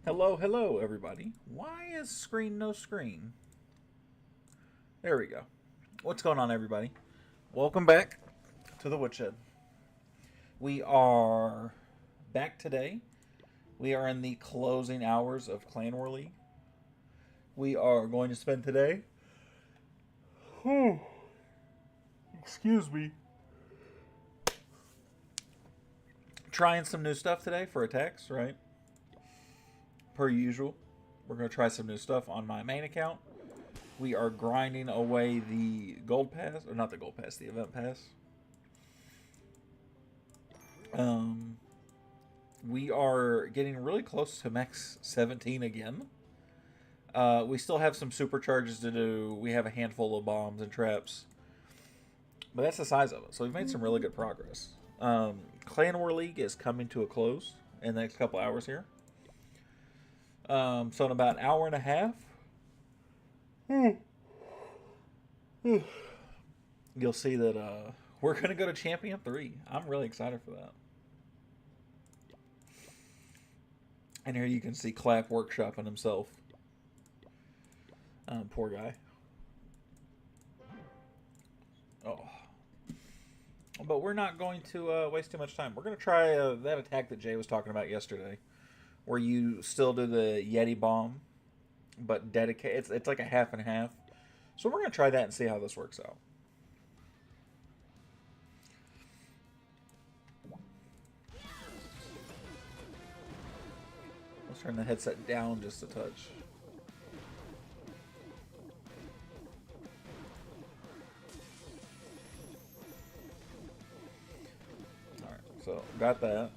Hello, hello, everybody. Why is screen no screen? There we go. What's going on, everybody? Welcome back to the Woodshed. We are back today. We are in the closing hours of Clan War League. We are going to spend today. Excuse me. Trying some new stuff today for attacks, right? Per usual. We're going to try some new stuff on my main account. We are grinding away the gold pass, or not the gold pass, the event pass. We are getting really close to max 17 again. We still have some supercharges to do. We have a handful of bombs and traps. But that's the size of it. So we've made some really good progress. Clan War League is coming to a close in the next couple hours here. So in about an hour and a half, you'll see that we're going to go to Champion 3. I'm really excited for that. And here you can see Clap workshopping himself. Poor guy. Oh. But we're not going to waste too much time. We're going to try that attack that Jay was talking about yesterday, where you still do the Yeti bomb, but dedicate. It's like a half and half. So we're going to try that and see how this works out. Let's turn the headset down just a touch. Alright, so got that.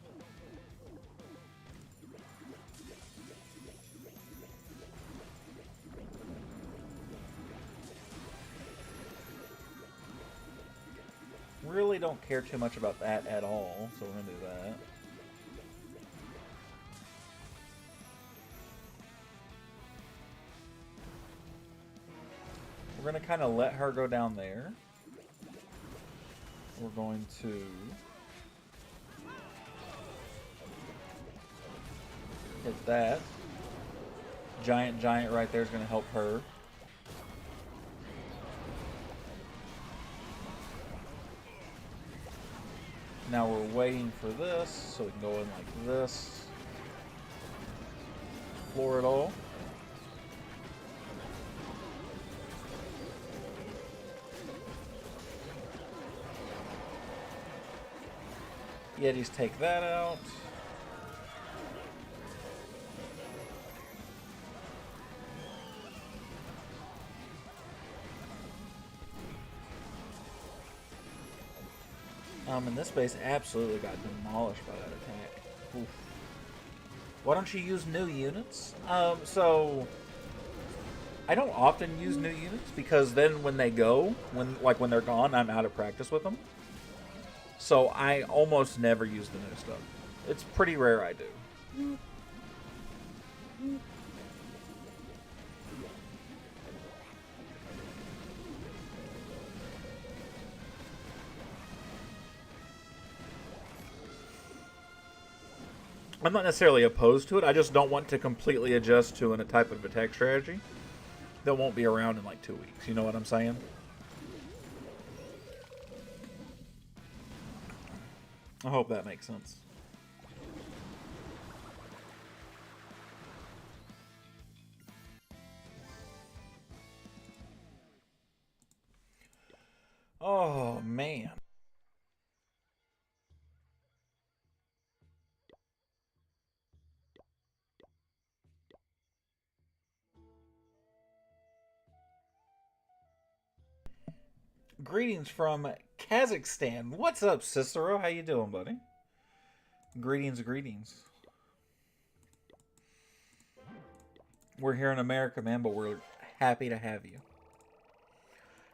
Really don't care too much about that at all, so we're going to do that. We're going to kind of let her go down there. We're going to hit that. Giant right there is going to help her. Now we're waiting for this, so we can go in like this. Floor it all. Yetis take that out. And this base absolutely got demolished by that attack. Oof. Why don't you use new units? So I don't often use new units because then when they go, when they're gone, I'm out of practice with them. So I almost never use the new stuff. It's pretty rare I do. I'm not necessarily opposed to it. I just don't want to completely adjust to a type of attack strategy that won't be around in like 2 weeks. You know what I'm saying? I hope that makes sense. Oh, man. Greetings from Kazakhstan. What's up, Cicero? How you doing, buddy? Greetings. We're here in America, man, but we're happy to have you.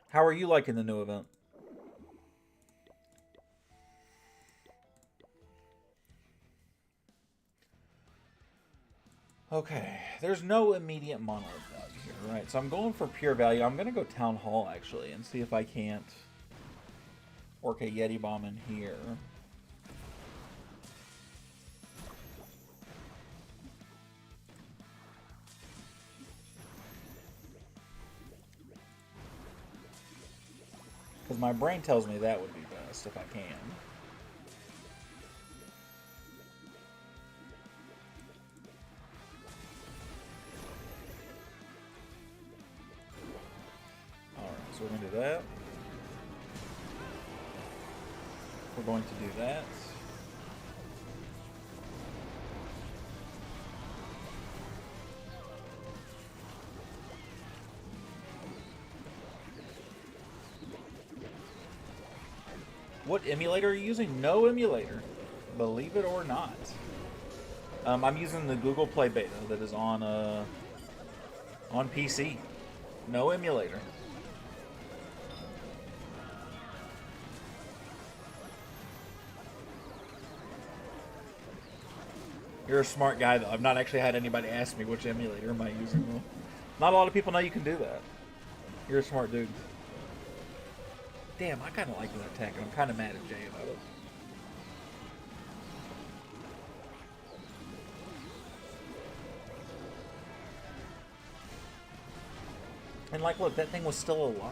How are you liking the new event? Okay, there's no immediate monolith value here, right? So I'm going for pure value. I'm going to go Town Hall, actually, and see if I can't work a Yeti Bomb in here. my brain tells me that would be best if I can. Alright, so we're going to do that. We're going to do that. What emulator are you using? No emulator. Believe it or not. I'm using the Google Play Beta that is on PC. No emulator. You're a smart guy, though. I've not actually had anybody ask me which emulator am I using, though. Not a lot of people know you can do that. You're a smart dude. Damn, I kind of like that attack, and I'm kind of mad at Jay about it. And like, look, that thing was still alive.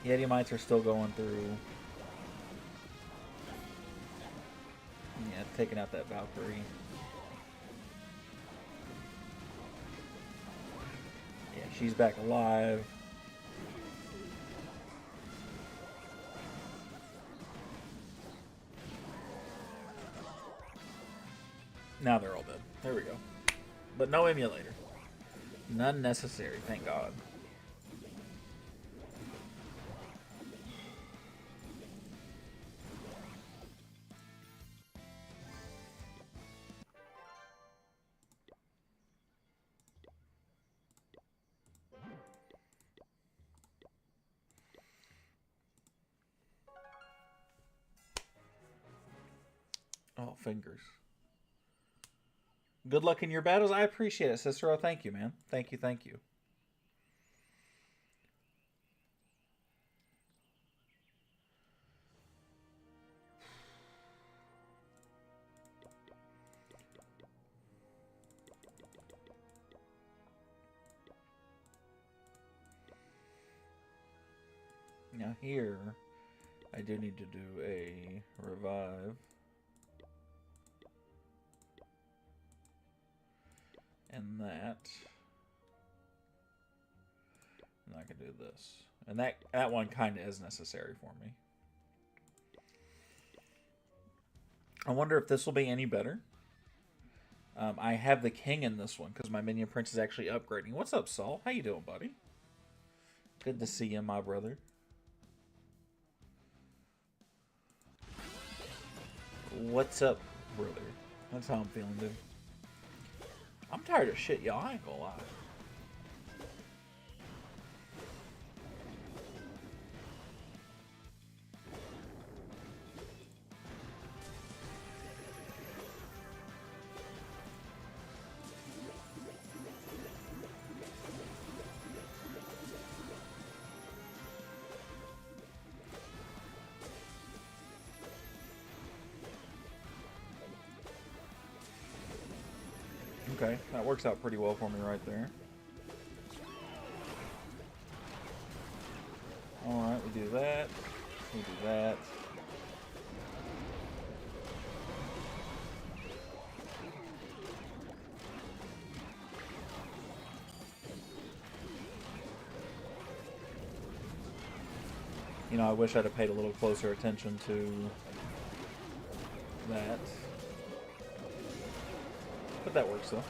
Yeti mites are still going through. Yeah, taking out that Valkyrie. Yeah, she's back alive. Now they're all dead. There we go. But no emulator. None necessary, thank God. Oh, fingers. Good luck in your battles. I appreciate it, Cicero. Thank you, man. Thank you, thank you. Now here, I do need to do a revive. And that. And I can do this. And that one kind of is necessary for me. I wonder if this will be any better. I have the king in this one because my minion prince is actually upgrading. What's up, Saul? How you doing, buddy? Good to see you, my brother. What's up, brother? That's how I'm feeling, dude. I'm tired of shit, y'all. I ain't gonna lie. Okay, that works out pretty well for me right there. Alright, we do that. We do that. You know, I wish I'd have paid a little closer attention to that. But that works, though.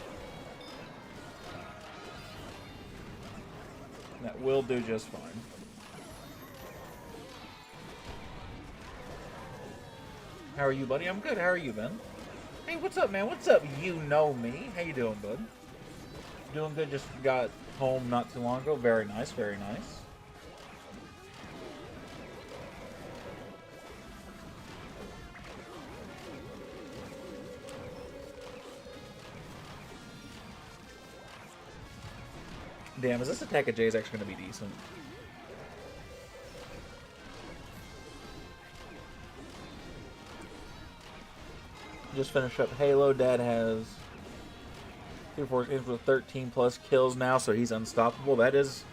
That will do just fine. How are you, buddy? I'm good. How are you, Ben? Hey, what's up, man? What's up? You know me. How you doing, bud? Doing good. Just got home not too long ago. Very nice. Very nice. Damn, is this attack of Jay's actually going to be decent? Just finished up Halo. Dad has 3 4 games with 13 plus kills now, so he's unstoppable. That is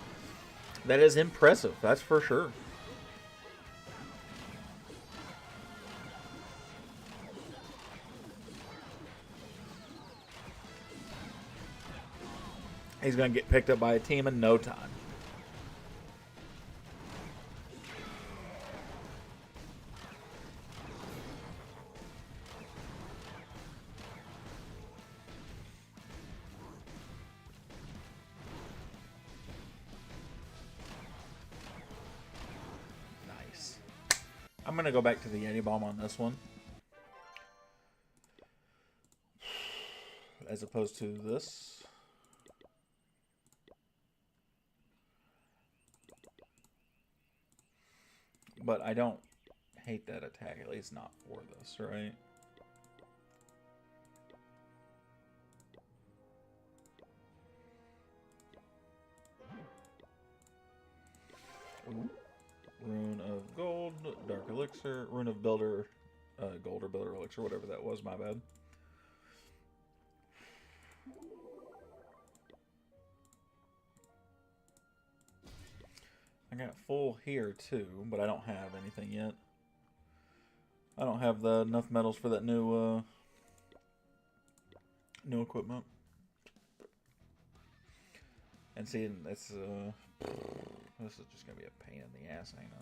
impressive. That's for sure. He's going to get picked up by a team in no time. Nice. I'm going to go back to the Yeti Bomb on this one, as opposed to this. But I don't hate that attack, at least not for this, right? Ooh. Rune of Gold, Dark Elixir, Rune of Builder, Gold or Builder Elixir, whatever that was, my bad. I got full here too, but I don't have anything yet. I don't have enough medals for that new equipment. And see, this is just gonna be a pain in the ass, ain't it?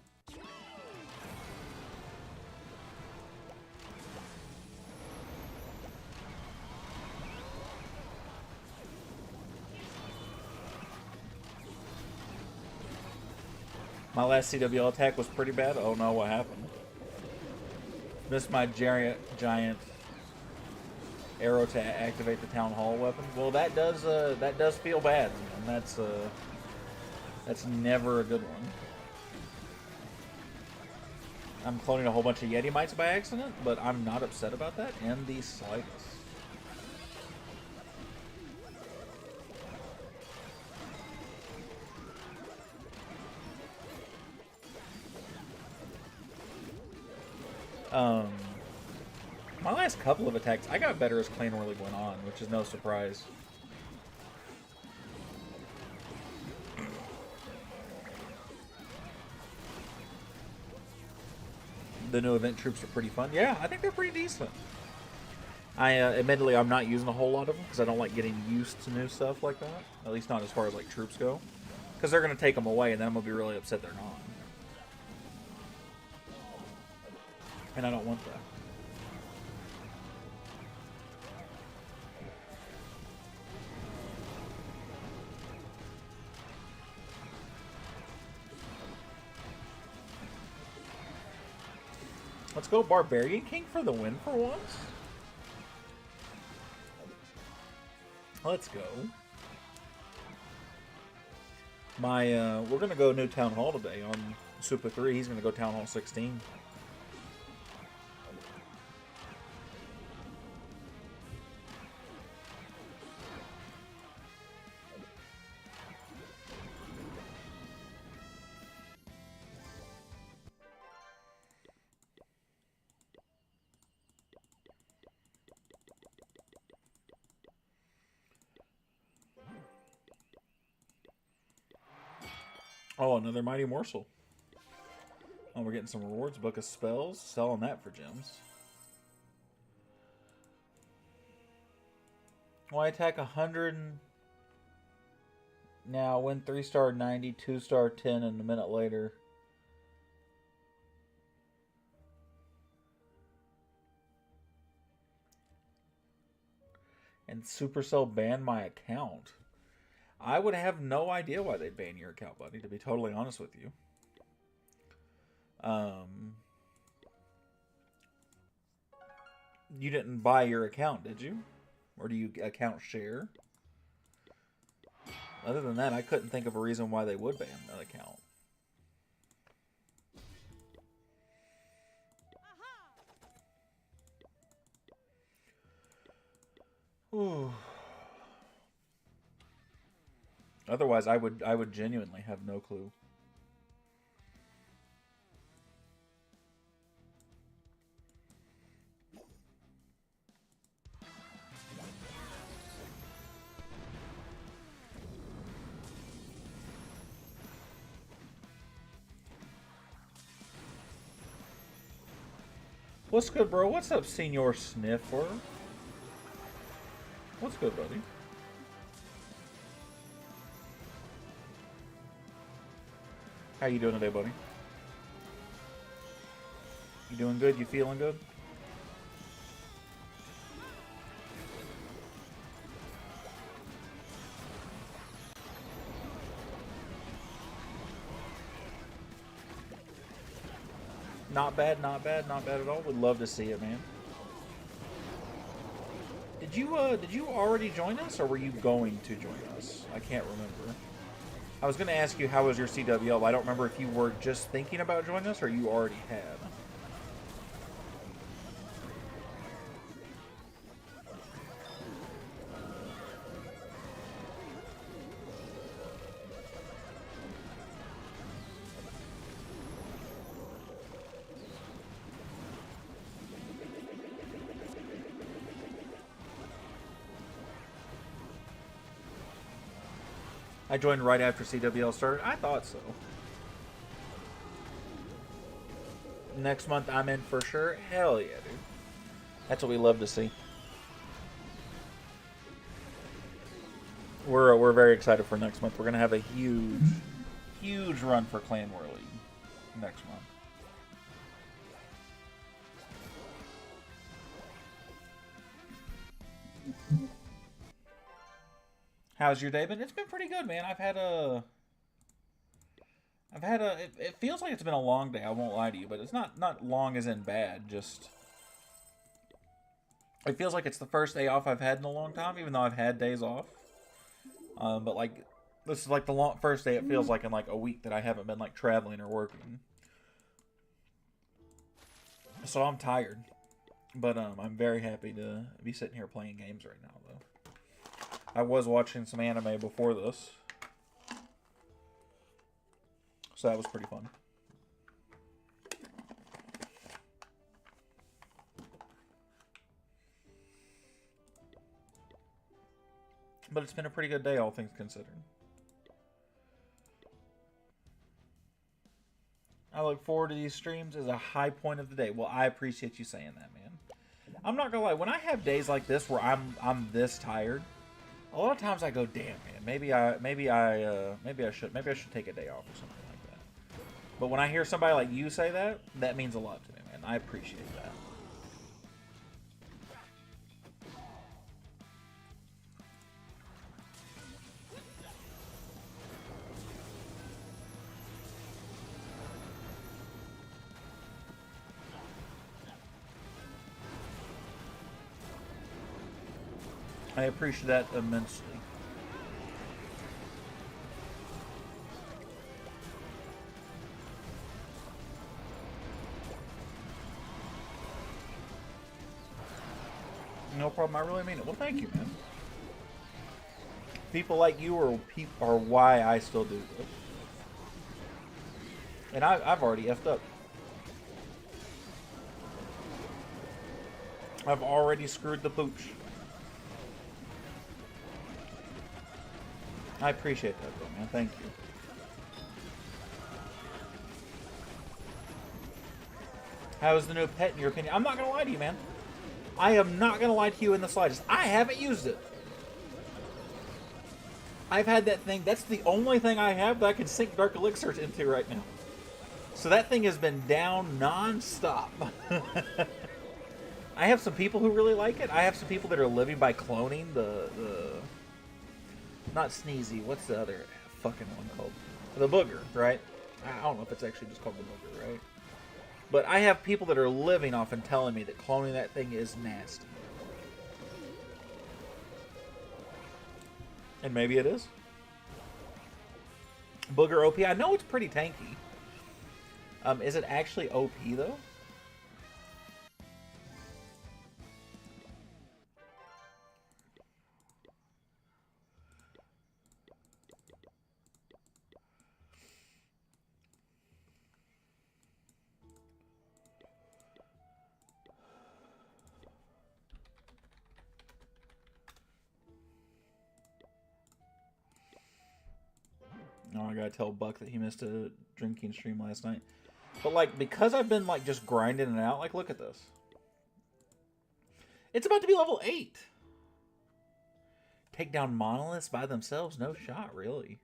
My last CWL attack was pretty bad. Oh no, what happened? Missed my giant arrow to activate the town hall weapon. Well, that does feel bad, and that's never a good one. I'm cloning a whole bunch of Yeti mites by accident, but I'm not upset about that in the slightest. My last couple of attacks, I got better as Clan really went on, which is no surprise. The new event troops are pretty fun. Yeah, I think they're pretty decent. Admittedly, I'm not using a whole lot of them because I don't like getting used to new stuff like that. At least not as far as like troops go. Because they're going to take them away and then I'm going to be really upset they're not. And I don't want that. Let's go Barbarian King for the win for once. Let's go. We're gonna go new Town Hall today on Super 3. He's gonna go Town Hall 16. Oh, another Mighty Morsel. Oh, we're getting some rewards. Book of Spells. Selling that for gems. Well, I attack 100. Now, win 3-star 90, 2-star 10, and a minute later. And Supercell banned my account. I would have no idea why they'd ban your account, buddy, to be totally honest with you. You didn't buy your account, did you? Or do you account share? Other than that, I couldn't think of a reason why they would ban an account. Ooh. Otherwise, I would genuinely have no clue. What's good, bro? What's up, Senior Sniffer? What's good, buddy? How you doing today, buddy? You doing good? You feeling good? Not bad, not bad, not bad at all. Would love to see it, man. Did you already join us, or were you going to join us? I can't remember. I was going to ask you how was your CWL. I don't remember if you were just thinking about joining us or you already had. I joined right after CWL started. I thought so. Next month I'm in for sure. Hell yeah, dude. That's what we love to see. We're very excited for next month. We're gonna have a huge run for Clan War League next month. How's your day been? It's been pretty good, man. It feels like it's been a long day. I won't lie to you, but it's not long as in bad. Just it feels like it's the first day off I've had in a long time, even though I've had days off. But like this is like the first day it feels like in like a week that I haven't been like traveling or working. So I'm tired, but I'm very happy to be sitting here playing games right now, though. I was watching some anime before this, so that was pretty fun. But it's been a pretty good day, all things considered. I look forward to these streams as a high point of the day. Well, I appreciate you saying that, man. I'm not gonna lie, when I have days like this where I'm this tired, a lot of times I go, damn, man, maybe I should take a day off or something like that. But when I hear somebody like you say that, that means a lot to me, man. I appreciate that. I appreciate that immensely. No problem. I really mean it. Well, thank you, man. People like you are why I still do this. And I've already effed up. I've already screwed the pooch. I appreciate that, though, man. Thank you. How is the new pet, in your opinion? I'm not going to lie to you, man. I am not going to lie to you in the slightest. I haven't used it. I've had that thing. That's the only thing I have that I can sink Dark Elixirs into right now. So that thing has been down non-stop. I have some people who really like it. I have some people that are living by cloning the not Sneezy. What's the other fucking one called? The Booger, right? I don't know if it's actually just called the Booger, right? But I have people that are living off and telling me that cloning that thing is nasty. And maybe it is. Booger OP. I know it's pretty tanky. Is it actually OP, though? Oh, I gotta tell Buck that he missed a drinking stream last night. But, like, because I've been, like, just grinding it out, like, look at this. It's about to be level 8. Take down monoliths by themselves? No shot, really.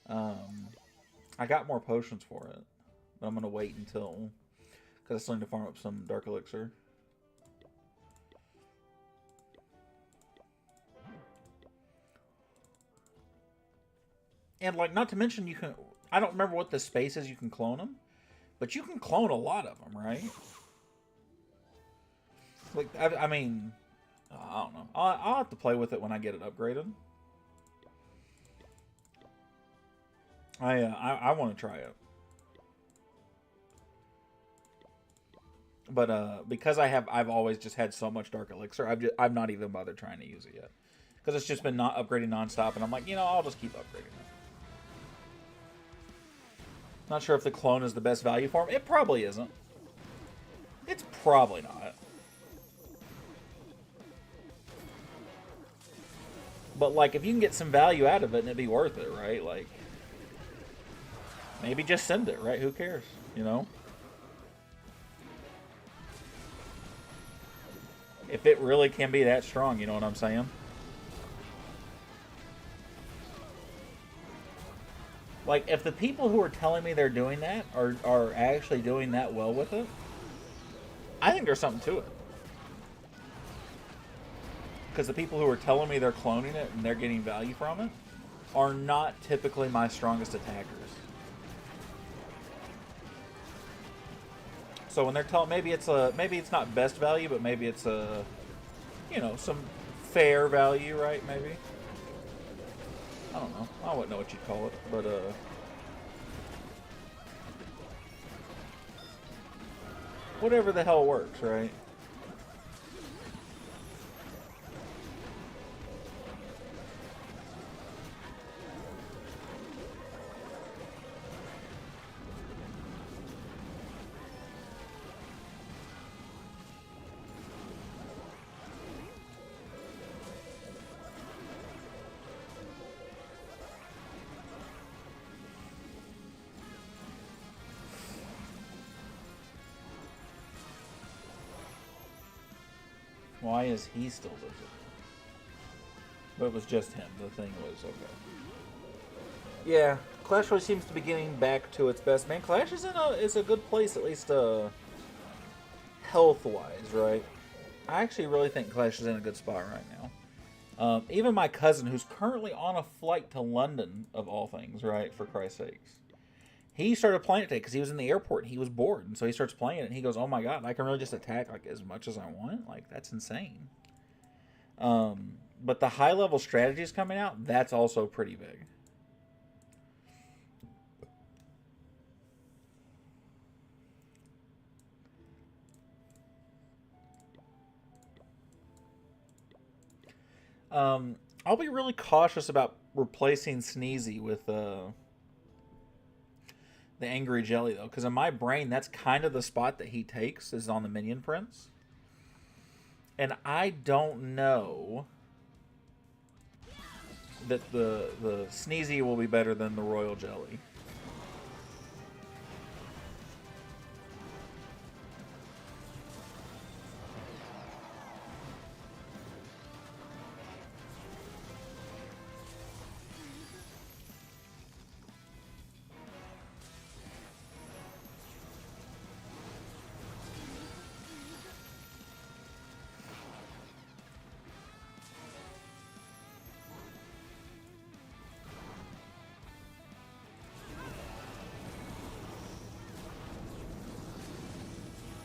I got more potions for it. But I'm going to wait until... Because I still need to farm up some Dark Elixir. And, like, not to mention you can... I don't remember what the space is you can clone them. But you can clone a lot of them, right? Like, I mean... I don't know. I'll have to play with it when I get it upgraded. I want to try it. But because I've always just had so much Dark Elixir, I've not even bothered trying to use it yet. Because it's just been not upgrading nonstop, and I'm like, you know, I'll just keep upgrading it. Not sure if the clone is the best value for him. It probably isn't. It's probably not. But, like, if you can get some value out of it and it'd be worth it, right? Like, maybe just send it, right? Who cares, you know? If it really can be that strong, you know what I'm saying? Like, if the people who are telling me they're doing that are actually doing that well with it, I think there's something to it. Because the people who are telling me they're cloning it and they're getting value from it are not typically my strongest attackers. So when they're telling, maybe it's not best value, but maybe it's a, you know, some fair value, right? Maybe. I don't know. I wouldn't know what you'd call it, but whatever the hell works, right? Why is he still visible? But it was just him. The thing was okay. Yeah, Clash Royale seems to be getting back to its best. Man, Clash is a good place, at least health-wise, right? I actually really think Clash is in a good spot right now. Even my cousin, who's currently on a flight to London, of all things, right? For Christ's sakes. He started playing it today because he was in the airport and he was bored. And so he starts playing it and he goes, oh my god, I can really just attack like as much as I want? Like, that's insane. But the high-level strategies coming out, that's also pretty big. I'll be really cautious about replacing Sneezy with the Angry Jelly, though, because in my brain, that's kind of the spot that he takes, is on the Minion Prince. And I don't know that the Sneezy will be better than the Royal Jelly.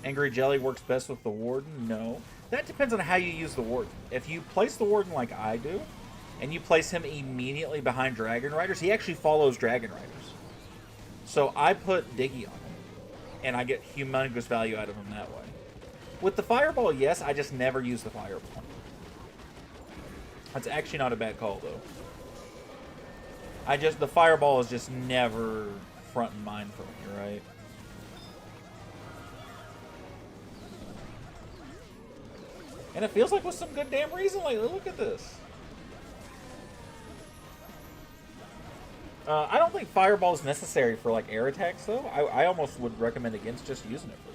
Angry Jelly works best with the Warden? No. That depends on how you use the Warden. If you place the Warden like I do, and you place him immediately behind Dragon Riders, he actually follows Dragon Riders. So I put Diggy on him, and I get humongous value out of him that way. With the Fireball, yes, I just never use the Fireball. That's actually not a bad call, though. The Fireball is just never front in mind for me, right? And it feels like with some good damn reason lately. Look at this. I don't think Fireball is necessary for like air attacks, though. I almost would recommend against just using it for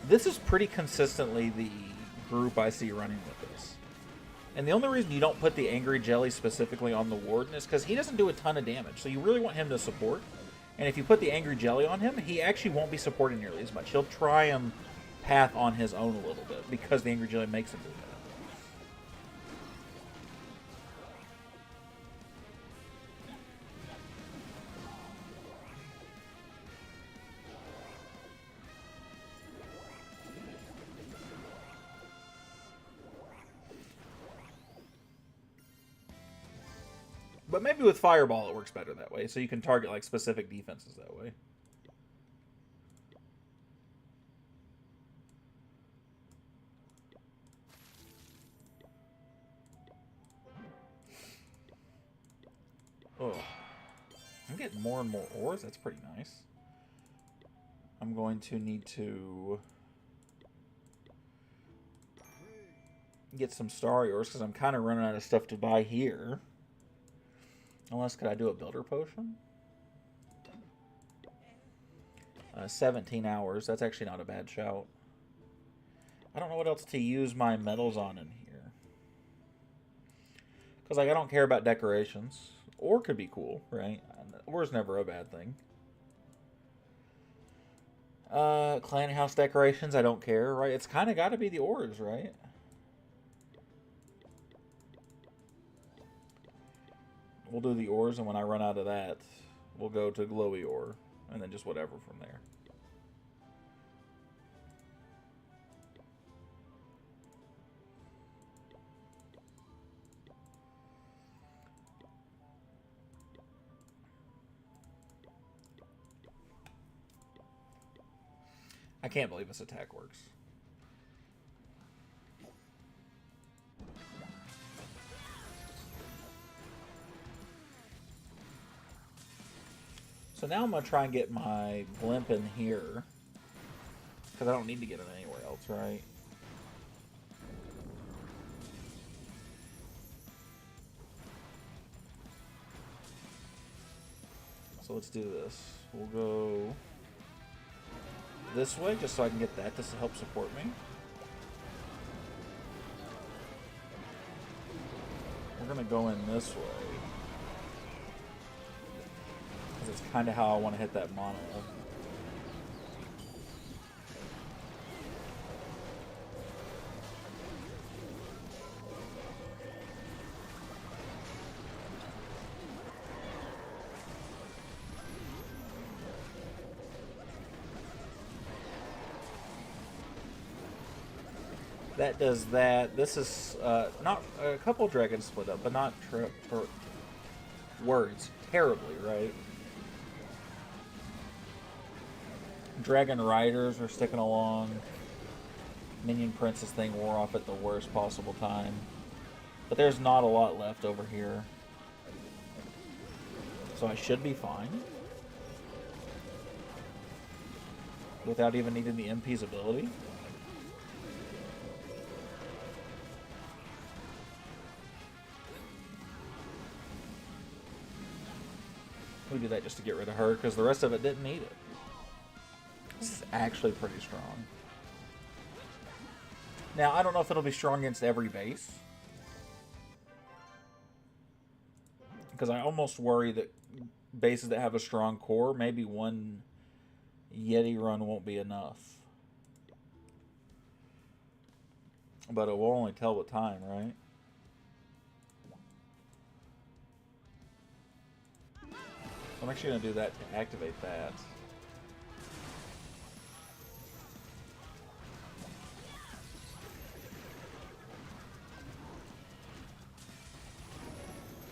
This is pretty consistently the group I see running with this. And the only reason you don't put the Angry Jelly specifically on the Warden is because he doesn't do a ton of damage. So you really want him to support. And if you put the Angry Jelly on him, he actually won't be supporting nearly as much. He'll try and path on his own a little bit because the Angry Jelly makes him do that. But maybe with Fireball it works better that way, so you can target like specific defenses that way. Oh, I'm getting more and more ores. That's pretty nice. I'm going to need to get some Starry ores because I'm kind of running out of stuff to buy here. Unless, could I do a builder potion? 17 hours. That's actually not a bad shout. I don't know what else to use my metals on in here. Because, like, I don't care about decorations. Ore could be cool, right? Ore's never a bad thing. Clan house decorations, I don't care, right? It's kind of got to be the ores, right? We'll do the ores, and when I run out of that, we'll go to glowy ore, and then just whatever from there. I can't believe this attack works. So now I'm going to try and get my blimp in here. Because I don't need to get it anywhere else, right? So let's do this. We'll go this way, just so I can get that to help support me. We're going to go in this way. Because it's kind of how I want to hit that mono. That does that. This is not a couple dragons split up, but not words terribly, right? Dragon Riders are sticking along. Minion Princess thing wore off at the worst possible time. But there's not a lot left over here. So I should be fine. Without even needing the MP's ability. We do that just to get rid of her, because the rest of it didn't need it. This is actually pretty strong. Now, I don't know if it'll be strong against every base. Because I almost worry that bases that have a strong core, maybe one Yeti run won't be enough. But it will only tell with time, right? I'm actually going to do that to activate that.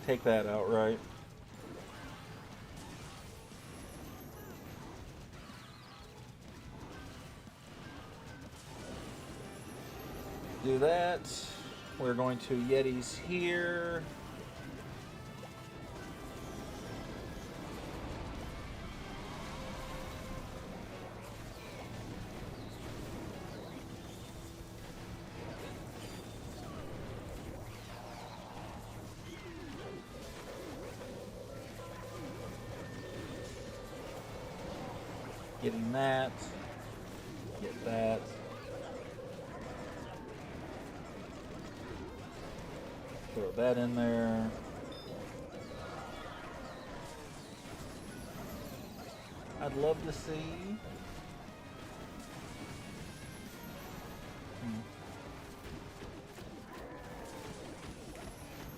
Take that out, right? Do that. We're going to Yetis here. Getting that. Get that. Throw that in there. I'd love to see.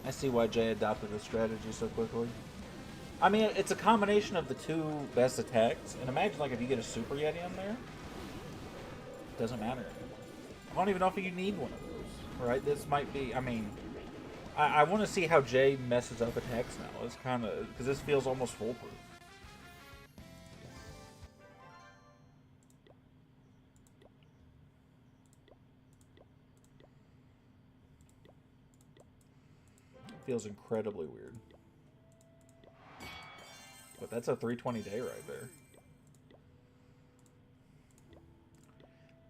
I see why Jay adopted the strategy so quickly. I mean, it's a combination of the two best attacks. And imagine, like, if you get a Super Yeti in there, it doesn't matter. I don't even know if you need one of those, right? This might be, I mean, I want to see how Jay messes up attacks now. It's kind of, because this feels almost foolproof. Feels incredibly weird. But that's a 320 day right there.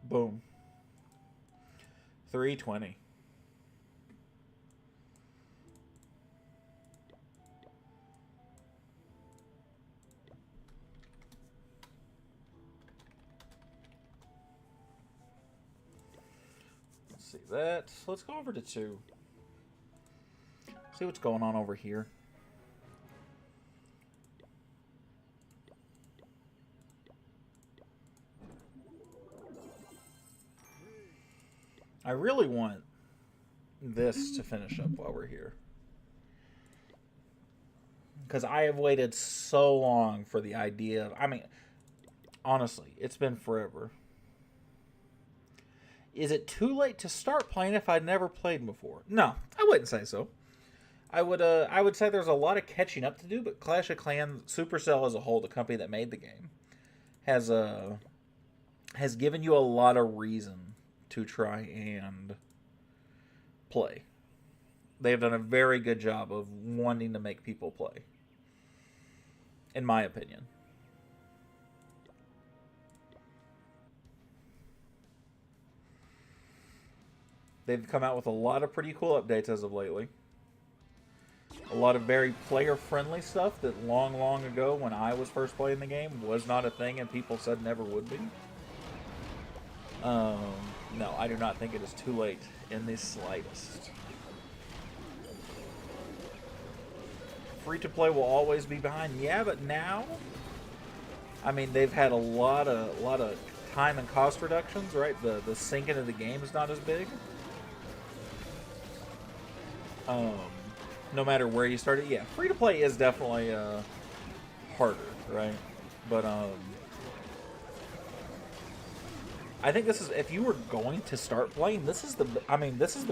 Boom. 320. Let's see that. Let's go over to 2. See what's going on over here. I really want this to finish up while we're here. Because I have waited so long for the idea of, I mean, honestly, it's been forever. Is it too late to start playing if I'd never played before? No, I wouldn't say so. I would say there's a lot of catching up to do, but Clash of Clans, Supercell as a whole, the company that made the game, has given you a lot of reason to try and play. They have done a very good job of wanting to make people play, in my opinion. They've come out with a lot of pretty cool updates as of lately. A lot of very player-friendly stuff that long, long ago, when I was first playing the game, was not a thing and people said never would be. No, I do not think it is too late in the slightest. Free-to-play will always be behind. Yeah, but now, I mean, they've had a lot of time and cost reductions, right? The sink into the game is not as big. No matter where you started, yeah, free-to-play is definitely harder, right? But I think this is, if you were going to start playing, this is the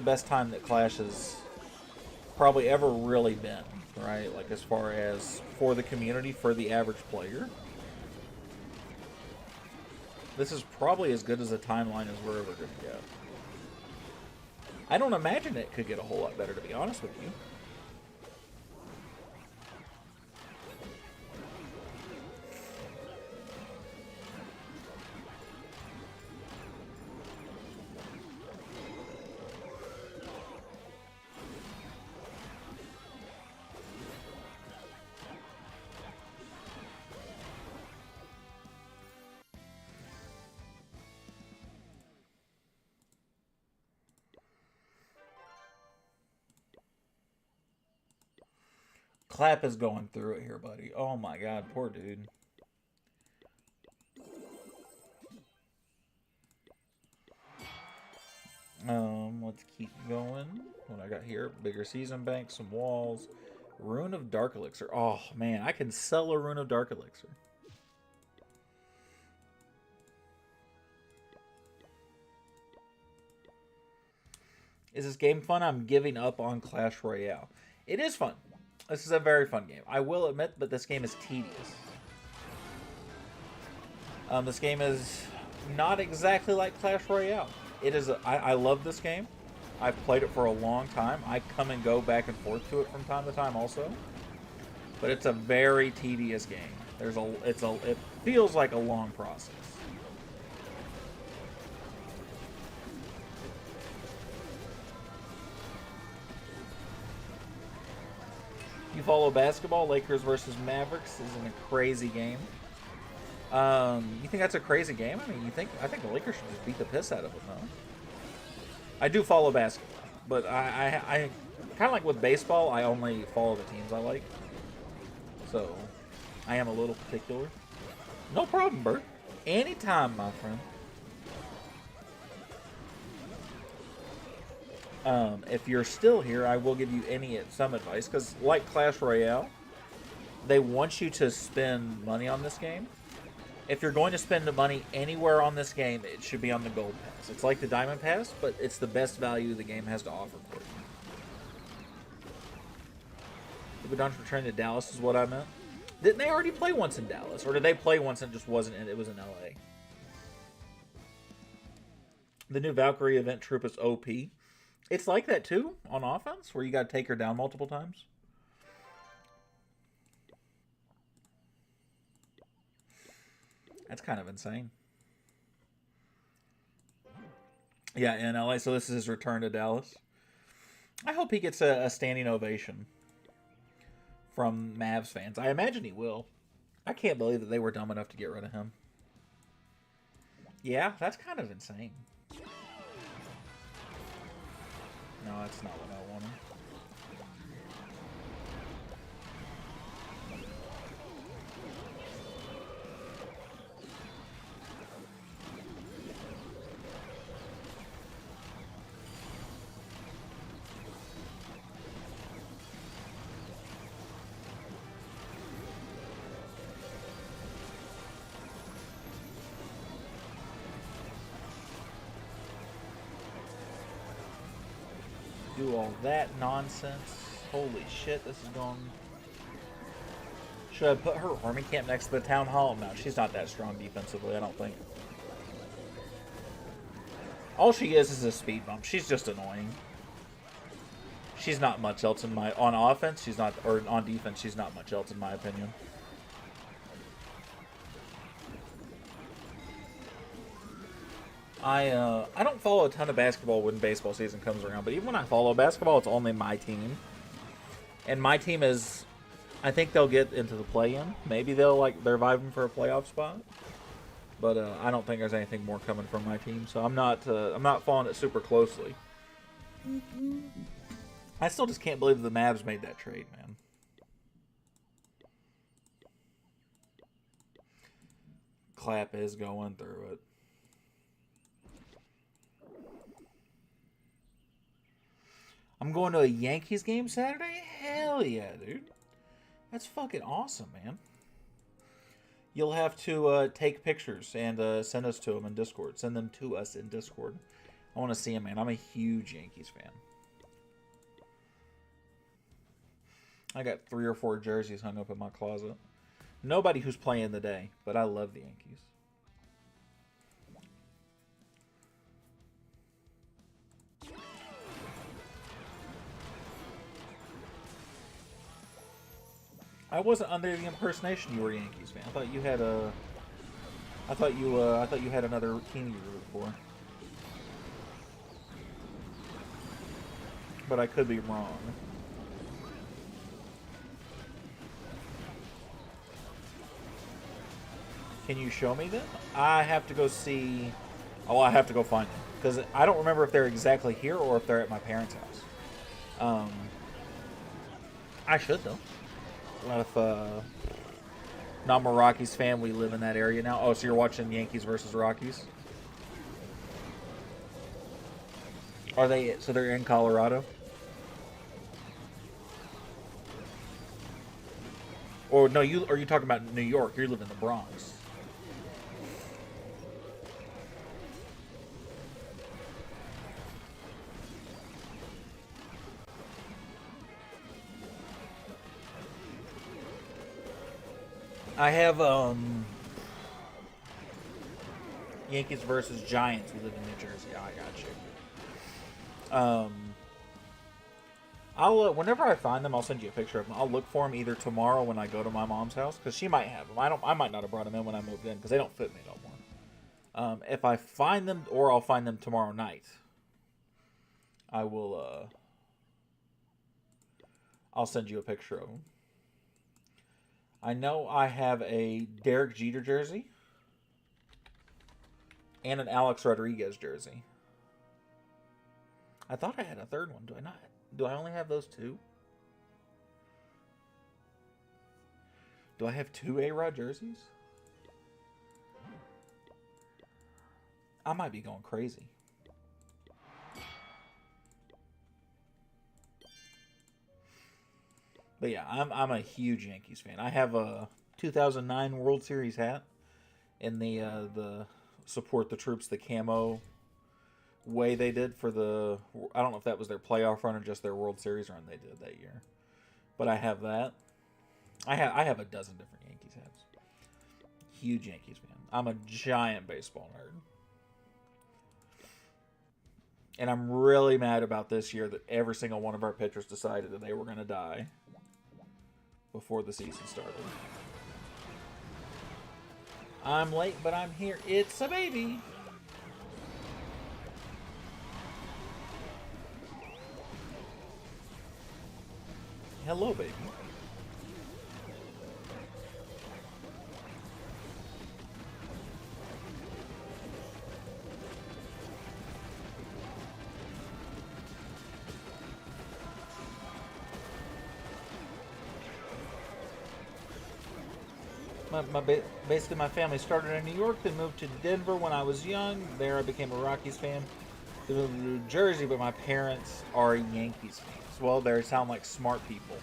best time that Clash has probably ever really been, right? Like, as far as for the community, for the average player. This is probably as good as a timeline as we're ever going to get. I don't imagine it could get a whole lot better, to be honest with you. Clap is going through it here, buddy. Oh my god, poor dude. Let's keep going. What I got here? Bigger season bank, some walls. Rune of Dark Elixir. Oh man, I can sell a Rune of Dark Elixir. Is this game fun? I'm giving up on Clash Royale. It is fun. This is a very fun game. I will admit, but this game is tedious. This game is not exactly like Clash Royale. It is. I love this game. I've played it for a long time. I come and go back and forth to it from time to time also. But it's a very tedious game. It feels like a long process. You follow basketball, Lakers versus Mavericks isn't a crazy game. You think that's a crazy game? I mean, I think the Lakers should just beat the piss out of them, though. I do follow basketball. But I kind of like with baseball, I only follow the teams I like. So I am a little particular. No problem, Bert. Anytime, my friend. If you're still here, I will give you some advice because, like Clash Royale, they want you to spend money on this game. If you're going to spend the money anywhere on this game, it should be on the Gold Pass. It's like the Diamond Pass, but it's the best value the game has to offer for you. The Donch returning to Dallas is what I meant. Didn't they already play once in Dallas, or did they play once and it just wasn't? It was in LA. The new Valkyrie event troop is OP. It's like that too on offense, where you got to take her down multiple times. That's kind of insane. Yeah, in LA. So this is his return to Dallas. I hope he gets a standing ovation from Mavs fans. I imagine he will. I can't believe that they were dumb enough to get rid of him. Yeah, that's kind of insane. No, that's not what I wanted. Do all that nonsense. Holy shit, this is going... Should I put her army camp next to the town hall? No, she's not that strong defensively, I don't think. All she is a speed bump. She's just annoying. She's not much else in my... On offense, she's not... Or on defense, she's not much else in my opinion. I don't follow a ton of basketball when baseball season comes around, but even when I follow basketball, it's only my team. And my team is... I think they'll get into the play-in. Maybe they're vying for a playoff spot. But I don't think there's anything more coming from my team, so I'm not following it super closely. I still just can't believe the Mavs made that trade, man. Clap is going through it. I'm going to a Yankees game Saturday? Hell yeah, dude. That's fucking awesome, man. You'll have to take pictures and send us to them in Discord. Send them to us in Discord. I want to see them, man. I'm a huge Yankees fan. I got 3 or 4 jerseys hung up in my closet. Nobody who's playing the day, but I love the Yankees. I wasn't under the impersonation you were a Yankees fan. I thought you had a... I thought you had another team you root for. But I could be wrong. Can you show me them? I have to go see... Oh, I have to go find them. Because I don't remember if they're exactly here or if they're at my parents' house. I should, though. If I'm a Rockies fan, we live in that area now. Oh, so you're watching Yankees versus Rockies? Are they... So they're in Colorado? Or no, are you talking about New York? You live in the Bronx. I have Yankees versus Giants. We live in New Jersey. Oh, I got you. I'll whenever I find them, I'll send you a picture of them. I'll look for them either tomorrow when I go to my mom's house because she might have them. I might not have brought them in when I moved in because they don't fit me no more. If I find them, or I'll find them tomorrow night, I will. I'll send you a picture of them. I know I have a Derek Jeter jersey and an Alex Rodriguez jersey. I thought I had a third one. Do I not? Do I only have those two? Do I have two A-Rod jerseys? I might be going crazy. But yeah, I'm a huge Yankees fan. I have a 2009 World Series hat in the support the troops, the camo way they did for the, I don't know if that was their playoff run or just their World Series run they did that year. But I have that. I have a dozen different Yankees hats. Huge Yankees fan. I'm a giant baseball nerd. And I'm really mad about this year that every single one of our pitchers decided that they were going to die before the season started. I'm late, but I'm here. It's a baby. Hello, baby. Basically, my family started in New York, then moved to Denver when I was young. There, I became a Rockies fan. They moved to New Jersey, but my parents are Yankees fans. Well, they sound like smart people.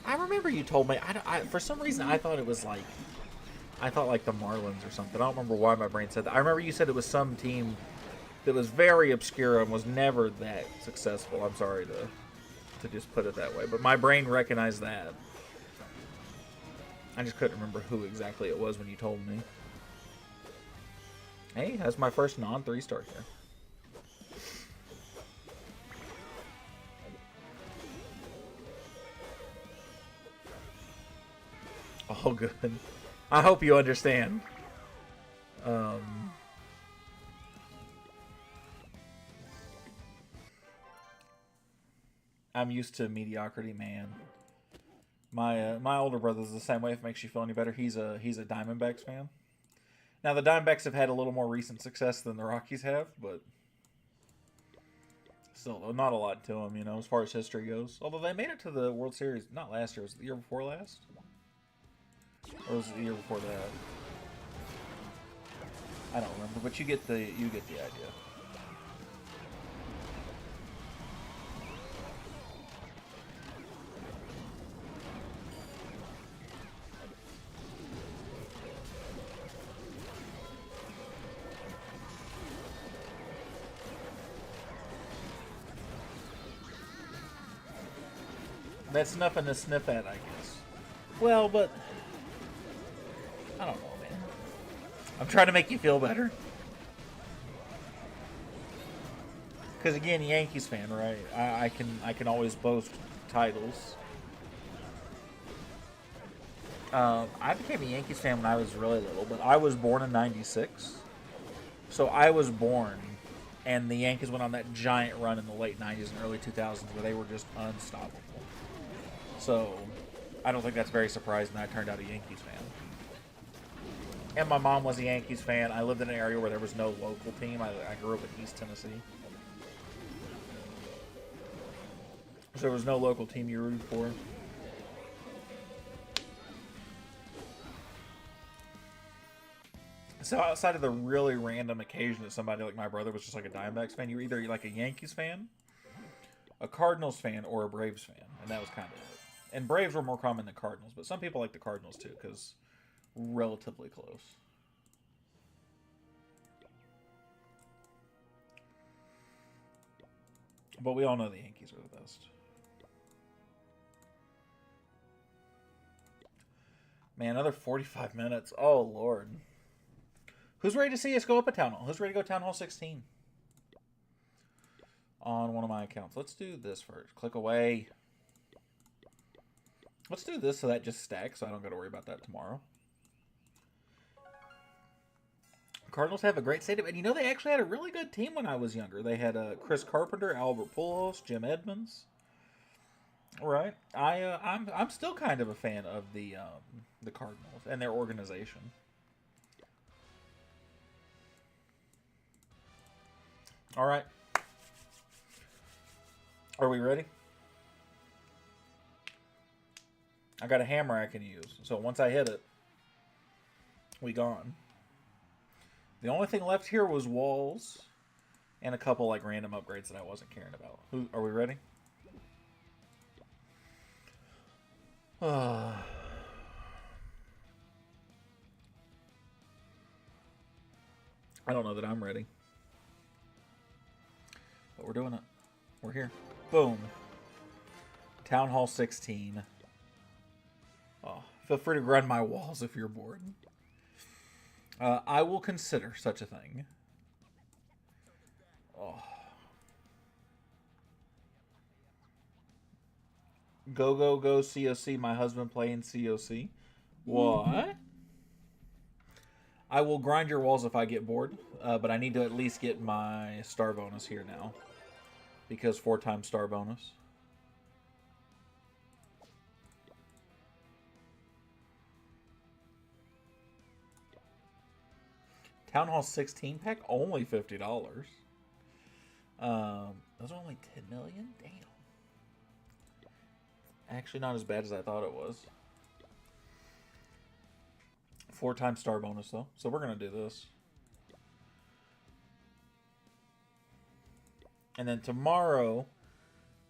I remember you told me. For some reason, I thought it was like, I thought like the Marlins or something. I don't remember why my brain said that. I remember you said it was some team that was very obscure and was never that successful. I'm sorry to just put it that way, but my brain recognized that. I just couldn't remember who exactly it was when you told me. Hey, that's my first non-3-star here. Oh, good. I hope you understand. I'm used to mediocrity, man. My older brother's the same way. If it makes you feel any better, he's a Diamondbacks fan. Now the Diamondbacks have had a little more recent success than the Rockies have, but still not a lot to them, you know, as far as history goes. Although they made it to the World Series not last year, was it the year before last? Or was it the year before that? I don't remember, but you get the idea. That's nothing to sniff at, I guess. Well, but I don't know, man. I'm trying to make you feel better. Because again, Yankees fan, right? I can always boast titles. I became a Yankees fan when I was really little, but I was born in '96, so I was born, and the Yankees went on that giant run in the late '90s and early 2000s where they were just unstoppable. So I don't think that's very surprising that I turned out a Yankees fan. And my mom was a Yankees fan. I lived in an area where there was no local team. I grew up in East Tennessee. So there was no local team you rooted for. So outside of the really random occasion that somebody like my brother was just like a Diamondbacks fan, you were either like a Yankees fan, a Cardinals fan, or a Braves fan. And that was kind of it. And Braves were more common than Cardinals, but some people like the Cardinals too, because relatively close. But we all know the Yankees are the best. Man, another 45 minutes. Oh, Lord. Who's ready to see us go up a Town Hall? Who's ready to go Town Hall 16? On one of my accounts. Let's do this first. Click away. Let's do this so that just stacks, so I don't got to worry about that tomorrow. Cardinals have a great stadium, and you know they actually had a really good team when I was younger. They had Chris Carpenter, Albert Pujols, Jim Edmonds. Right, I'm still kind of a fan of the Cardinals and their organization. All right. Are we ready? I got a hammer I can use. So once I hit it, we gone. The only thing left here was walls and a couple like random upgrades that I wasn't caring about. Are we ready? I don't know that I'm ready. But we're doing it. We're here. Boom. Town Hall 16. Oh, feel free to grind my walls if you're bored. I will consider such a thing. Oh. Go, go, go, COC. My husband playing COC. What? I will grind your walls if I get bored, but I need to at least get my star bonus here now. Because 4 times star bonus. Town Hall 16 pack, only $50. Those are only 10 million? Damn. Actually, not as bad as I thought it was. 4 times star bonus, though. So we're going to do this. And then tomorrow,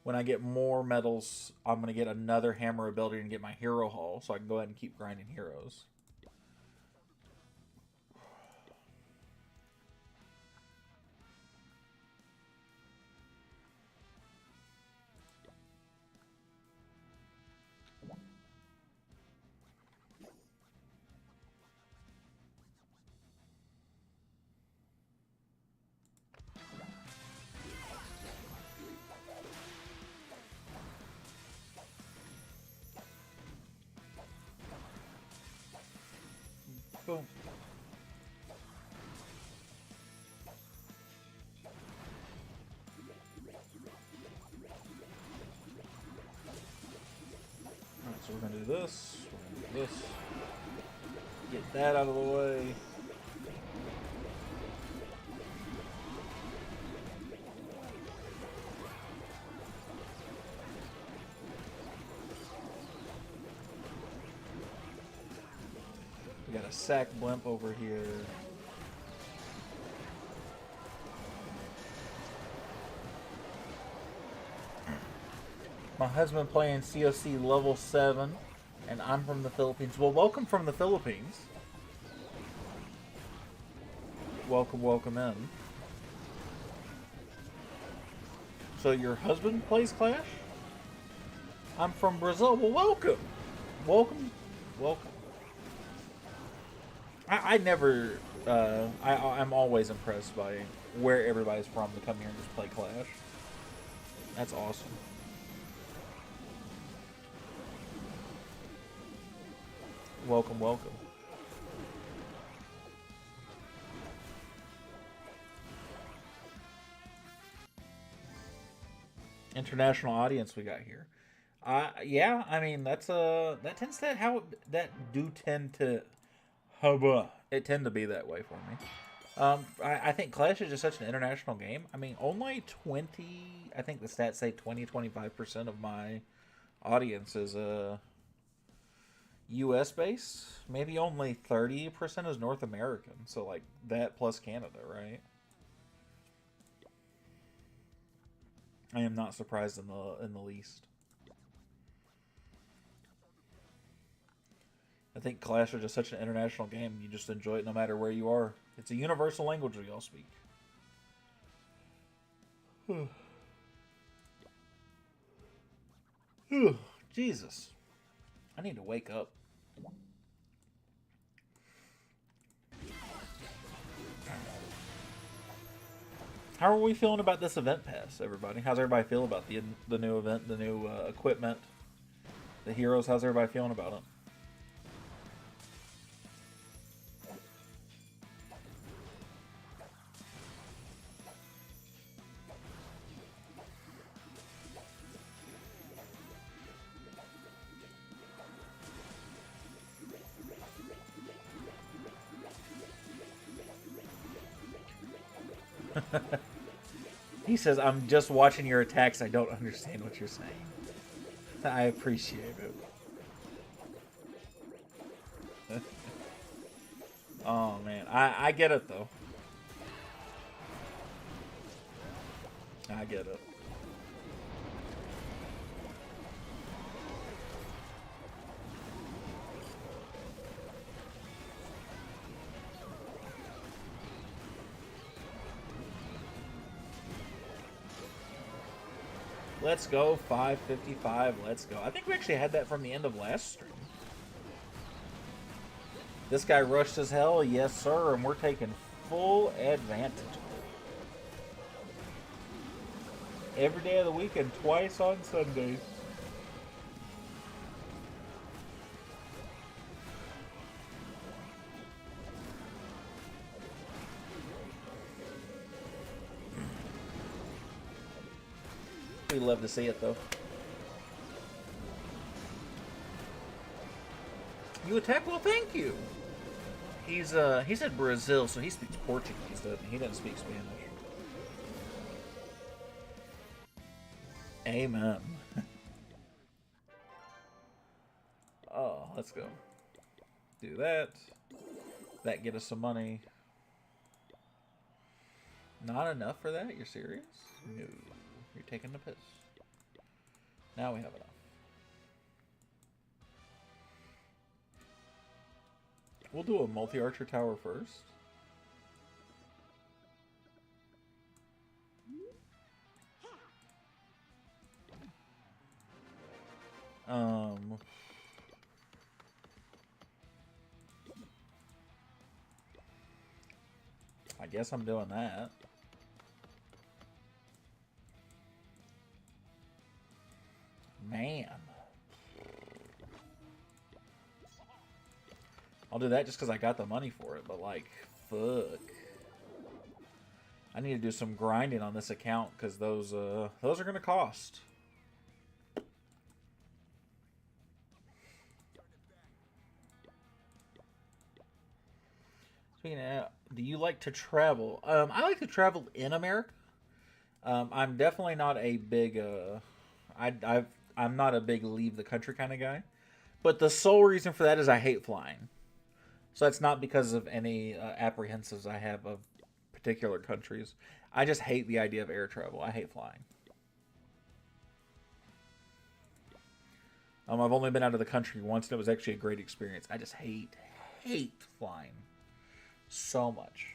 when I get more medals, I'm going to get another hammer ability and get my hero haul. So I can go ahead and keep grinding heroes. Boom. Alright, so we're going to do this. We're going to do this. Get that out of the way. We got a sack blimp over here. My husband playing COC level 7, and I'm from the Philippines. Well, welcome from the Philippines. Welcome, welcome in. So your husband plays Clash? I'm from Brazil. Well, welcome. Welcome. Welcome. I never... I'm always impressed by where everybody's from to come here and just play Clash. That's awesome. Welcome, welcome. International audience we got here. Yeah, I mean that tends to it tend to be that way for me. I think Clash is just such an international game. I mean, only 20, I think the stats say 20-25% of my audience is US based. Maybe only 30% is North American. So like that plus Canada, right? I am not surprised in the least. I think Clash is just such an international game. You just enjoy it no matter where you are. It's a universal language we all speak. Jesus. I need to wake up. How are we feeling about this event pass, everybody? How's everybody feel about the new event, the new equipment, the heroes? How's everybody feeling about it? He says, I'm just watching your attacks. I don't understand what you're saying. I appreciate it. Oh, man. I get it, though. I get it. Let's go, 555, let's go. I think we actually had that from the end of last stream. This guy rushed as hell, yes sir, and we're taking full advantage of it. Every day of the week and twice on Sundays. We love to see it, though. You attack? Well, thank you. He said Brazil, so he speaks Portuguese, doesn't he? He doesn't speak Spanish. Amen. Oh, let's go. Do that. That get us some money. Not enough for that? You're serious? No. You're taking the piss. Now we have enough. We'll do a multi-archer tower first. I guess I'm doing that. Man. I'll do that just because I got the money for it, but like, fuck. I need to do some grinding on this account because those are going to cost. Speaking of, do you like to travel? I like to travel in America. I'm definitely not a big, I'm not a big leave the country kind of guy. But the sole reason for that is I hate flying. So that's not because of any apprehensives I have of particular countries. I just hate the idea of air travel. I hate flying. I've only been out of the country once, and it was actually a great experience. I just hate flying so much.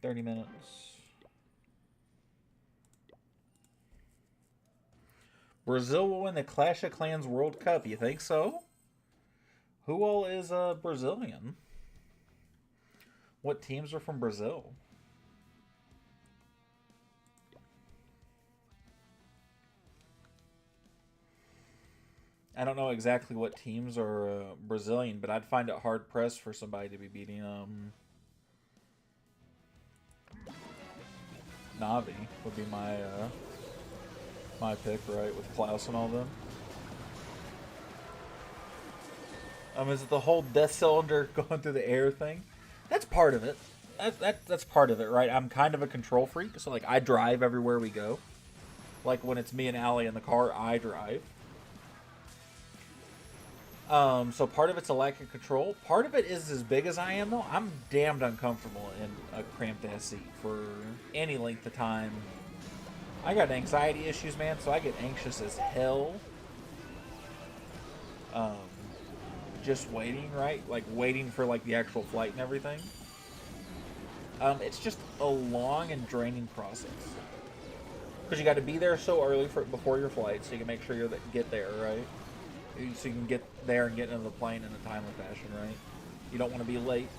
$30 minutes. Brazil will win the Clash of Clans World Cup. You think so? Who all is Brazilian? What teams are from Brazil? I don't know exactly what teams are Brazilian, but I'd find it hard pressed for somebody to be beating Navi would be my my pick, right, with Klaus and all them. Is it the whole death cylinder going through the air thing? That's part of it. That's part of it, right? I'm kind of a control freak, so like I drive everywhere we go. Like when it's me and Allie in the car, I drive. So part of it's a lack of control. Part of it is as big as I am, though. I'm damned uncomfortable in a cramped ass seat for any length of time. I got anxiety issues, man, so I get anxious as hell. Just waiting, right? Like waiting for like the actual flight and everything. It's just a long and draining process. Because you got to be there so early before your flight, so you can make sure you get there, right? So you can get there and get into the plane in a timely fashion, right? You don't want to be late.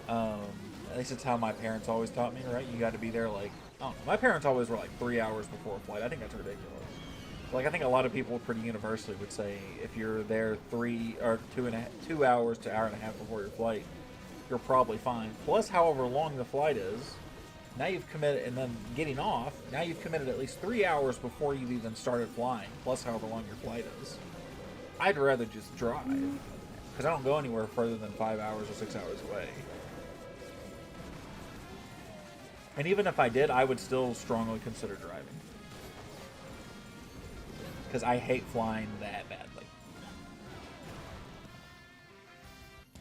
At least it's how my parents always taught me, right? You got to be there like, I don't know. My parents always were like 3 hours before a flight. I think that's ridiculous. Like I think a lot of people pretty universally would say if you're there 2 hours to hour and a half before your flight, you're probably fine. Plus, however long the flight is, now you've committed, and then getting off, now you've committed at least 3 hours before you've even started flying, plus however long your flight is. I'd rather just drive, because I don't go anywhere further than 5 hours or 6 hours away. And even if I did, I would still strongly consider driving. Because I hate flying that badly.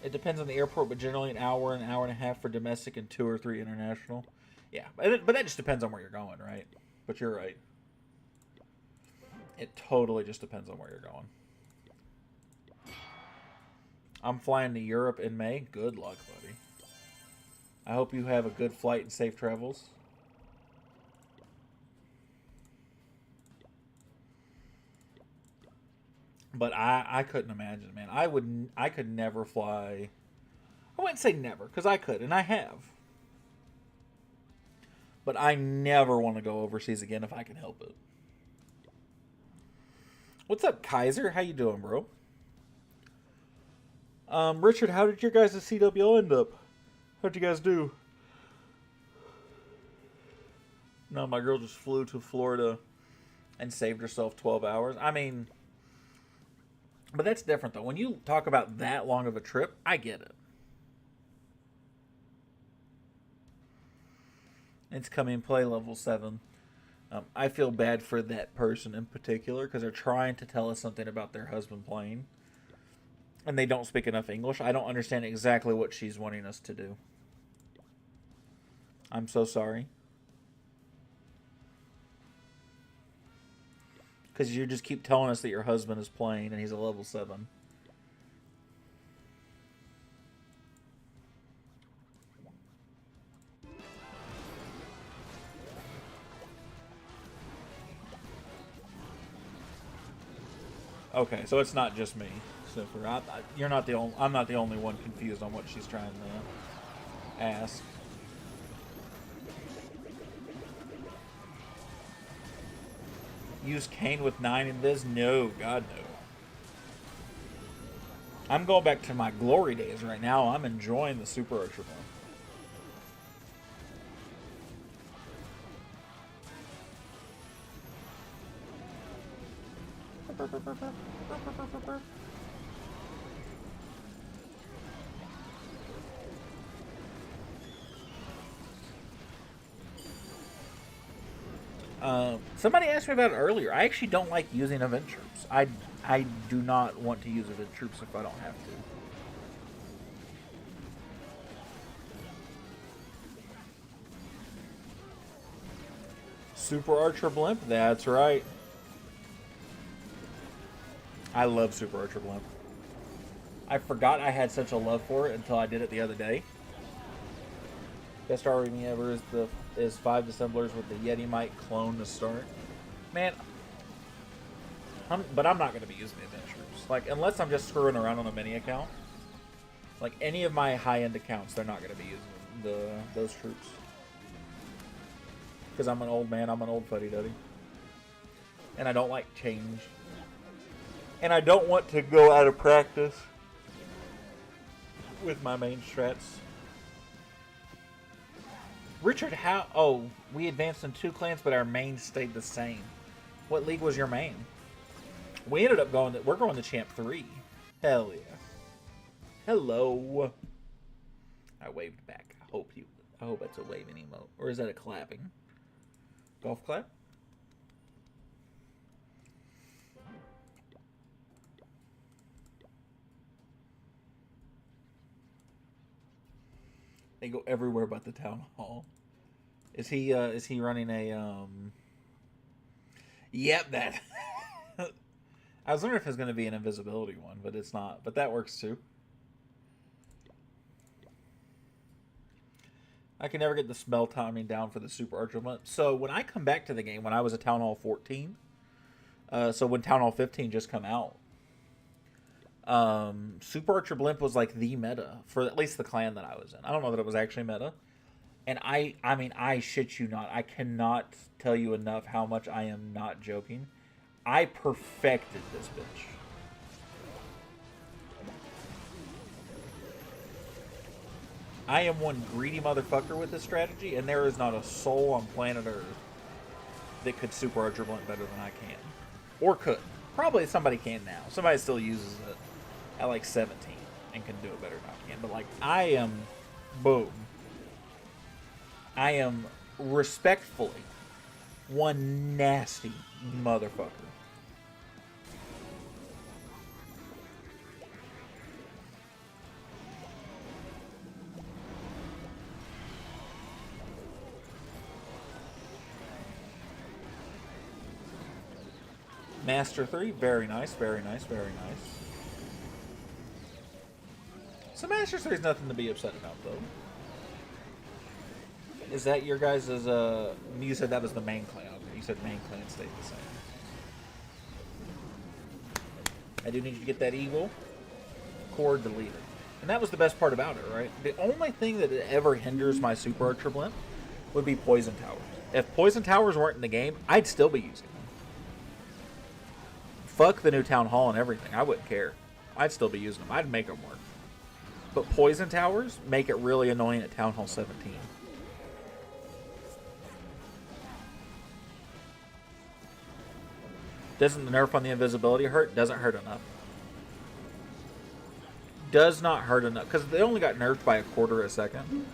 It depends on the airport, but generally an hour and a half for domestic and 2 or 3 international. Yeah, but that just depends on where you're going, right? But you're right. It totally just depends on where you're going. I'm flying to Europe in May. Good luck, buddy. I hope you have a good flight and safe travels. But I couldn't imagine, man. I could never fly. I wouldn't say never, because I could, and I have. But I never want to go overseas again if I can help it. What's up, Kaiser? How you doing, bro? Richard, how did your guys' CWL end up? How'd you guys do? No, my girl just flew to Florida and saved herself 12 hours. I mean, but that's different, though. When you talk about that long of a trip, I get it. It's coming play level 7. I feel bad for that person in particular because they're trying to tell us something about their husband playing. And they don't speak enough English. I don't understand exactly what she's wanting us to do. I'm so sorry. Because you just keep telling us that your husband is playing and he's a level 7. Okay, so it's not just me. You're not the only. I'm not the only one confused on what she's trying to ask. Use Kane with 9 in Viz? No, God no. I'm going back to my glory days right now. I'm enjoying the Super Archer somebody asked me about it earlier. I actually don't like using event troops. I do not want to use event troops if I don't have to. Super Archer Blimp? That's right. I love Super Archer Blimp. I forgot I had such a love for it until I did it the other day. Best RV ever is 5 dissemblers with the Yeti Mite clone to start. Man, but I'm not going to be using the event troops. Like, unless I'm just screwing around on a mini account. Like, any of my high-end accounts, they're not going to be using those troops. Because I'm an old man, I'm an old fuddy-duddy. And I don't like change. And I don't want to go out of practice with my main strats. Richard, how... Oh, we advanced in 2 clans, but our main stayed the same. What league was your main? We ended up going... We're going to Champ 3. Hell yeah. Hello. I waved back. I hope it's a waving emote. Or is that a clapping? Golf clap? They go everywhere but the town hall. Is he running a Yep, that I was wondering if it's gonna be an invisibility one, but it's not. But that works too. I can never get the spell timing down for the Super Archer one. So when I come back to the game, when I was at Town Hall 14, so when Town Hall 15 just come out, Super Archer Blimp was like the meta for at least the clan that I was in. I don't know that it was actually meta. And I mean, I shit you not. I cannot tell you enough how much I am not joking. I perfected this bitch. I am one greedy motherfucker with this strategy, and there is not a soul on planet Earth that could Super Archer Blunt better than I can. Or could. Probably somebody can now. Somebody still uses it at like 17 and can do it better than I can. But like, I am, boom. I am respectfully one nasty motherfucker. Master 3, very nice, very nice, very nice. So Master 3 is nothing to be upset about, though. Is that your guys' you said that was the main clan. You said main clan stayed the same. I do need you to get that eagle. Core deleted. And that was the best part about it, right? The only thing that ever hinders my Super Archer Blimp would be Poison Towers. If Poison Towers weren't in the game, I'd still be using them. Fuck the new Town Hall and everything. I wouldn't care. I'd still be using them. I'd make them work. But Poison Towers make it really annoying at Town Hall 17. Doesn't the nerf on the invisibility hurt? Doesn't hurt enough. Does not hurt enough. Because they only got nerfed by a quarter a second.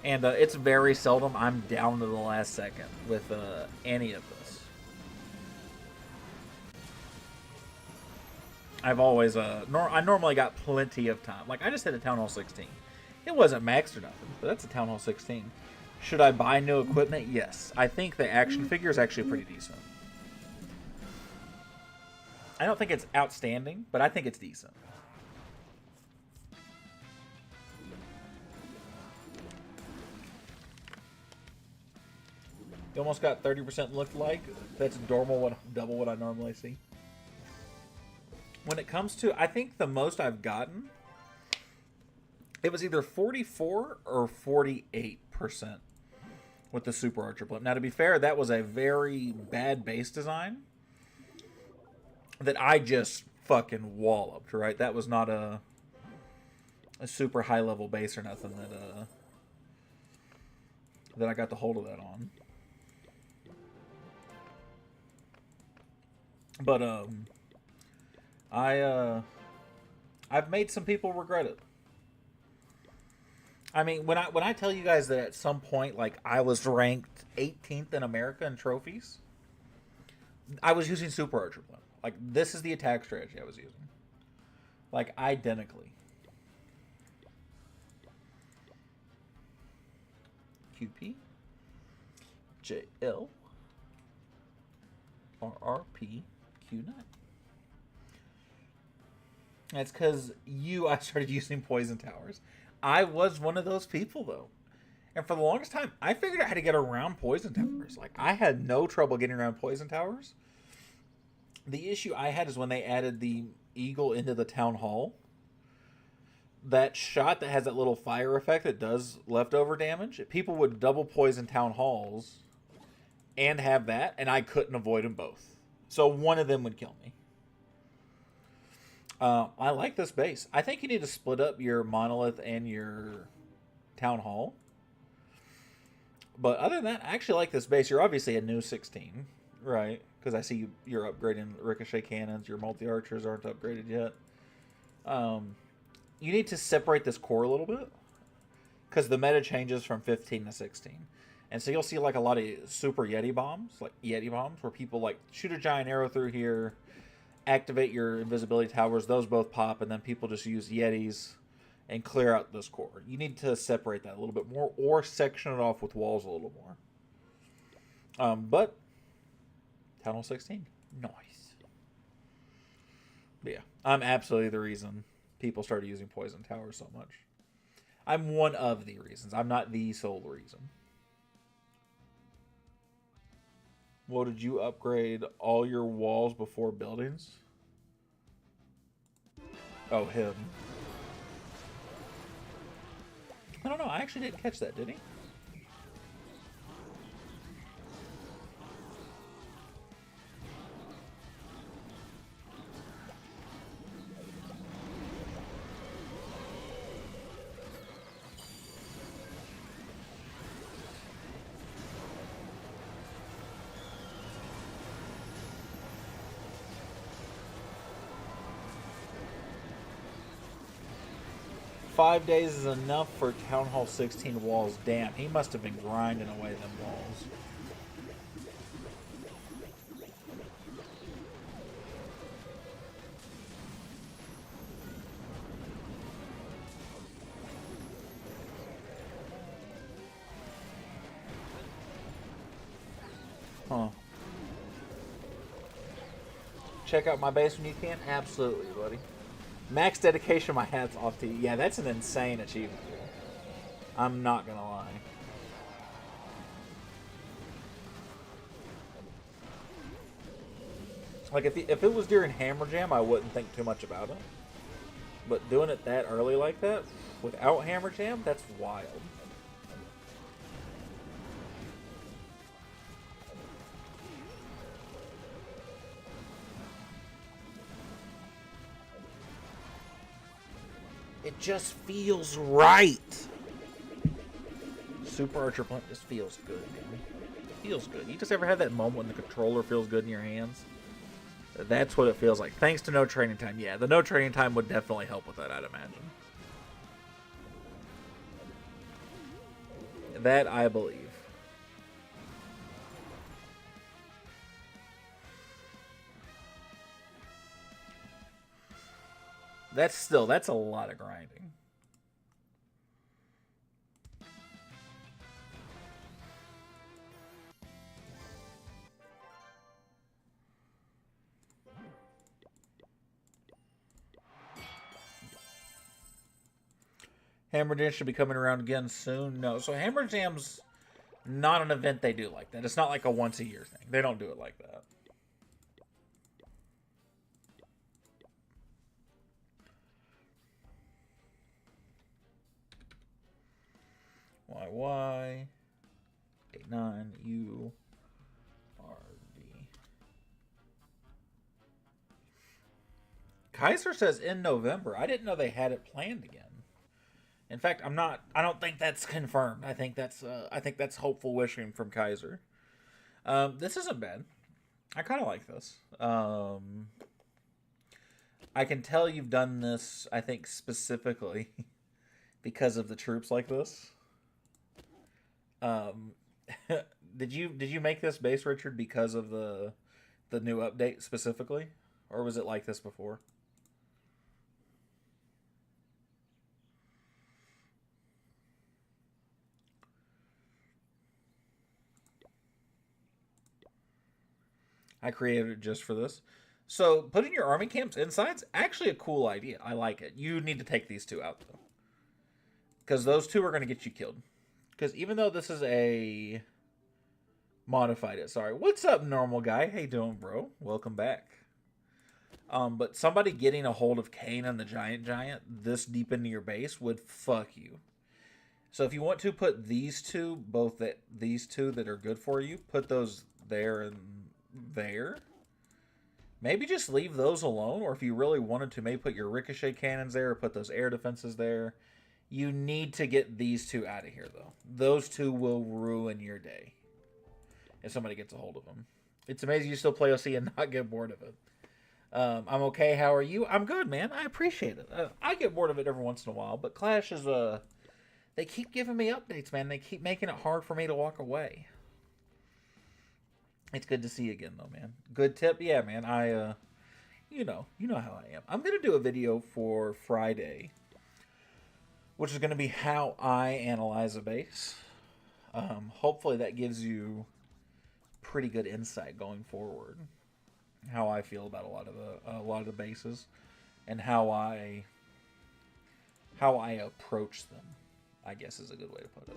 And it's very seldom I'm down to the last second with any of this. I've always, I normally got plenty of time. Like, I just hit a Town Hall 16. It wasn't maxed or nothing, but that's a Town Hall 16. Should I buy new equipment? Yes. I think the action figure is actually pretty decent. I don't think it's outstanding, but I think it's decent. You almost got 30% look like. That's double what I normally see. When it comes to, I think the most I've gotten, it was either 44 or 48% with the Super Archer Blimp. Now, to be fair, that was a very bad base design that I just fucking walloped, right? That was not a super high level base or nothing that I got the hold of that on. But I've made some people regret it. I mean, when I tell you guys that at some point, like, I was ranked 18th in America in trophies, I was using Super Archer Blimp. Like, this is the attack strategy I was using. Like, identically. QP. JL. RRP. Q9. That's because I started using Poison Towers. I was one of those people, though. And for the longest time, I figured out how to get around Poison Towers. Like, I had no trouble getting around Poison Towers. The issue I had is when they added the Eagle into the Town Hall. That shot that has that little fire effect that does leftover damage, people would double poison Town Halls and have that, and I couldn't avoid them both. So one of them would kill me. I like this base. I think you need to split up your Monolith and your Town Hall. But other than that, I actually like this base. You're obviously a new 16, right? Because I see you're upgrading ricochet cannons. Your multi-archers aren't upgraded yet. You need to separate this core a little bit. Because the meta changes from 15 to 16. And so you'll see like a lot of super Yeti bombs. Like Yeti bombs. Where people like shoot a giant arrow through here. Activate your invisibility towers. Those both pop. And then people just use Yetis and clear out this core. You need to separate that a little bit more. Or section it off with walls a little more. But Town Hall 16. Nice. But yeah. I'm absolutely the reason people started using Poison Towers so much. I'm one of the reasons. I'm not the sole reason. Well, did you upgrade all your walls before buildings? Oh, him. I don't know. I actually didn't catch that, did he? 5 days is enough for Town Hall 16 walls. Damn, he must have been grinding away them walls. Huh. Check out my base when you can? Absolutely, buddy. Max dedication, my hat's off to you. Yeah, that's an insane achievement. I'm not gonna lie. Like, if it was during Hammer Jam, I wouldn't think too much about it. But doing it that early like that, without Hammer Jam, that's wild. It just feels right. Super Archer Blunt just feels good, man. It feels good. You just ever had that moment when the controller feels good in your hands? That's what it feels like. Thanks to no training time. Yeah, the no training time would definitely help with that, I'd imagine. That I believe. That's a lot of grinding. Hammer Jam should be coming around again soon. No, so Hammer Jam's not an event they do like that. It's not like a once a year thing. They don't do it like that. YY 89 URD. Kaiser says in November. I didn't know they had it planned again. In fact, I don't think that's confirmed. I think that's hopeful wishing from Kaiser. This isn't bad. I kind of like this. I can tell you've done this, I think, specifically because of the troops like this. Did you make this base, Richard, because of the new update specifically, or was it like this before? I created it just for this. So putting your army camps inside's actually a cool idea. I like it. You need to take these two out though, because those two are going to get you killed. Because even though this is a modified it, sorry. What's up, normal guy? How you doing, bro? Welcome back. But somebody getting a hold of Kane and the Giant this deep into your base would fuck you. So if you want to put these two, these two that are good for you, put those there and there. Maybe just leave those alone, or if you really wanted to, maybe put your ricochet cannons there, or put those air defenses there. You need to get these two out of here, though. Those two will ruin your day if somebody gets a hold of them. It's amazing you still play OC and not get bored of it. I'm okay. How are you? I'm good, man. I appreciate it. I get bored of it every once in a while, but Clash is they keep giving me updates, man. They keep making it hard for me to walk away. It's good to see you again, though, man. Good tip, yeah, man. You know how I am. I'm gonna do a video for Friday, which is gonna be how I analyze a base. Hopefully, that gives you pretty good insight going forward. How I feel about a lot of the bases, and how I approach them, I guess is a good way to put it.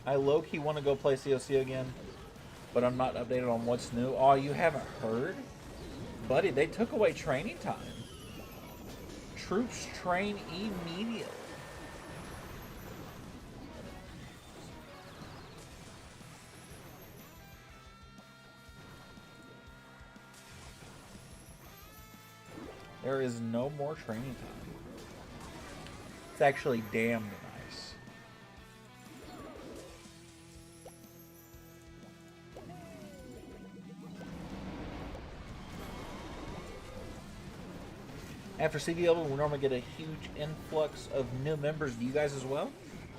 I low-key want to go play COC again, but I'm not updated on what's new. Oh, you haven't heard? Buddy, they took away training time. Troops train immediately. There is no more training time. It's actually damn nice. After CWL, we normally get a huge influx of new members. Do you guys as well?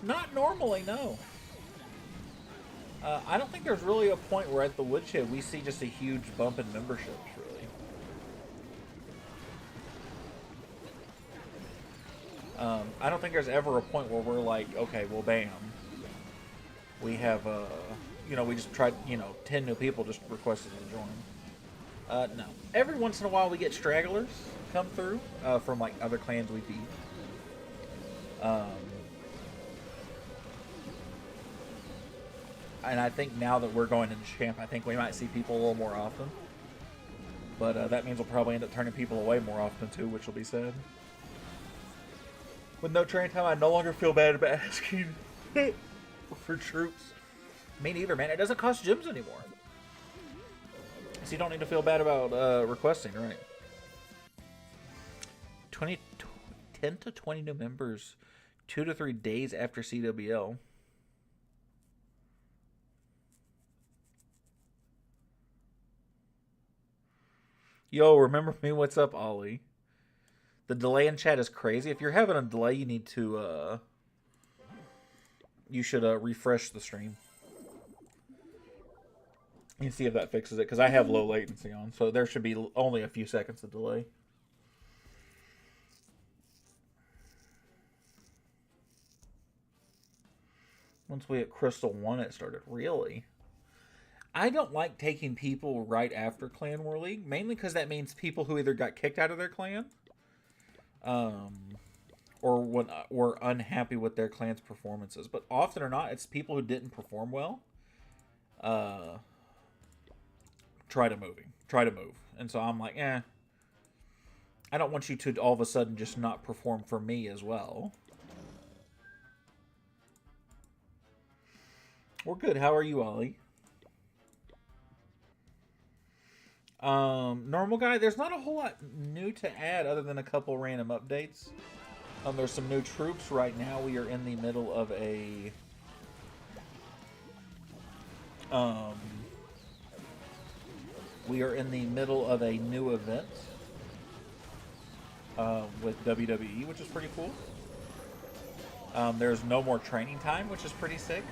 Not normally, no. I don't think there's really a point where at the Woodshed we see just a huge bump in memberships, really. I don't think there's ever a point where we're like, okay, well, bam. We have, you know, we just tried, 10 new people just requested to join. No. Every once in a while we get stragglers come through from, like, other clans we beat. And I think now that we're going into champ, I think we might see people a little more often. But that means we'll probably end up turning people away more often, too, which will be sad. With no training time, I no longer feel bad about asking for troops. Me neither, man. It doesn't cost gems anymore. So you don't need to feel bad about requesting, right? 10 to 20 new members 2 to 3 days after CWL. Yo, remember me? What's up, Ollie? The delay in chat is crazy. If you're having a delay, you need to, you should refresh the stream. And see if that fixes it, because I have low latency on, so there should be only a few seconds of delay. Once we hit Crystal 1, it started. Really? I don't like taking people right after Clan War League, mainly because that means people who either got kicked out of their clan, or were unhappy with their clan's performances. But often or not, it's people who didn't perform well. Try to move. And so I'm like, I don't want you to all of a sudden just not perform for me as well. We're good. How are you, Ollie? Normal guy, there's not a whole lot new to add other than a couple random updates. There's some new troops right now. We are in the middle of a new event with WWE, which is pretty cool. There's no more training time, which is pretty sick.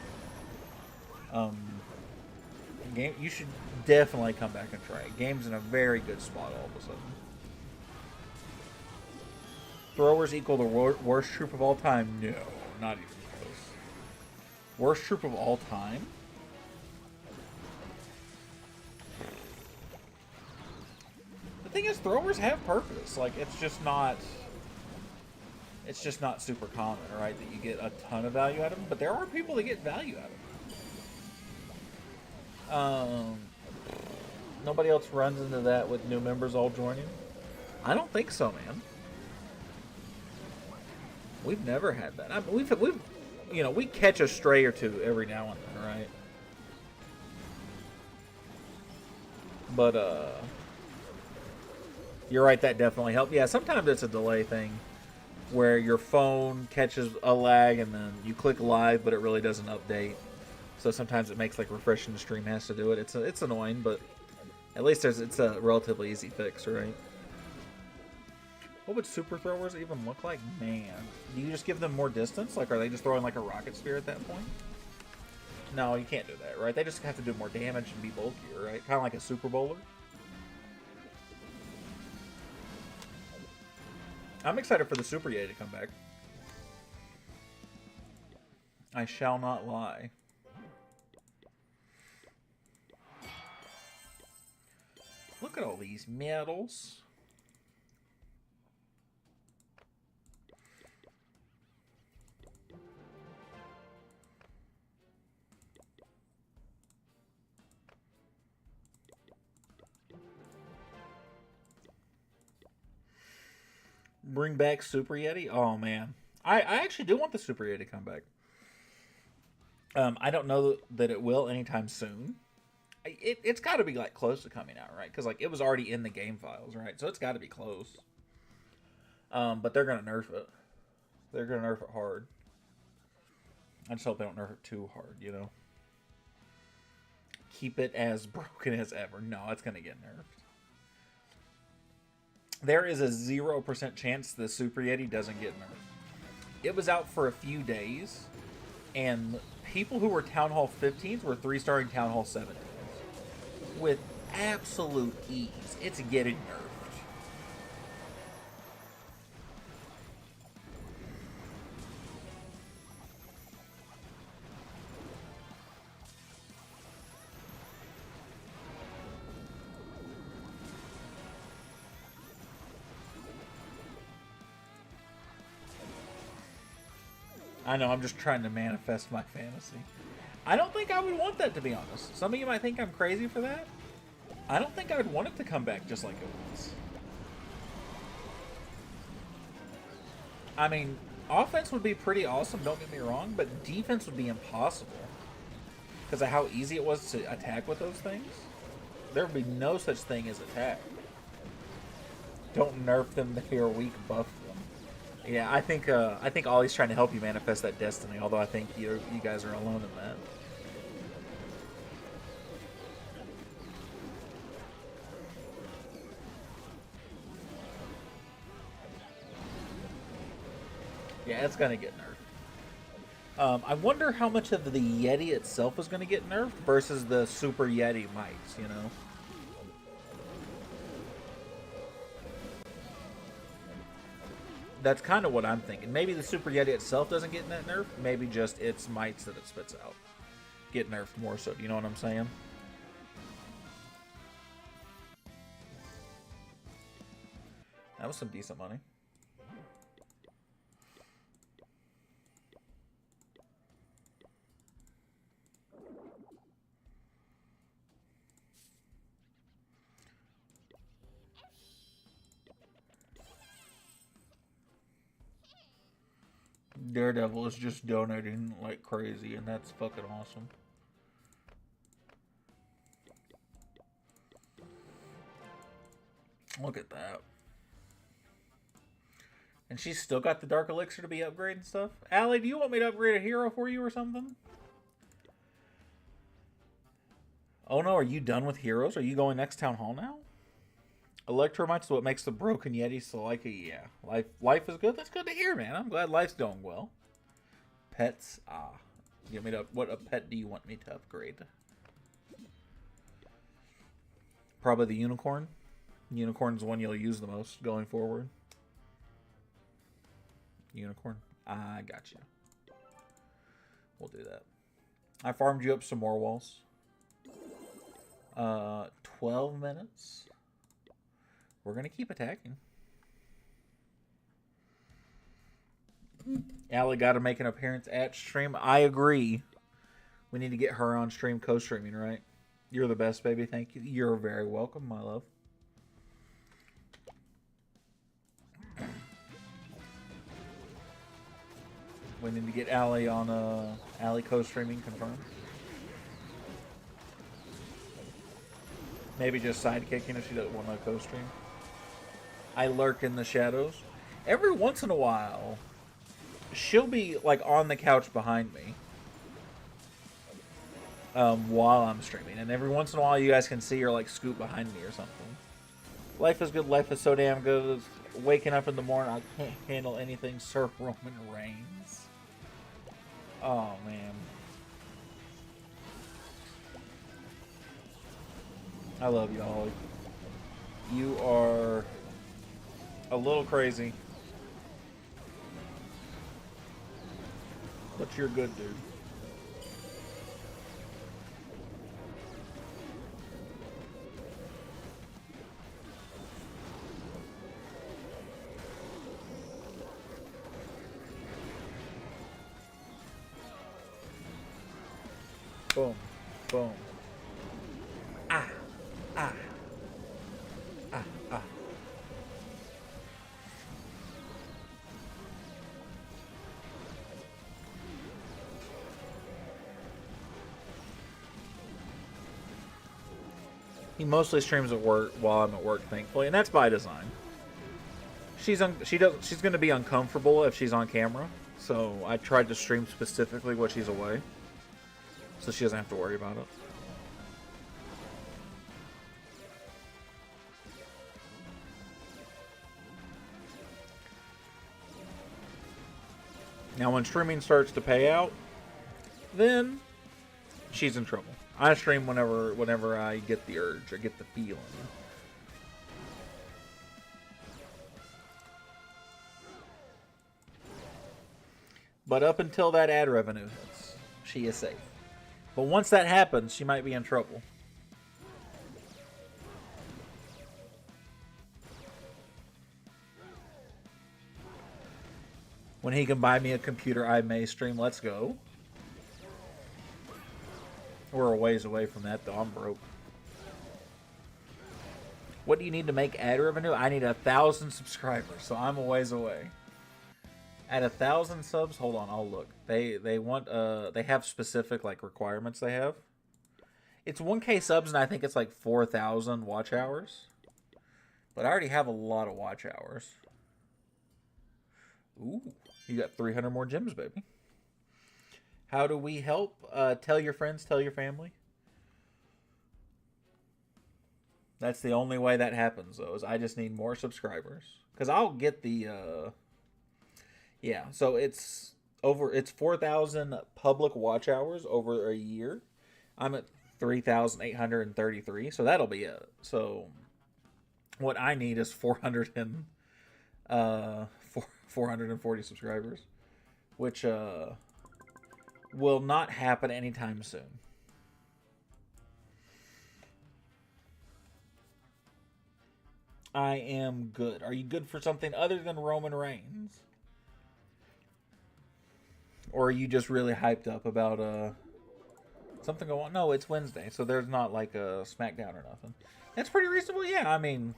Game, you should definitely come back and try it. Game's in a very good spot all of a sudden. Throwers equal the worst troop of all time? No, not even close. Worst troop of all time? The thing is, throwers have purpose. Like, it's just not super common, right? That you get a ton of value out of them, but there are people that get value out of them. Nobody else runs into that with new members all joining? I don't think so, man. We've never had that. I mean, we've we catch a stray or two every now and then, right? But you're right, that definitely helped. Yeah, sometimes it's a delay thing where your phone catches a lag and then you click live, but it really doesn't update. So sometimes it makes like refreshing the stream has to do it. It's annoying, but at least it's a relatively easy fix, right? What would super throwers even look like? Man, do you just give them more distance? Like, are they just throwing like a rocket spear at that point? No, you can't do that, right? They just have to do more damage and be bulkier, right? Kind of like a super bowler. I'm excited for the Super Yeti to come back. I shall not lie. Look at all these medals. Bring back Super Yeti? Oh, man. I actually do want the Super Yeti to come back. I don't know that it will anytime soon. It's got to be, like, close to coming out, right? Because, like, it was already in the game files, right? So it's got to be close. But they're going to nerf it. They're going to nerf it hard. I just hope they don't nerf it too hard, you know? Keep it as broken as ever. No, it's going to get nerfed. there is a 0% chance the Super Yeti doesn't get nerfed. It was out for a few days, and people who were Town Hall 15s were 3-starring Town Hall 17s. With absolute ease. It's getting nerfed. I know, I'm just trying to manifest my fantasy. I don't think I would want that, to be honest. Some of you might think I'm crazy for that. I don't think I would want it to come back just like it was. I mean, offense would be pretty awesome, don't get me wrong, but defense would be impossible. Because of how easy it was to attack with those things. There would be no such thing as attack. Don't nerf them, they're weak, buff them. Yeah, I think Ollie's trying to help you manifest that destiny, although I think you guys are alone in that. Yeah, it's gonna get nerfed. I wonder how much of the Yeti itself is gonna get nerfed versus the Super Yeti mites, you know? That's kind of what I'm thinking. Maybe the Super Yeti itself doesn't get that nerf. Maybe just its mites that it spits out get nerfed more so. Do you know what I'm saying? That was some decent money. Daredevil is just donating like crazy, and that's fucking awesome. Look at that. And she's still got the Dark Elixir to be upgrading stuff. Allie, do you want me to upgrade a hero for you or something? Oh no, are you done with heroes? Are you going next Town Hall now? Electromite's what makes the broken Yeti so like a yeah. Life is good. That's good to hear, man. I'm glad life's going well. Pets, you want me to, what a pet do you want me to upgrade? Probably the unicorn. Unicorn's the one you'll use the most going forward. Unicorn. I got you. We'll do that. I farmed you up some more walls. 12 minutes. We're going to keep attacking. Allie got to make an appearance at stream. I agree. We need to get her on stream, co-streaming, right? You're the best, baby. Thank you. You're very welcome, my love. We need to get Allie on Allie co-streaming confirmed. Maybe just sidekicking if she doesn't want to co-stream. I lurk in the shadows. Every once in a while, she'll be like on the couch behind me while I'm streaming. And every once in a while, you guys can see her like scoot behind me or something. Life is good. Life is so damn good. Waking up in the morning, I can't handle anything Sir Roman Reigns. Oh, man. I love you, Ollie. You are a little crazy. But you're good, dude. Boom. Boom. Ah. Ah. Ah. Ah. He mostly streams at work while I'm at work, thankfully, and that's by design. She's going to be uncomfortable if she's on camera, so I tried to stream specifically when she's away, so she doesn't have to worry about it. Now, when streaming starts to pay out, then she's in trouble. I stream whenever I get the urge, I get the feeling. But up until that ad revenue hits, she is safe. But once that happens, she might be in trouble. When he can buy me a computer, I may stream Let's Go. We're a ways away from that, though. I'm broke. What do you need to make ad revenue? I need 1,000 subscribers, so I'm a ways away. At 1,000 subs, hold on, I'll look. They want they have specific like requirements they have. It's 1K subs and I think it's like 4,000 watch hours. But I already have a lot of watch hours. Ooh, you got 300 more gems, baby. How do we help? Tell your friends, tell your family. That's the only way that happens, though, is I just need more subscribers. Because I'll get the... yeah, so it's 4,000 public watch hours over a year. I'm at 3,833, so that'll be it. So what I need is 440 subscribers, which will not happen anytime soon. I am good. Are you good for something other than Roman Reigns? Or are you just really hyped up about something going on? No, it's Wednesday, so there's not like a SmackDown or nothing. That's pretty reasonable. Yeah, I mean,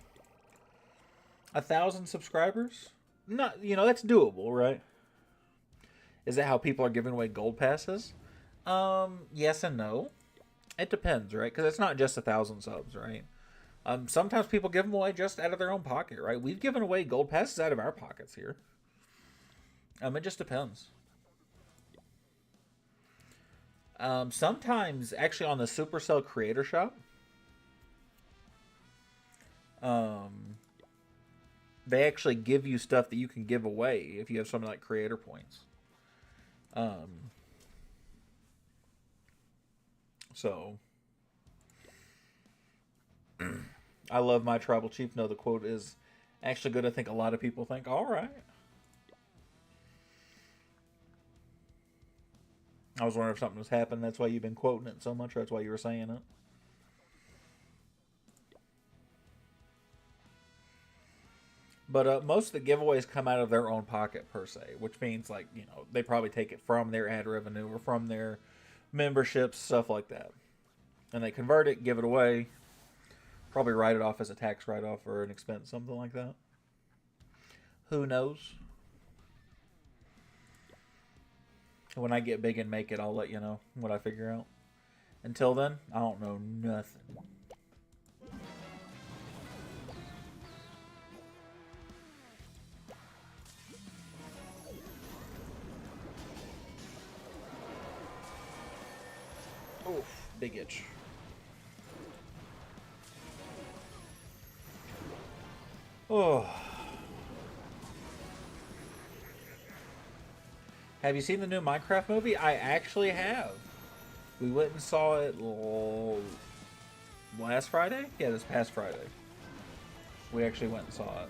1,000 subscribers? Not, that's doable, right? Is that how people are giving away gold passes? Yes and no. It depends, right? Because it's not just 1,000 subs, right? Sometimes people give them away just out of their own pocket, right? We've given away gold passes out of our pockets here. It just depends. Sometimes, actually, on the Supercell Creator Shop, they actually give you stuff that you can give away if you have something like creator points. So, I love my tribal chief. No, the quote is actually good. I think a lot of people think, all right. I was wondering if something was happening. That's why you've been quoting it so much. Or that's why you were saying it. But most of the giveaways come out of their own pocket, per se. Which means, like, they probably take it from their ad revenue or from their memberships, stuff like that. And they convert it, give it away. Probably write it off as a tax write-off or an expense, something like that. Who knows? When I get big and make it, I'll let you know what I figure out. Until then, I don't know nothing. Oof, big itch. Oh. Have you seen the new Minecraft movie? I actually have. We went and saw it last Friday? Yeah, this past Friday. We actually went and saw it.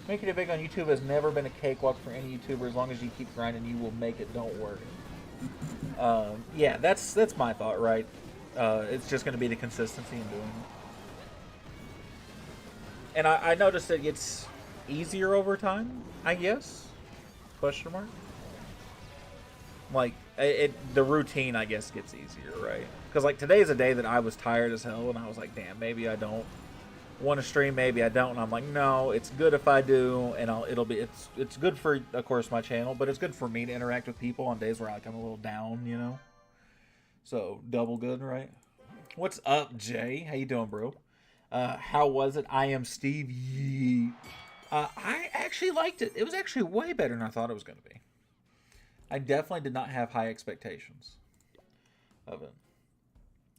Making it big on YouTube has never been a cakewalk for any YouTuber. As long as you keep grinding, you will make it. Don't worry. Yeah, that's my thought, right? It's just going to be the consistency in doing it. And I noticed it gets easier over time, I guess? Question mark? Like, the routine, I guess, gets easier, right? Because, like, today's a day that I was tired as hell, and I was like, damn, maybe I don't want to stream, maybe I don't, and I'm like, no, it's good if I do, and it's good for, of course, my channel, but it's good for me to interact with people on days where I'm a little down, So double good, right? What's up, Jay? How you doing, bro? How was it? I am Steve. Yee. I actually liked it. It was actually way better than I thought it was going to be. I definitely did not have high expectations of it.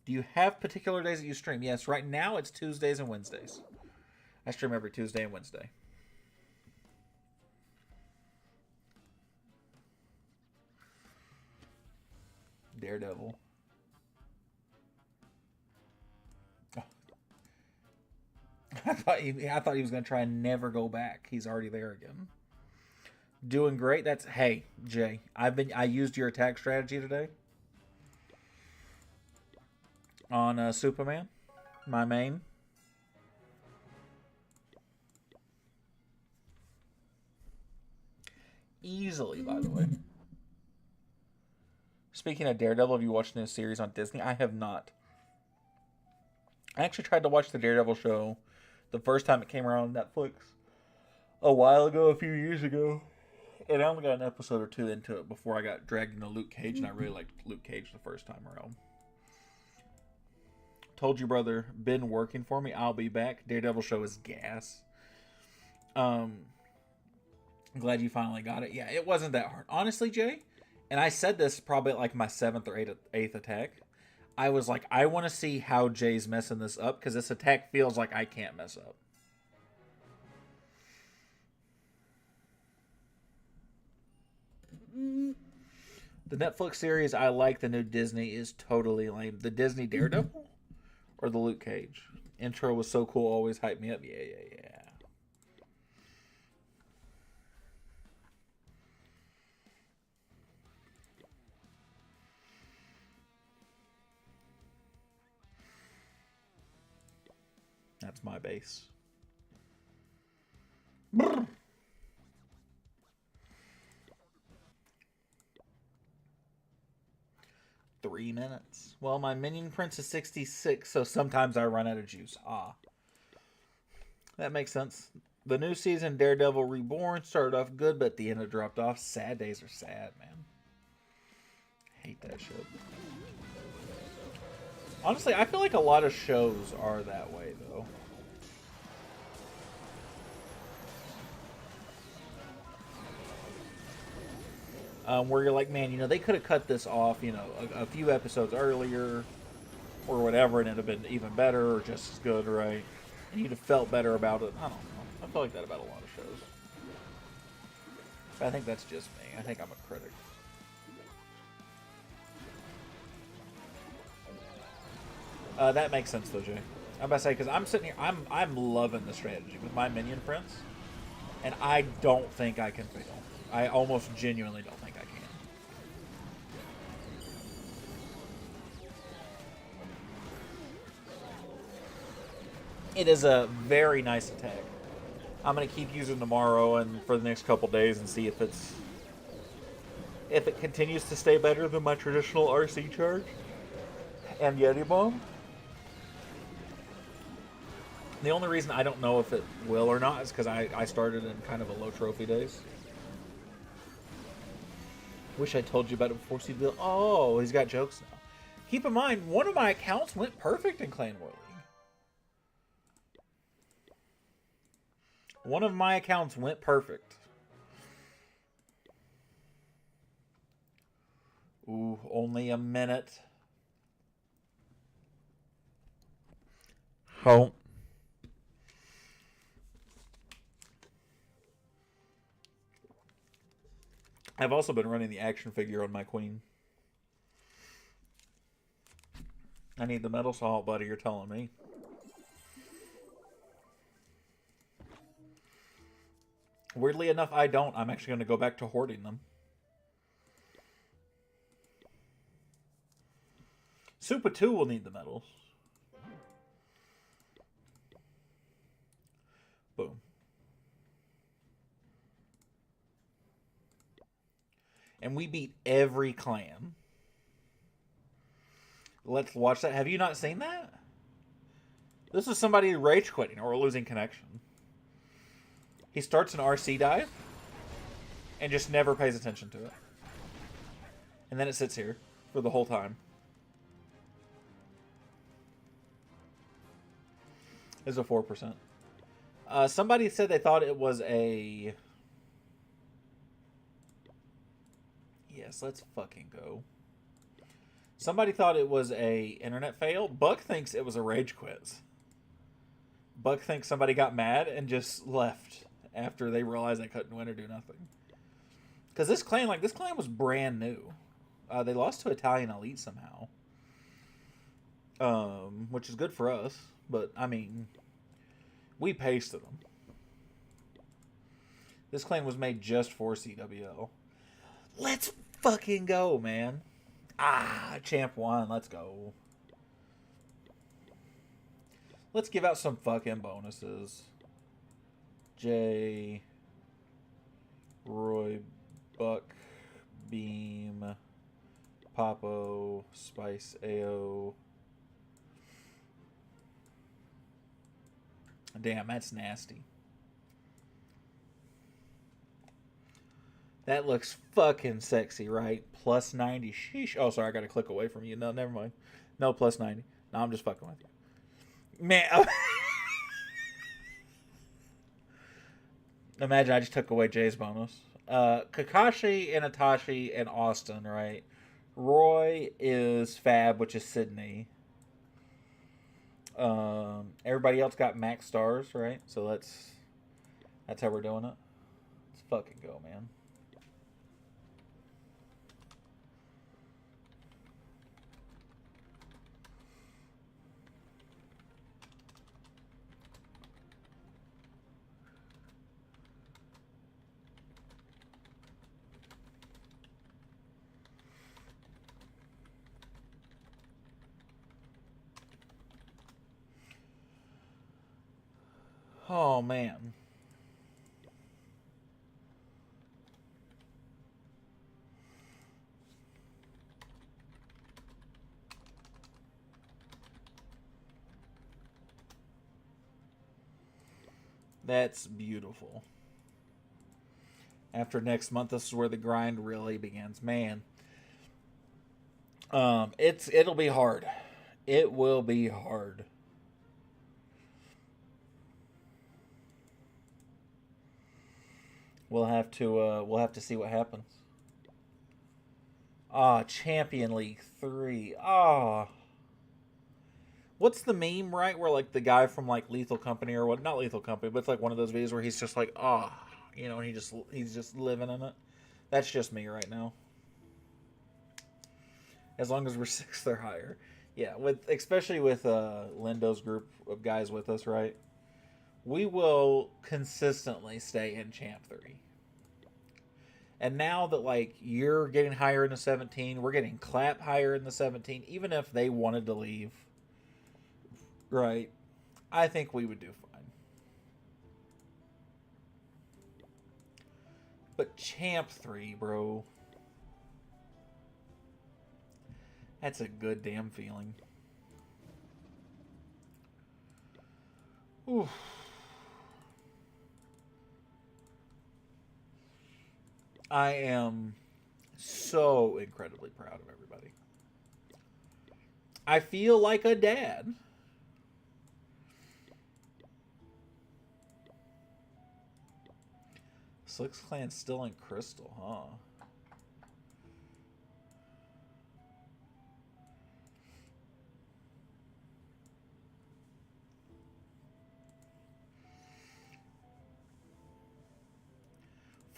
Do you have particular days that you stream? Yes, right now it's Tuesdays and Wednesdays. I stream every Tuesday and Wednesday. Daredevil. Oh. I thought he was going to try and never go back. He's already there again. Doing great. That's hey, Jay. I used your attack strategy today on Superman, my main. Easily, by the way. Speaking of Daredevil, have you watched this series on Disney? I have not. I actually tried to watch the Daredevil show the first time it came around on Netflix a while ago, a few years ago. And I only got an episode or two into it before I got dragged into Luke Cage, and I really liked Luke Cage the first time around. Told you, brother, been working for me. I'll be back. Daredevil show is gas. I'm glad you finally got it. Yeah, it wasn't that hard. Honestly, Jay, and I said this probably at like my 7th or 8th attack. I was like, I want to see how Jay's messing this up, because this attack feels like I can't mess up. The Netflix series I like, the new Disney, is totally lame. The Disney Daredevil or the Luke Cage? Intro was so cool, always hyped me up. Yeah. That's my base. Brr. 3 minutes. Well, my minion prince is 66, so sometimes I run out of juice. Ah. That makes sense. The new season, Daredevil Reborn, started off good, but at the end it dropped off. Sad days are sad, man. Hate that shit. Honestly, I feel like a lot of shows are that way, though. Where you're like, man, they could have cut this off, a few episodes earlier or whatever, and it'd have been even better or just as good, right? And you'd have felt better about it. I don't know. I feel like that about a lot of shows. But I think that's just me. I think I'm a critic. That makes sense, though, Jay. I'm about to say, because I'm sitting here, I'm loving the strategy with my minion prince, and I don't think I can fail. I almost genuinely don't think I can. It is a very nice attack. I'm going to keep using tomorrow and for the next couple days and see if it continues to stay better than my traditional RC charge and Yeti Bomb. The only reason I don't know if it will or not is because I started in kind of a low trophy days. Wish I told you about it before CWL. Oh, he's got jokes now. Keep in mind, one of my accounts went perfect in Clan War League. One of my accounts went perfect. Ooh, only a minute. Oh. I've also been running the action figure on my queen. I need the metal salt, buddy, you're telling me. Weirdly enough, I don't. I'm actually going to go back to hoarding them. Super 2 will need the metals. Boom. And we beat every clan. Let's watch that. Have you not seen that? This is somebody rage quitting or losing connection. He starts an RC dive and just never pays attention to it. And then it sits here for the whole time. It's a 4%. Somebody said they thought it was a... Yes, let's fucking go. Somebody thought it was a internet fail. Buck thinks it was a rage quiz. Buck thinks somebody got mad and just left after they realized they couldn't win or do nothing. Because this clan was brand new. They lost to Italian Elite somehow. Which is good for us. But, I mean, we pasted them. This clan was made just for CWL. Let's fucking go, man. Champ 1. Let's go. Let's give out some fucking bonuses. Jay, Roy, Buck, Beam, Popo, Spice, AO. Damn, that's nasty. That looks fucking sexy, right? Plus 90. Sheesh. Oh, sorry, I got to click away from you. No, never mind. No, plus 90. No, I'm just fucking with you. Man. Imagine I just took away Jay's bonus. Kakashi and Itachi and Austin, right? Roy is Fab, which is Sydney. Everybody else got max stars, right? So that's how we're doing it. Let's fucking go, man. Oh, man. That's beautiful. After next month, this is where the grind really begins. Man. It'll be hard. It will be hard. We'll have to see what happens. Champion League 3. What's the meme, right? Where like the guy from like Lethal Company or what? Not Lethal Company, but it's like one of those videos where he's just like, and he's just living in it. That's just me right now. As long as we're 6th or higher, yeah. Especially with Lindo's group of guys with us, right? We will consistently stay in Champ 3. And now that like you're getting higher in the 17, we're getting Clap higher in the 17, even if they wanted to leave, right? I think we would do fine. But Champ 3, bro. That's a good damn feeling. Oof. I am so incredibly proud of everybody. I feel like a dad. Slick's Clan's still in Crystal, huh?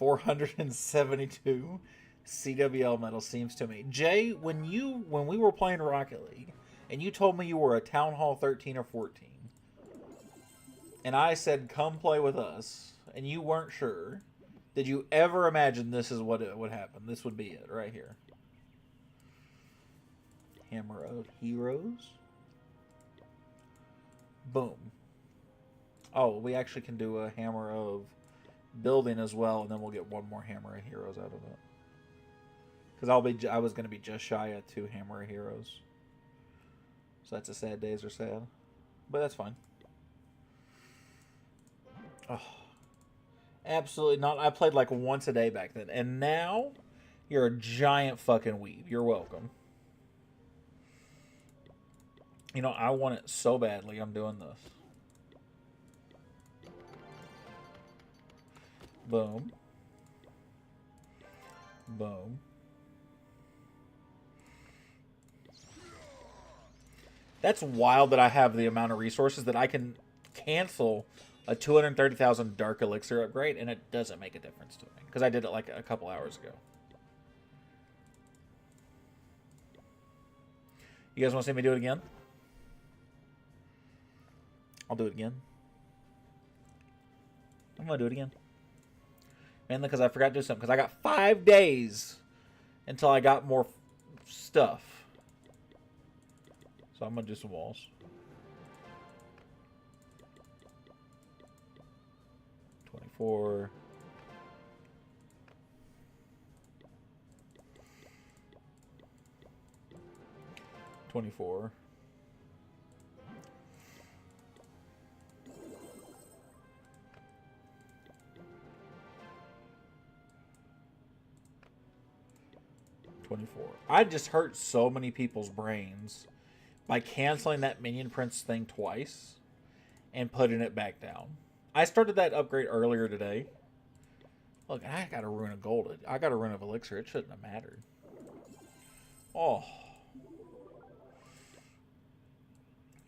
$472 CWL medals seems to me. Jay, when we were playing Rocket League, and you told me you were a Town Hall 13 or 14, and I said, come play with us, and you weren't sure, did you ever imagine this is what would happen? This would be it, right here. Hammer of Heroes. Boom. Oh, we actually can do a Hammer of Building as well, and then we'll get one more Hammer of Heroes out of it. Because I was going to be just shy of 2 Hammer of Heroes. So that's a sad days are sad. But that's fine. Oh, absolutely not. I played like once a day back then. And now, you're a giant fucking weeb. You're welcome. You know, I want it so badly. I'm doing this. Boom. Boom. That's wild that I have the amount of resources that I can cancel a 230,000 Dark Elixir upgrade, and it doesn't make a difference to me. Because I did it like a couple hours ago. You guys want to see me do it again? I'll do it again. I'm going to do it again. Mainly because I forgot to do something. Because I got 5 days until I got more stuff. So I'm going to do some walls. 24. 24. 24. I just hurt so many people's brains by canceling that Minion Prince thing twice and putting it back down. I started that upgrade earlier today. Look, I got a rune of gold. I got a rune of elixir. It shouldn't have mattered. Oh.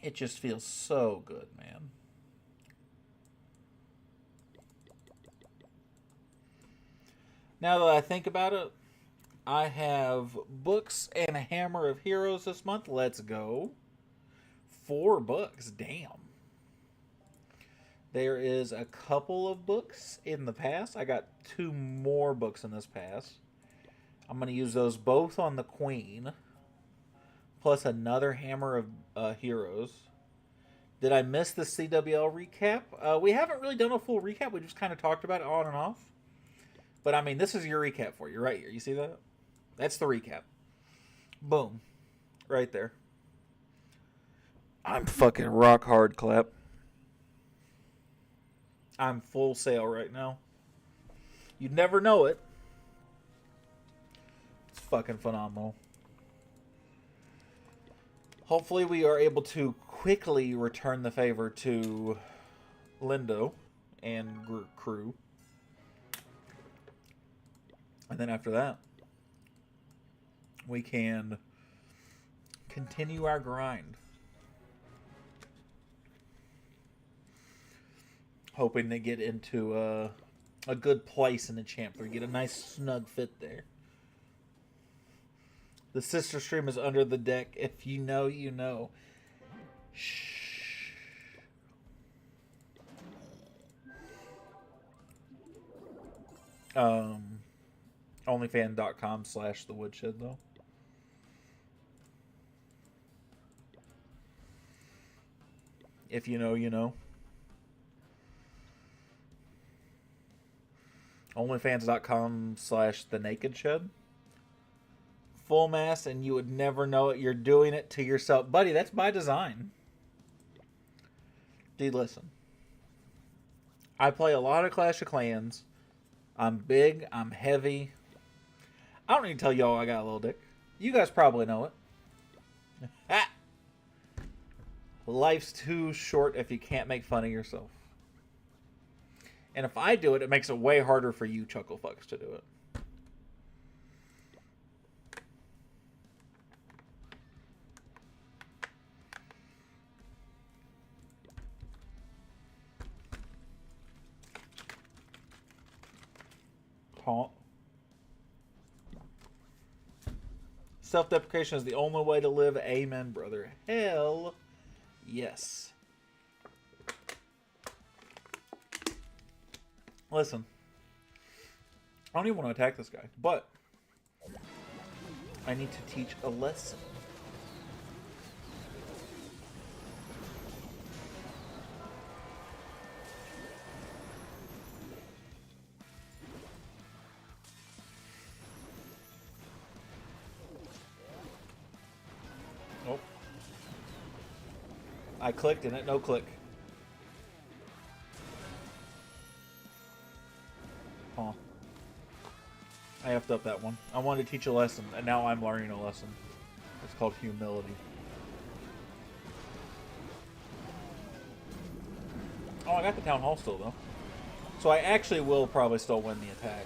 It just feels so good, man. Now that I think about it, I have books and a hammer of heroes this month. Let's go. 4 books. Damn. There is a couple of books in the pass. I got 2 more books in this pass. I'm going to use those both on the Queen. Plus another hammer of heroes. Did I miss the CWL recap? We haven't really done a full recap. We just kind of talked about it on and off. But I mean, this is your recap for you right here. You see that? That's the recap. Boom. Right there. I'm fucking rock hard, Clap. I'm full sail right now. You'd never know it. It's fucking phenomenal. Hopefully we are able to quickly return the favor to Lindo and crew. And then after that, we can continue our grind. Hoping to get into a good place in the Champ 3. Get a nice snug fit there. The sister stream is under the deck. If you know, you know. Shh. Onlyfan.com/thewoodshed though. If you know, you know. Onlyfans.com/thenakedshed. Full mass and you would never know it. You're doing it to yourself. Buddy, that's by design. Dude, listen. I play a lot of Clash of Clans. I'm big. I'm heavy. I don't need to tell y'all I got a little dick. You guys probably know it. Life's too short if you can't make fun of yourself. And if I do it, it makes it way harder for you chuckle fucks to do it. Huh? Self-deprecation is the only way to live. Amen, brother. Hell yes. Listen. I don't even want to attack this guy, but I need to teach a lesson. Nope. I clicked in it, no click. Huh. I effed up that one. I wanted to teach a lesson, and now I'm learning a lesson. It's called humility. Oh, I got the town hall still, though. So I actually will probably still win the attack.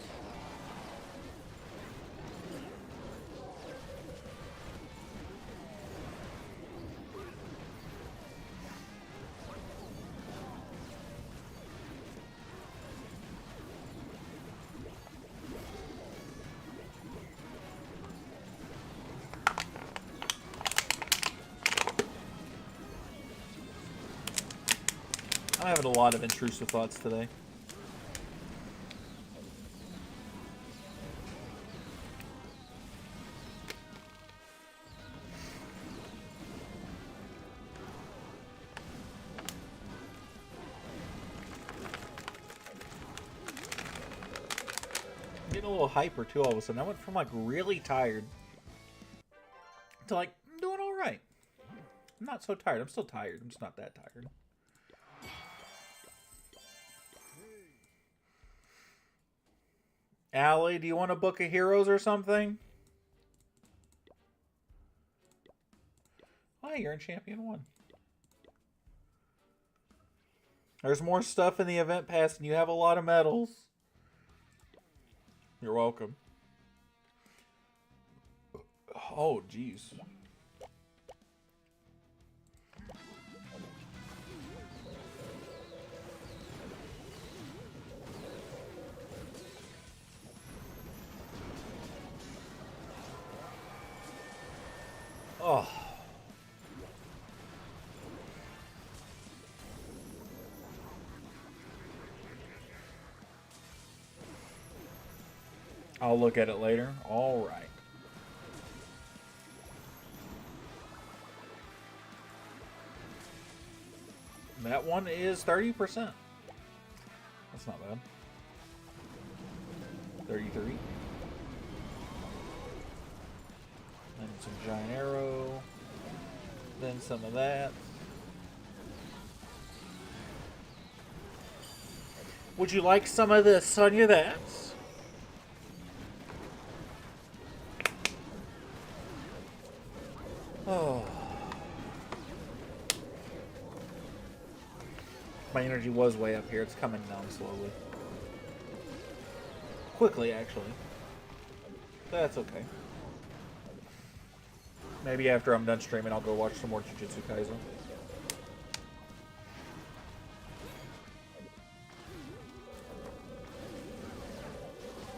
I'm having a lot of intrusive thoughts today. I'm getting a little hyper too all of a sudden. I went from like really tired to like I'm doing all right. I'm not so tired. I'm still tired. I'm just not that tired. Allie, do you want a book of heroes or something? Oh, you're in Champion 1. There's more stuff in the event pass and you have a lot of medals. You're welcome. Oh, jeez. Oh. I'll look at it later. All right. That one is 30%. That's not bad. 33. Then some giant arrow. Then some of that. Would you like some of this on your that? Oh. My energy was way up here. It's coming down slowly. Quickly, actually. That's okay. Maybe after I'm done streaming, I'll go watch some more Jujutsu Kaisen.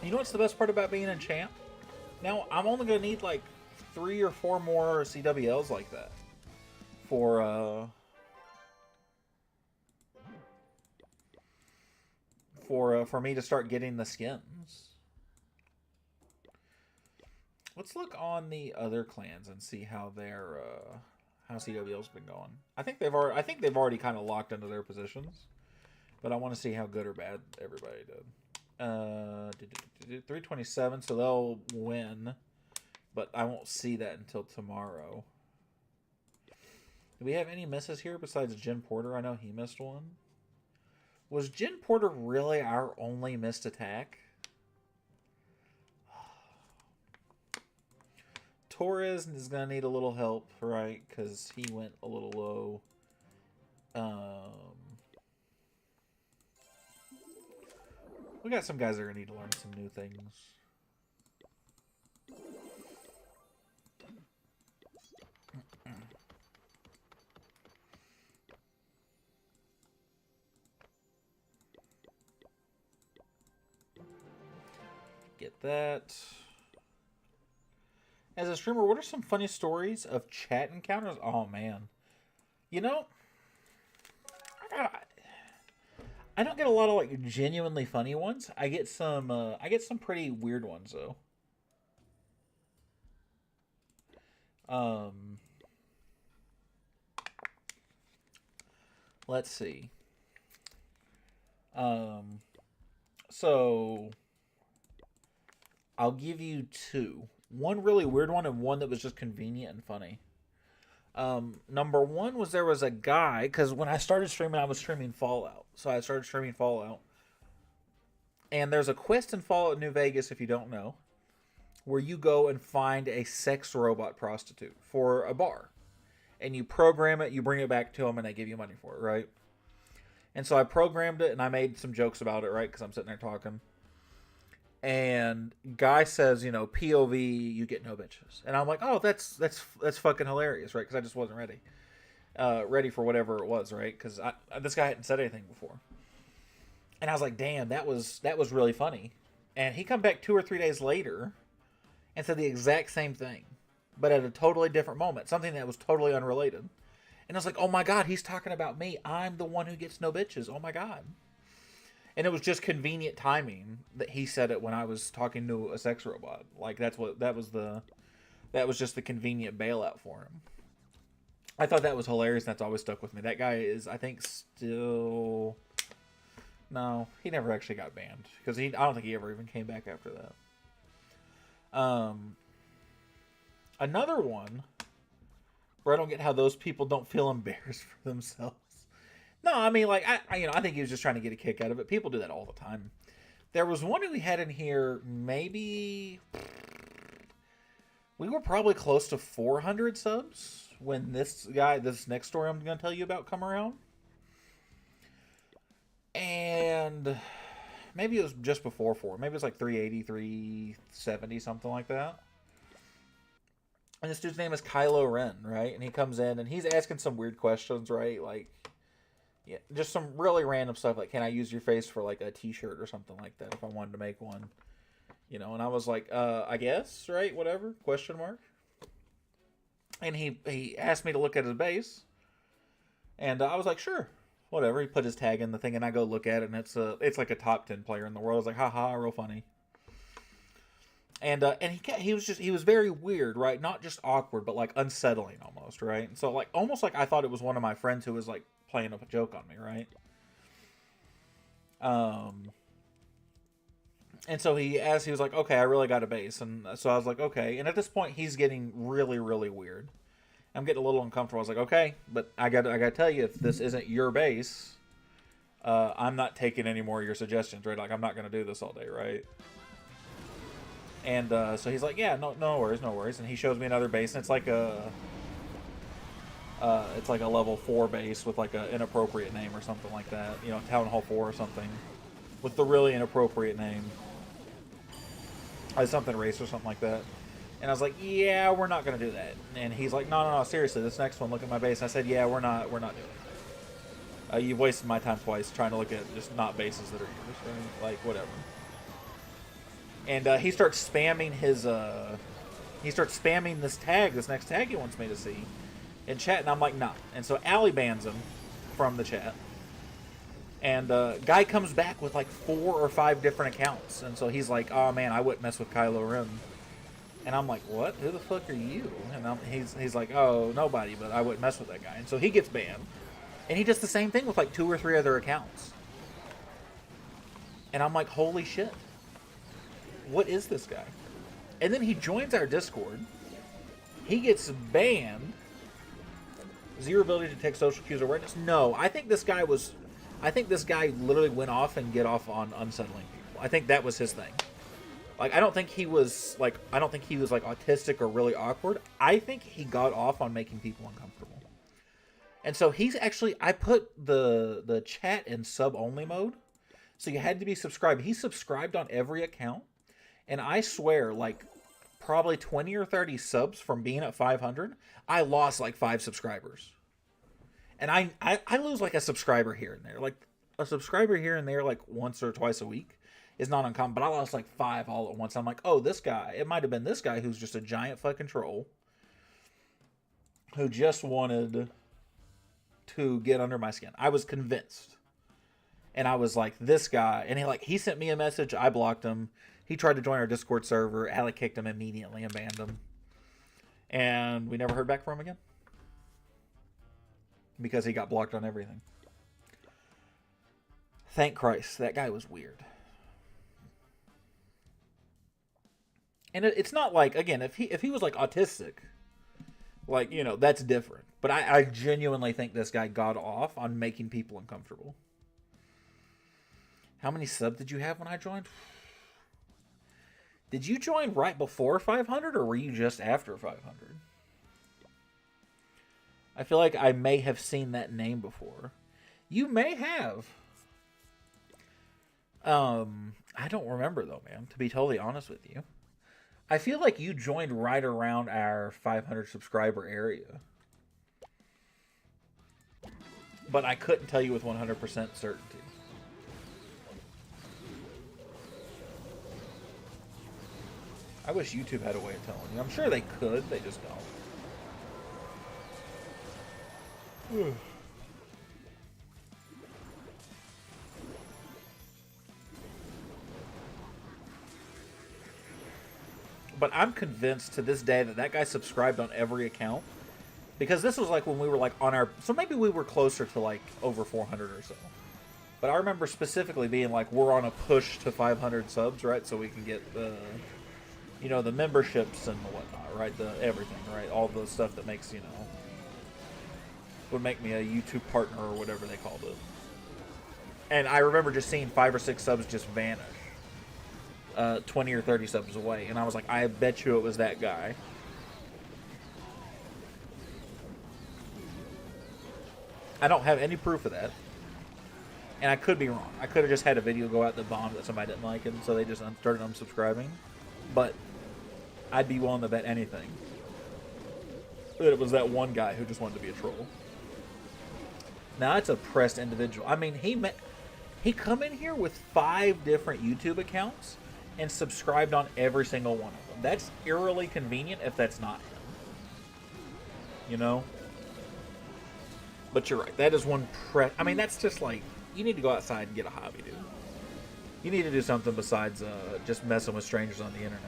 You know what's the best part about being in champ? Now, I'm only going to need like 3 or 4 more CWLs like that for me to start getting the skins. Let's look on the other clans and see how their how CWL's been going. I think they've already kind of locked into their positions, but I want to see how good or bad everybody did. 327, so they'll win, but I won't see that until tomorrow. Do we have any misses here besides Jen Porter? I know he missed one. Was Jen Porter really our only missed attack? Torres is going to need a little help, right? Because he went a little low. We got some guys that are going to need to learn some new things. Get that. As a streamer, what are some funny stories of chat encounters? Oh, man. You know, I don't get a lot of like genuinely funny ones. I get some pretty weird ones though. Let's see. So I'll give you 2. One really weird one and one that was just convenient and funny. Number 1 was there was a guy, because when I started streaming, I was streaming Fallout. So I started streaming Fallout. And there's a quest in Fallout New Vegas, if you don't know, where you go and find a sex robot prostitute for a bar. And you program it, you bring it back to them, and they give you money for it, right? And so I programmed it, and I made some jokes about it, right? Because I'm sitting there talking. And guy says, you know, POV, you get no bitches. And I'm like, oh, that's fucking hilarious, right? Because I just wasn't ready for whatever it was, right? Because this guy hadn't said anything before. And I was like, damn, that was really funny. And he come back 2 or 3 days later and said the exact same thing, but at a totally different moment, something that was totally unrelated. And I was like, oh my God, he's talking about me. I'm the one who gets no bitches. Oh my God. And it was just convenient timing that he said it when I was talking to a sex robot. Like that was just the convenient bailout for him. I thought that was hilarious, and that's always stuck with me. That guy is, I think, still... No, he never actually got banned. Because I don't think he ever even came back after that. Another one where I don't get how those people don't feel embarrassed for themselves. No, I mean, like, I think he was just trying to get a kick out of it. People do that all the time. There was one that we had in here, maybe... We were probably close to 400 subs when this next story I'm going to tell you about come around. And maybe it was just before 4. Maybe it was like 380, 370, something like that. And this dude's name is Kylo Ren, right? And he comes in and he's asking some weird questions, right? Like, yeah, just some really random stuff. Like, can I use your face for like a t-shirt or something like that if I wanted to make one? You know, and I was like, I guess, right? Whatever, question mark. And he asked me to look at his base. And I was like, sure. Whatever. He put his tag in the thing, and I go look at it, and it's like a top 10 player in the world. I was like, haha, real funny. And he was very weird, right? Not just awkward, but like unsettling almost, right? And so like almost like I thought it was one of my friends who was like playing up a joke on me, right? And so he was like, okay, I really got a base. And so I was like, okay. And at this point, he's getting really, really weird. I'm getting a little uncomfortable. I was like, okay, but I got to tell you, if this isn't your base, I'm not taking any more of your suggestions, right? Like, I'm not going to do this all day, right? And so he's like, yeah, no worries. And he shows me another base, and it's like a level 4 base with like an inappropriate name or something like that. You know, Town Hall 4 or something with the really inappropriate name. Something race or something like that. And I was like, yeah, we're not going to do that. And he's like, no, seriously, this next one, look at my base. And I said, yeah, we're not doing it. You've wasted my time twice trying to look at just not bases that are yours. Right? Like, whatever. And he starts spamming this next tag he wants me to see in chat. And I'm like, nah. And so Allie bans him from the chat. And guy comes back with like 4 or 5 different accounts. And so he's like, oh man, I wouldn't mess with Kylo Ren. And I'm like, what? Who the fuck are you? And he's like, oh, nobody, but I wouldn't mess with that guy. And so he gets banned. And he does the same thing with like 2 or 3 other accounts. And I'm like, holy shit. What is this guy? And then he joins our Discord. He gets banned. 0 ability to take social cues or awareness. No, I think this guy literally went off and get off on unsettling people. I think that was his thing. Like, I don't think he was autistic or really awkward. I think he got off on making people uncomfortable. And so I put the chat in sub-only mode. So you had to be subscribed. He subscribed on every account. And I swear, like, probably 20 or 30 subs from being at 500, I lost like 5 subscribers. And I lose like a subscriber here and there. Like, a subscriber here and there like once or twice a week is not uncommon, but I lost like 5 all at once. I'm like, oh, this guy, it might have been this guy who's just a giant fucking troll who just wanted to get under my skin. I was convinced. And I was like, this guy, and he sent me a message, I blocked him. He tried to join our Discord server, Alec kicked him immediately and banned him. And we never heard back from him again. Because he got blocked on everything. Thank Christ, that guy was weird. And it's not like, again, if he was like autistic, like, you know, that's different. But I genuinely think this guy got off on making people uncomfortable. How many subs did you have when I joined? Did you join right before 500 or were you just after 500? I feel like I may have seen that name before. You may have. I don't remember though, man. To be totally honest with you, I feel like you joined right around our 500 subscriber area, but I couldn't tell you with 100% certainty. I wish YouTube had a way of telling you. I'm sure they could. They just don't. But I'm convinced to this day that that guy subscribed on every account. Because this was like when we were like on our... So maybe we were closer to like over 400 or so. But I remember specifically being like, we're on a push to 500 subs, right? So we can get the... You know, the memberships and the whatnot, right? The everything, right? All the stuff that makes, you know... Would make me a YouTube partner or whatever they called it. And I remember just seeing 5 or 6 subs just vanish. 20 or 30 subs away. And I was like, I bet you it was that guy. I don't have any proof of that. And I could be wrong. I could have just had a video go out that bombed that somebody didn't like, and so they just started unsubscribing. But I'd be willing to bet anything that it was that one guy who just wanted to be a troll. Now, that's a pressed individual. I mean, he come in here with 5 different YouTube accounts and subscribed on every single one of them. That's eerily convenient if that's not him. You know? But you're right. That is one I mean, that's just like, you need to go outside and get a hobby, dude. You need to do something besides just messing with strangers on the internet.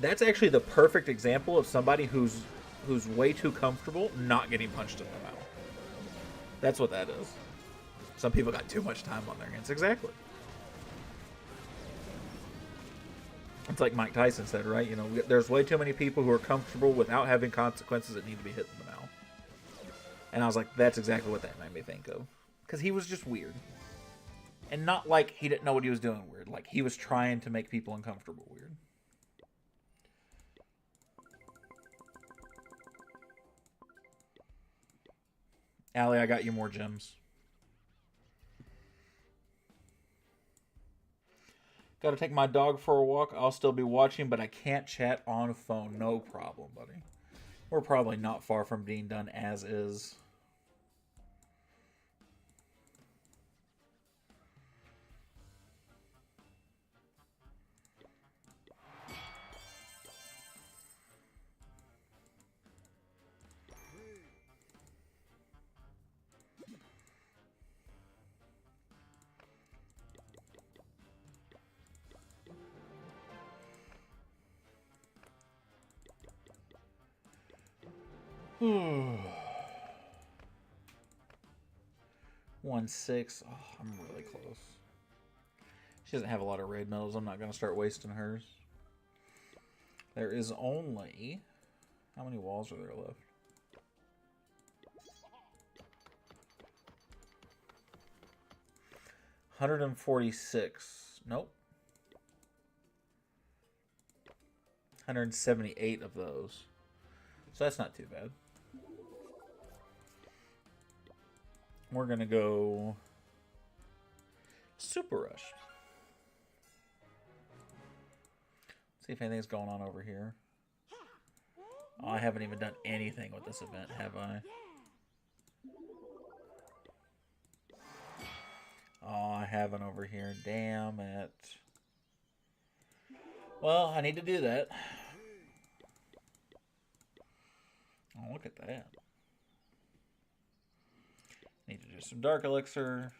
That's actually the perfect example of somebody who's way too comfortable not getting punched in the mouth. That's what that is. Some people got too much time on their hands. Exactly. It's like Mike Tyson said, right? You know, there's way too many people who are comfortable without having consequences that need to be hit in the mouth. And I was like, that's exactly what that made me think of. Because he was just weird. And not like he didn't know what he was doing weird. Like, he was trying to make people uncomfortable weird. Allie, I got you more gems. Got to take my dog for a walk. I'll still be watching, but I can't chat on phone. No problem, buddy. We're probably not far from being done as is. Hmm. 1-6. Oh, I'm really close. She doesn't have a lot of raid medals. I'm not going to start wasting hers. There is only... How many walls are there left? $146. Nope. 178 of those. So that's not too bad. We're going to go Super Rush. See if anything's going on over here. Oh, I haven't even done anything with this event, have I? Oh, I haven't over here. Damn it. Well, I need to do that. Oh, look at that. Need to do some Dark Elixir.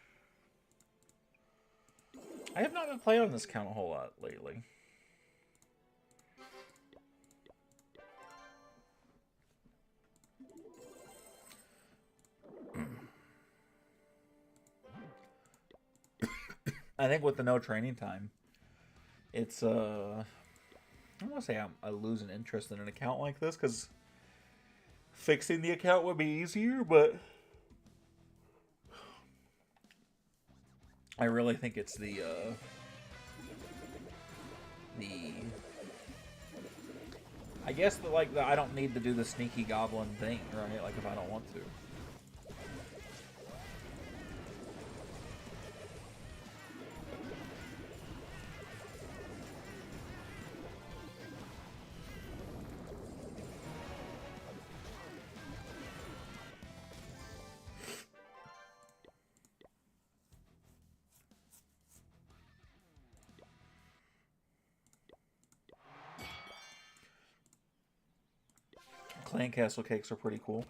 I have not been playing on this count a whole lot lately. I think with the no training time, it's, I don't want to say I lose an interest in an account like this, because fixing the account would be easier, but I really think it's the I guess the I don't need to do the sneaky goblin thing, right? Like if I don't want to. clan castle cakes are pretty cool.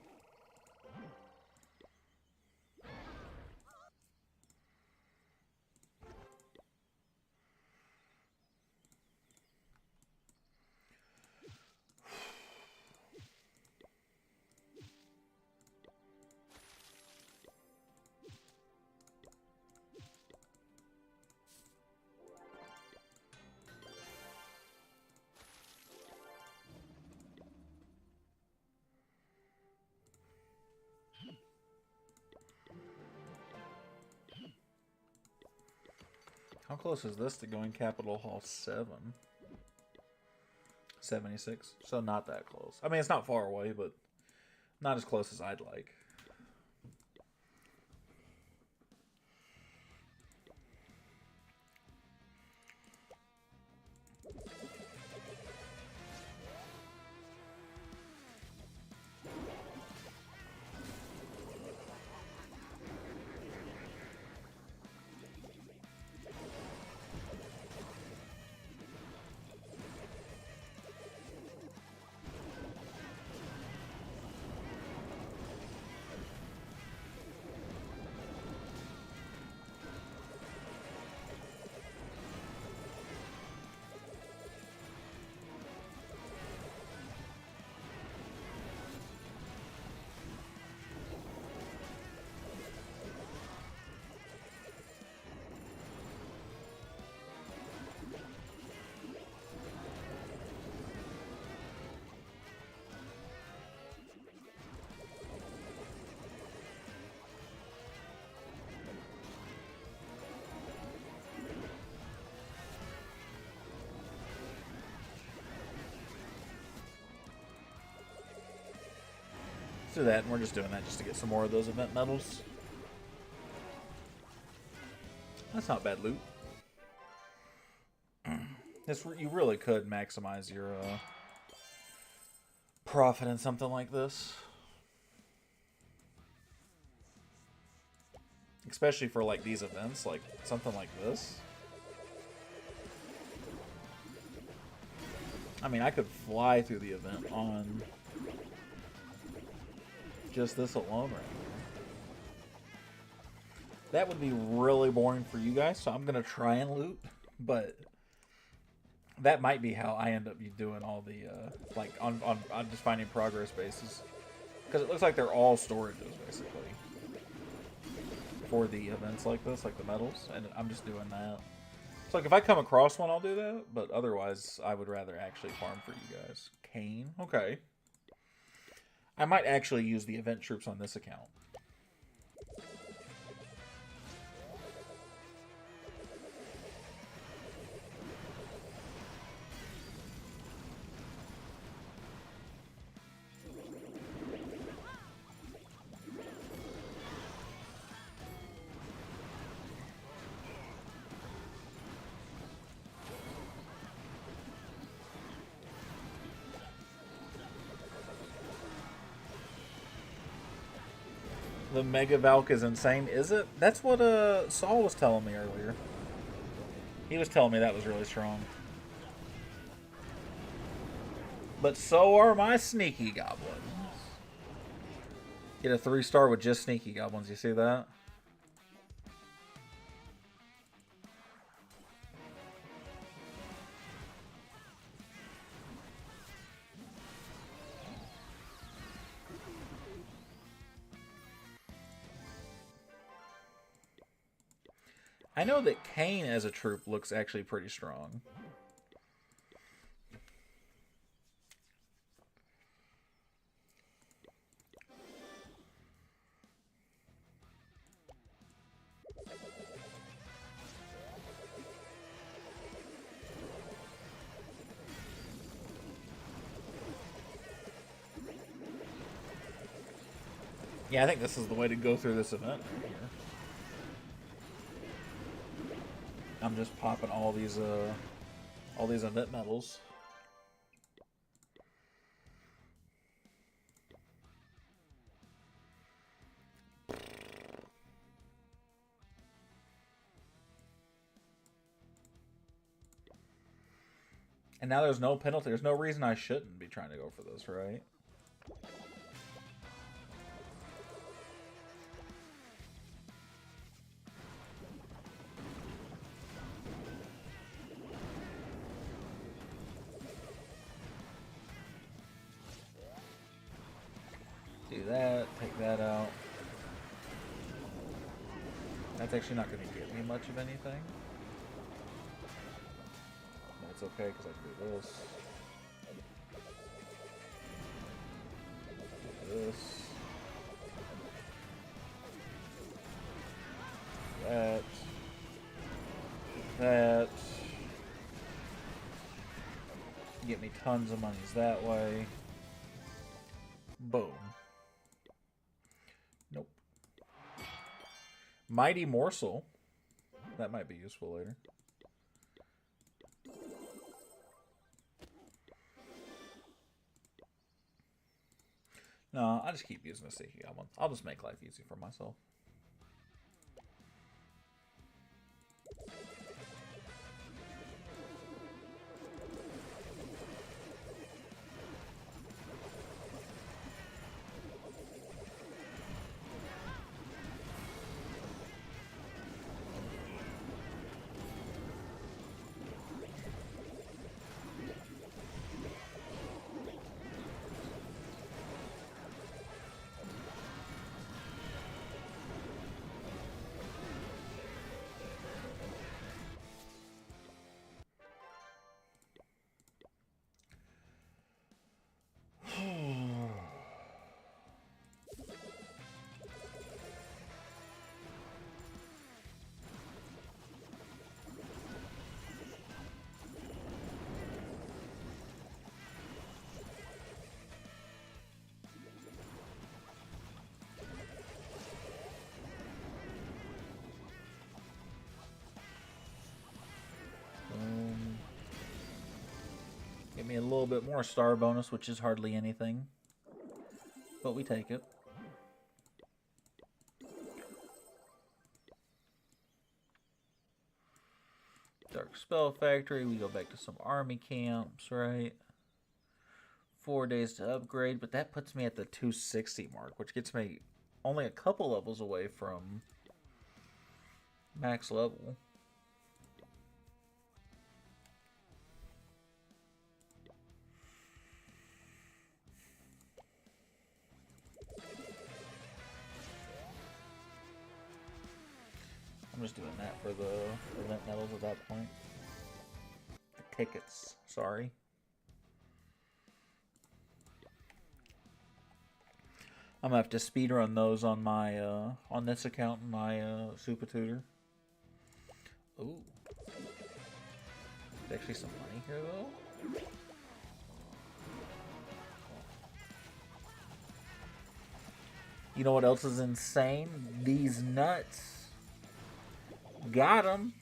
How close is this to going Capitol Hall 7? 76. So not that close. I mean, it's not far away, but not as close as I'd like. Let's do that, and we're just doing that just to get some more of those event medals. That's not bad loot. You really could maximize your profit in something like this. Especially for like these events, like something like this. I mean, I could fly through the event on just this alone right here. That would be really boring for you guys, so I'm going to try and loot, but that might be how I end up doing all the, like, on just finding progress bases. Because it looks like they're all storages, basically, for the events like this, like the medals, and I'm just doing that. So, like, if I come across one, I'll do that, but otherwise, I would rather actually farm for you guys. Kane? Okay. I might actually use the event troops on this account. The Mega Valk is insane, is it? That's what Saul was telling me earlier. He was telling me that was really strong. But so are my Sneaky Goblins. Get a 3-star with just Sneaky Goblins, you see that? I know that Kane as a troop looks actually pretty strong. Yeah, I think this is the way to go through this event right here. I'm just popping all these event medals. And now there's no penalty. There's no reason I shouldn't be trying to go for this, right? that out. That's actually not going to get me much of anything. That's okay because I can do this. This. That. That. Get me tons of monies that way. Boom. Nope. Mighty Morsel. That might be useful later. No, I'll just keep using the sticky goblin. I'll just make life easy for myself. Get me a little bit more star bonus, which is hardly anything. But we take it. Dark Spell Factory. We go back to some army camps, right? 4 days to upgrade, but that puts me at the 260 mark, which gets me only a couple levels away from max level. I'm just doing that for the event medals at that point. The tickets, sorry. I'm gonna have to speedrun those on my on this account, my Super Tutor. Ooh, there's actually some money here though. You know what else is insane? These nuts. Got him.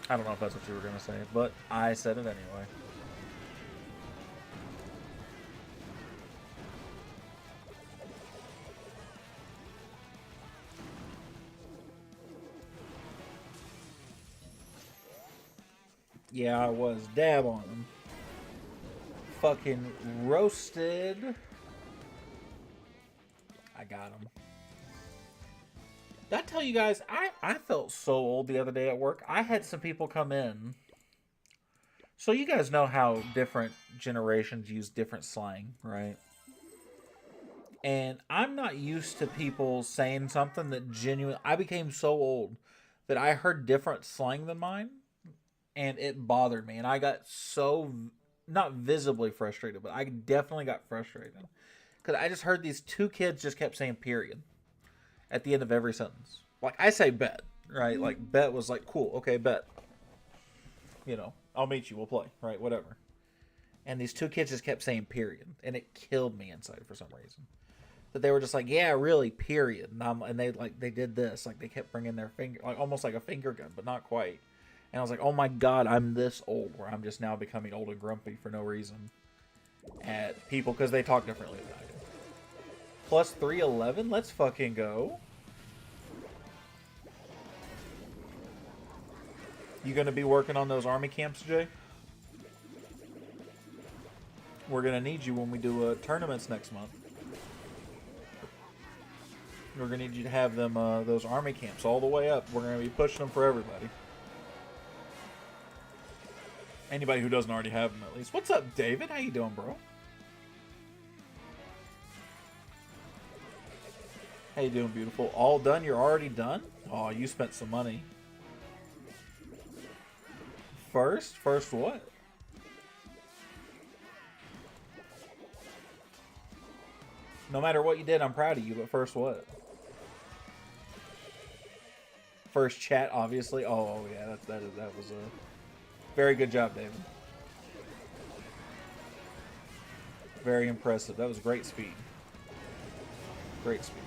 I don't know if that's what you were going to say, but I said it anyway. Yeah, I was. Dab on him. Fucking roasted. I got him. Did I tell you guys, I felt so old the other day at work. I had some people come in. So you guys know how different generations use different slang, right? And I'm not used to people saying something that genuinely... I became so old that I heard different slang than mine. And it bothered me. And I got so... not visibly frustrated, but I definitely got frustrated. Because I just heard these two kids just kept saying period at the end of every sentence. Like, I say bet, right? Like, bet was like, cool, okay, bet. You know, I'll meet you, we'll play, right? Whatever. And these two kids just kept saying period. And it killed me inside for some reason. That they were just like, yeah, really, period. And they did this. Like, they kept bringing their finger, like almost like a finger gun, but not quite. And I was like, oh my god, I'm this old, where I'm just now becoming old and grumpy for no reason at people because they talk differently than I do. Plus 311? Let's fucking go. You gonna be working on those army camps, Jay? We're gonna need you when we do tournaments next month. We're gonna need you to have them those army camps all the way up. We're gonna be pushing them for everybody. Anybody who doesn't already have them, at least. What's up, David? How you doing, bro? How you doing, beautiful? All done? You're already done? Oh, you spent some money. First? First what? No matter what you did, I'm proud of you, but first what? First chat, obviously. Oh yeah, that was a very good job, David. Very impressive. That was great speed. Great speed.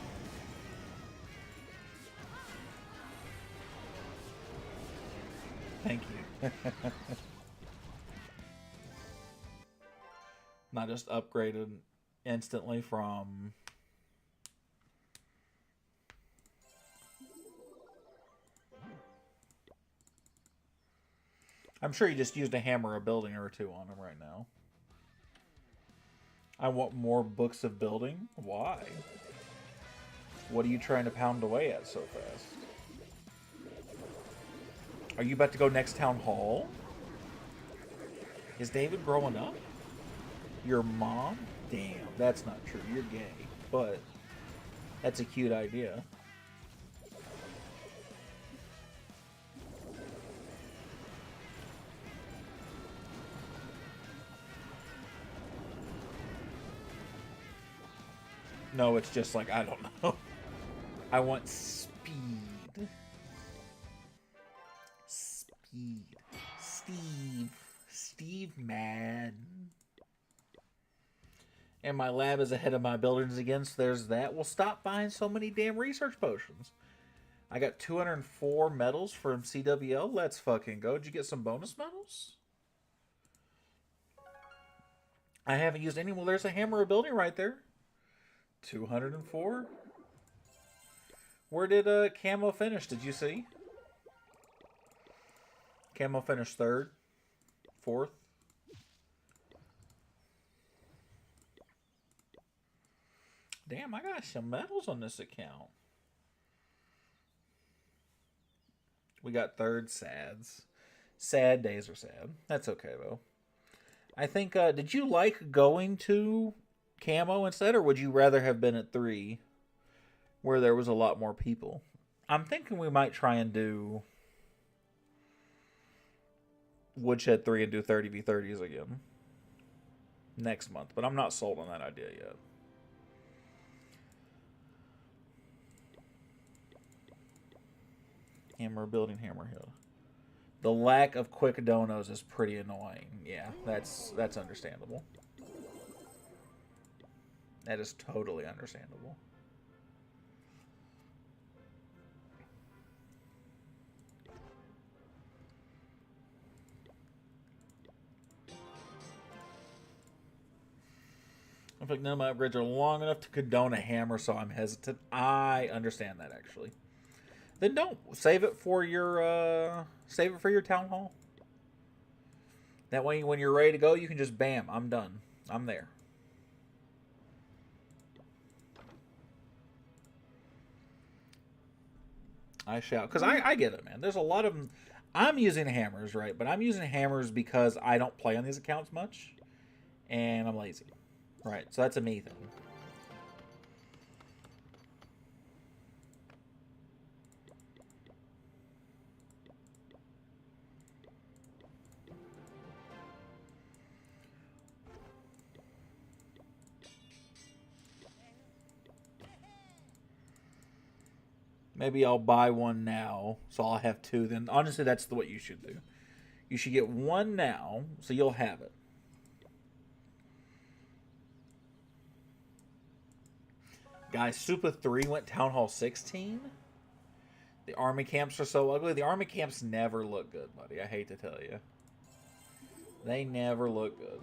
Thank you. Not just upgraded instantly from... I'm sure you just used a hammer a building or two on him right now. I want more books of building? Why? What are you trying to pound away at so fast? Are you about to go next town hall? Is David growing up? Your mom? Damn, that's not true. You're gay. But that's a cute idea. No, it's just like, I don't know. I want speed. Speed. Steve Madden. And my lab is ahead of my buildings again, so there's that. Well, stop buying so many damn research potions. I got 204 medals from CWL. Let's fucking go. Did you get some bonus medals? I haven't used any. Well, there's a hammer ability right there. 204? Where did Camo finish? Did you see? Camo finished 3rd. 4th. Damn, I got some medals on this account. We got 3rd sads. Sad days are sad. That's okay, though. I think, did you like going to Camo instead, or would you rather have been at 3 where there was a lot more people? I'm thinking we might try and do Woodshed 3 and do 30v30s again next month, but I'm not sold on that idea yet. Hammer building, hammer hill. The lack of quick donos is pretty annoying. Yeah, that's understandable. That is totally understandable. I feel like none of my upgrades are long enough to condone a hammer, so I'm hesitant. I understand that, actually. Then don't save it for your town hall. That way, when you're ready to go, you can just bam. I'm done. I'm there. I shout because I get it, man. There's a lot of them. I'm using hammers, right? But I'm using hammers because I don't play on these accounts much, and I'm lazy, right? So that's a me thing. Maybe I'll buy one now, so I'll have 2. Then honestly, that's what you should do. You should get 1 now, so you'll have it. Guys, Super 3 went Town Hall 16. The army camps are so ugly. The army camps never look good, buddy. I hate to tell you. They never look good.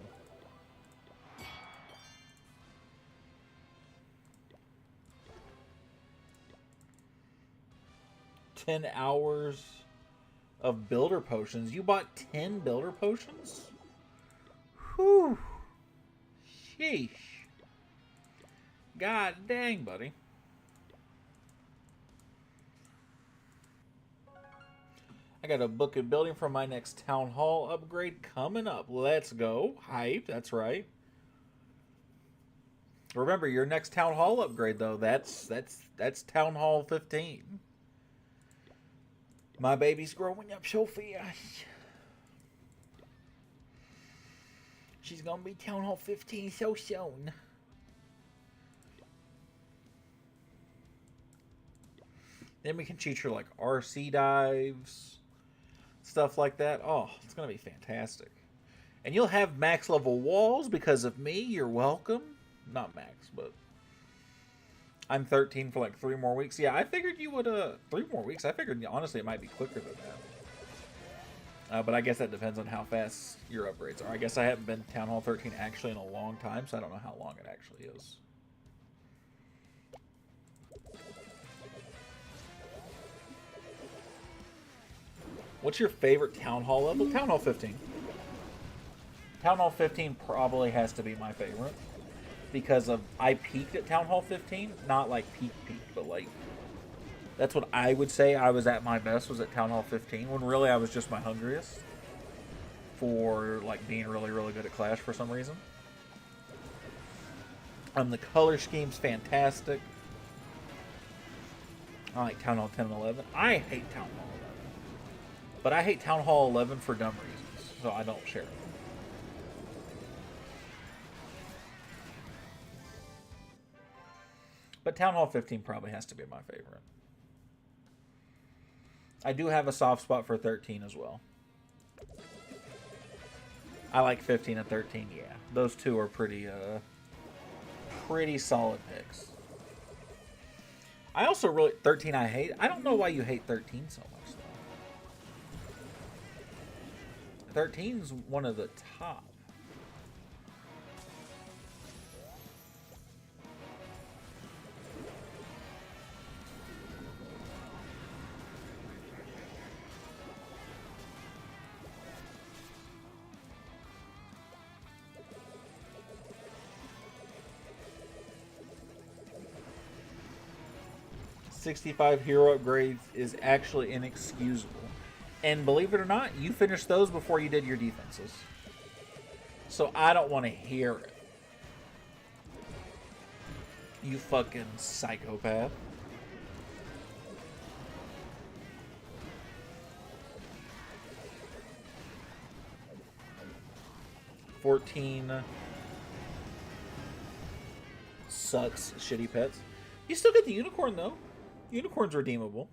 $10 of builder potions. You bought 10 builder potions? Whew. Sheesh. God dang, buddy. I got a book and building for my next town hall upgrade coming up. Let's go. Hype, that's right. Remember, your next town hall upgrade though, that's town hall 15. My baby's growing up so fast. She's gonna be town hall 15 so soon. Then we can teach her like RC dives, stuff like that. Oh, it's gonna be fantastic. And you'll have max level walls because of me. You're welcome. Not max, but I'm 13 for like 3 more weeks. Yeah, I figured you would 3 more weeks. I figured honestly it might be quicker than that. But I guess that depends on how fast your upgrades are. I guess I haven't been Town Hall 13 actually in a long time, so I don't know how long it actually is. What's your favorite Town Hall level? Town Hall 15. Town Hall 15 probably has to be my favorite. Because of I peaked at Town Hall 15. Not like peak, but like... That's what I would say I was at my best, was at Town Hall 15. When really I was just my hungriest. For like being really, really good at Clash for some reason. The color scheme's fantastic. I like Town Hall 10 and 11. I hate Town Hall 11. But I hate Town Hall 11 for dumb reasons. So I don't share it. But Town Hall 15 probably has to be my favorite. I do have a soft spot for 13 as well. I like 15 and 13, yeah. Those two are pretty solid picks. I also really... 13 I hate. I don't know why you hate 13 so much, though. 13's one of the top. $65 hero upgrades is actually inexcusable. And believe it or not, you finished those before you did your defenses. So I don't want to hear it. You fucking psychopath. $14 sucks, shitty pets. You still get the unicorn though. Unicorn's redeemable.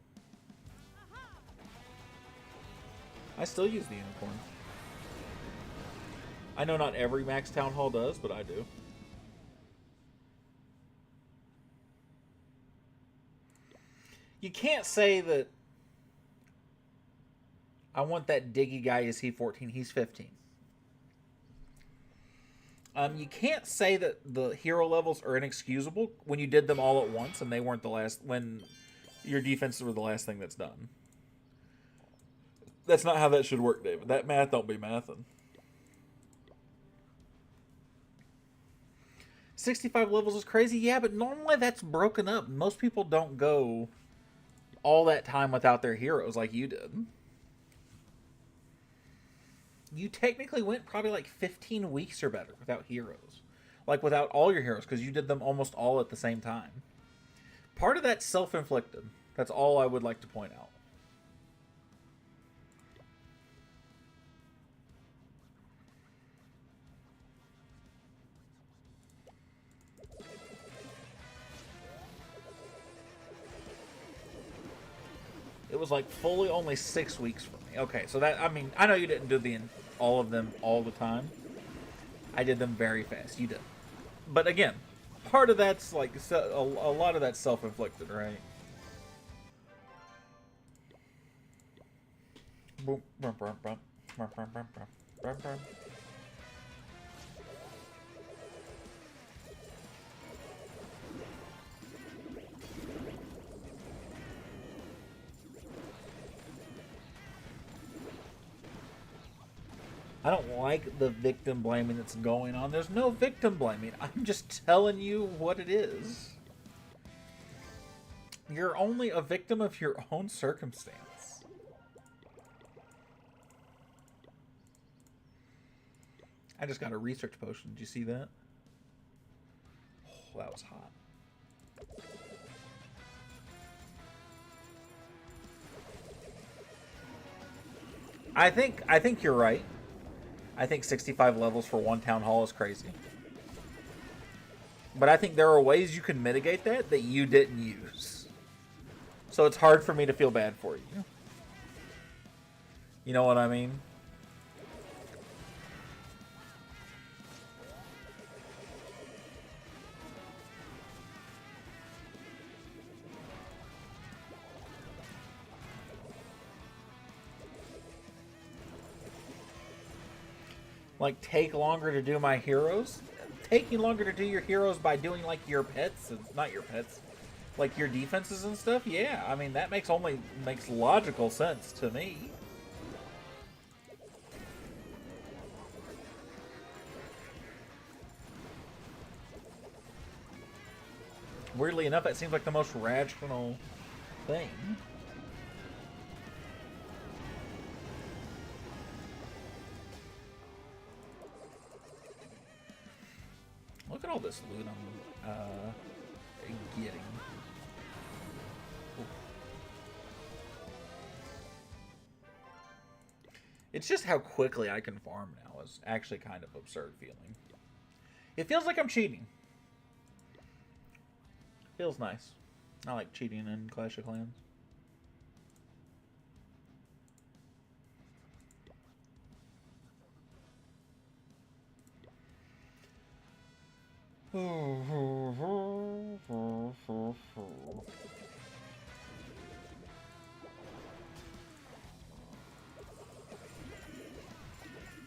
I still use the unicorn. I know not every Max Town Hall does, but I do. You can't say that I want that Diggy guy. Is he 14? He's 15. You can't say that the hero levels are inexcusable when you did them all at once and they weren't the last, when your defenses were the last thing that's done. That's not how that should work, David. That math don't be mathin'. 65 levels is crazy, yeah, but normally that's broken up. Most people don't go all that time without their heroes like you did. You technically went probably like 15 weeks or better without heroes. Like without all your heroes, because you did them almost all at the same time. Part of that's self-inflicted. That's all I would like to point out. It was like fully only 6 weeks for me. Okay, so that, I mean, I know you didn't do all of them all the time. I did them very fast. You did. But again, part of that's like, a lot of that's self-inflicted, right? I don't like the victim blaming that's going on. There's no victim blaming. I'm just telling you what it is. You're only a victim of your own circumstance. I just got a research potion. Did you see that? Oh, that was hot. I think you're right. I think 65 levels for one town hall is crazy. But I think there are ways you can mitigate that you didn't use. So it's hard for me to feel bad for you. You know what I mean? Like, take longer to do my heroes? Taking longer to do your heroes by doing, like, your pets, not your pets, like your defenses and stuff? Yeah, I mean, that makes logical sense to me. Weirdly enough, that seems like the most rational thing. Look at all this loot I'm getting. Ooh. It's just how quickly I can farm now is actually kind of absurd feeling. It feels like I'm cheating. Feels nice. I like cheating in Clash of Clans.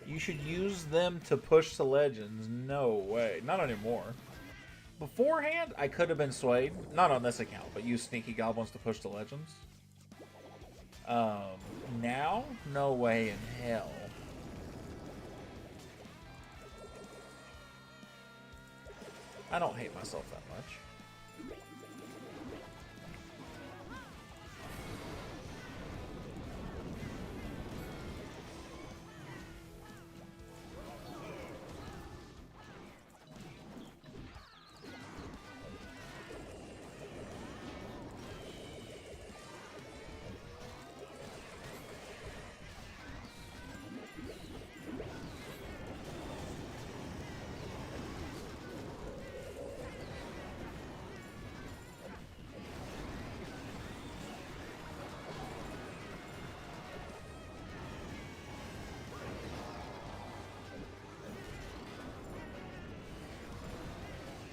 You should use them to push to legends. No way. Not anymore. Beforehand, I could have been swayed. Not on this account, but use sneaky goblins to push to legends. Now? No way in hell. I don't hate myself that much.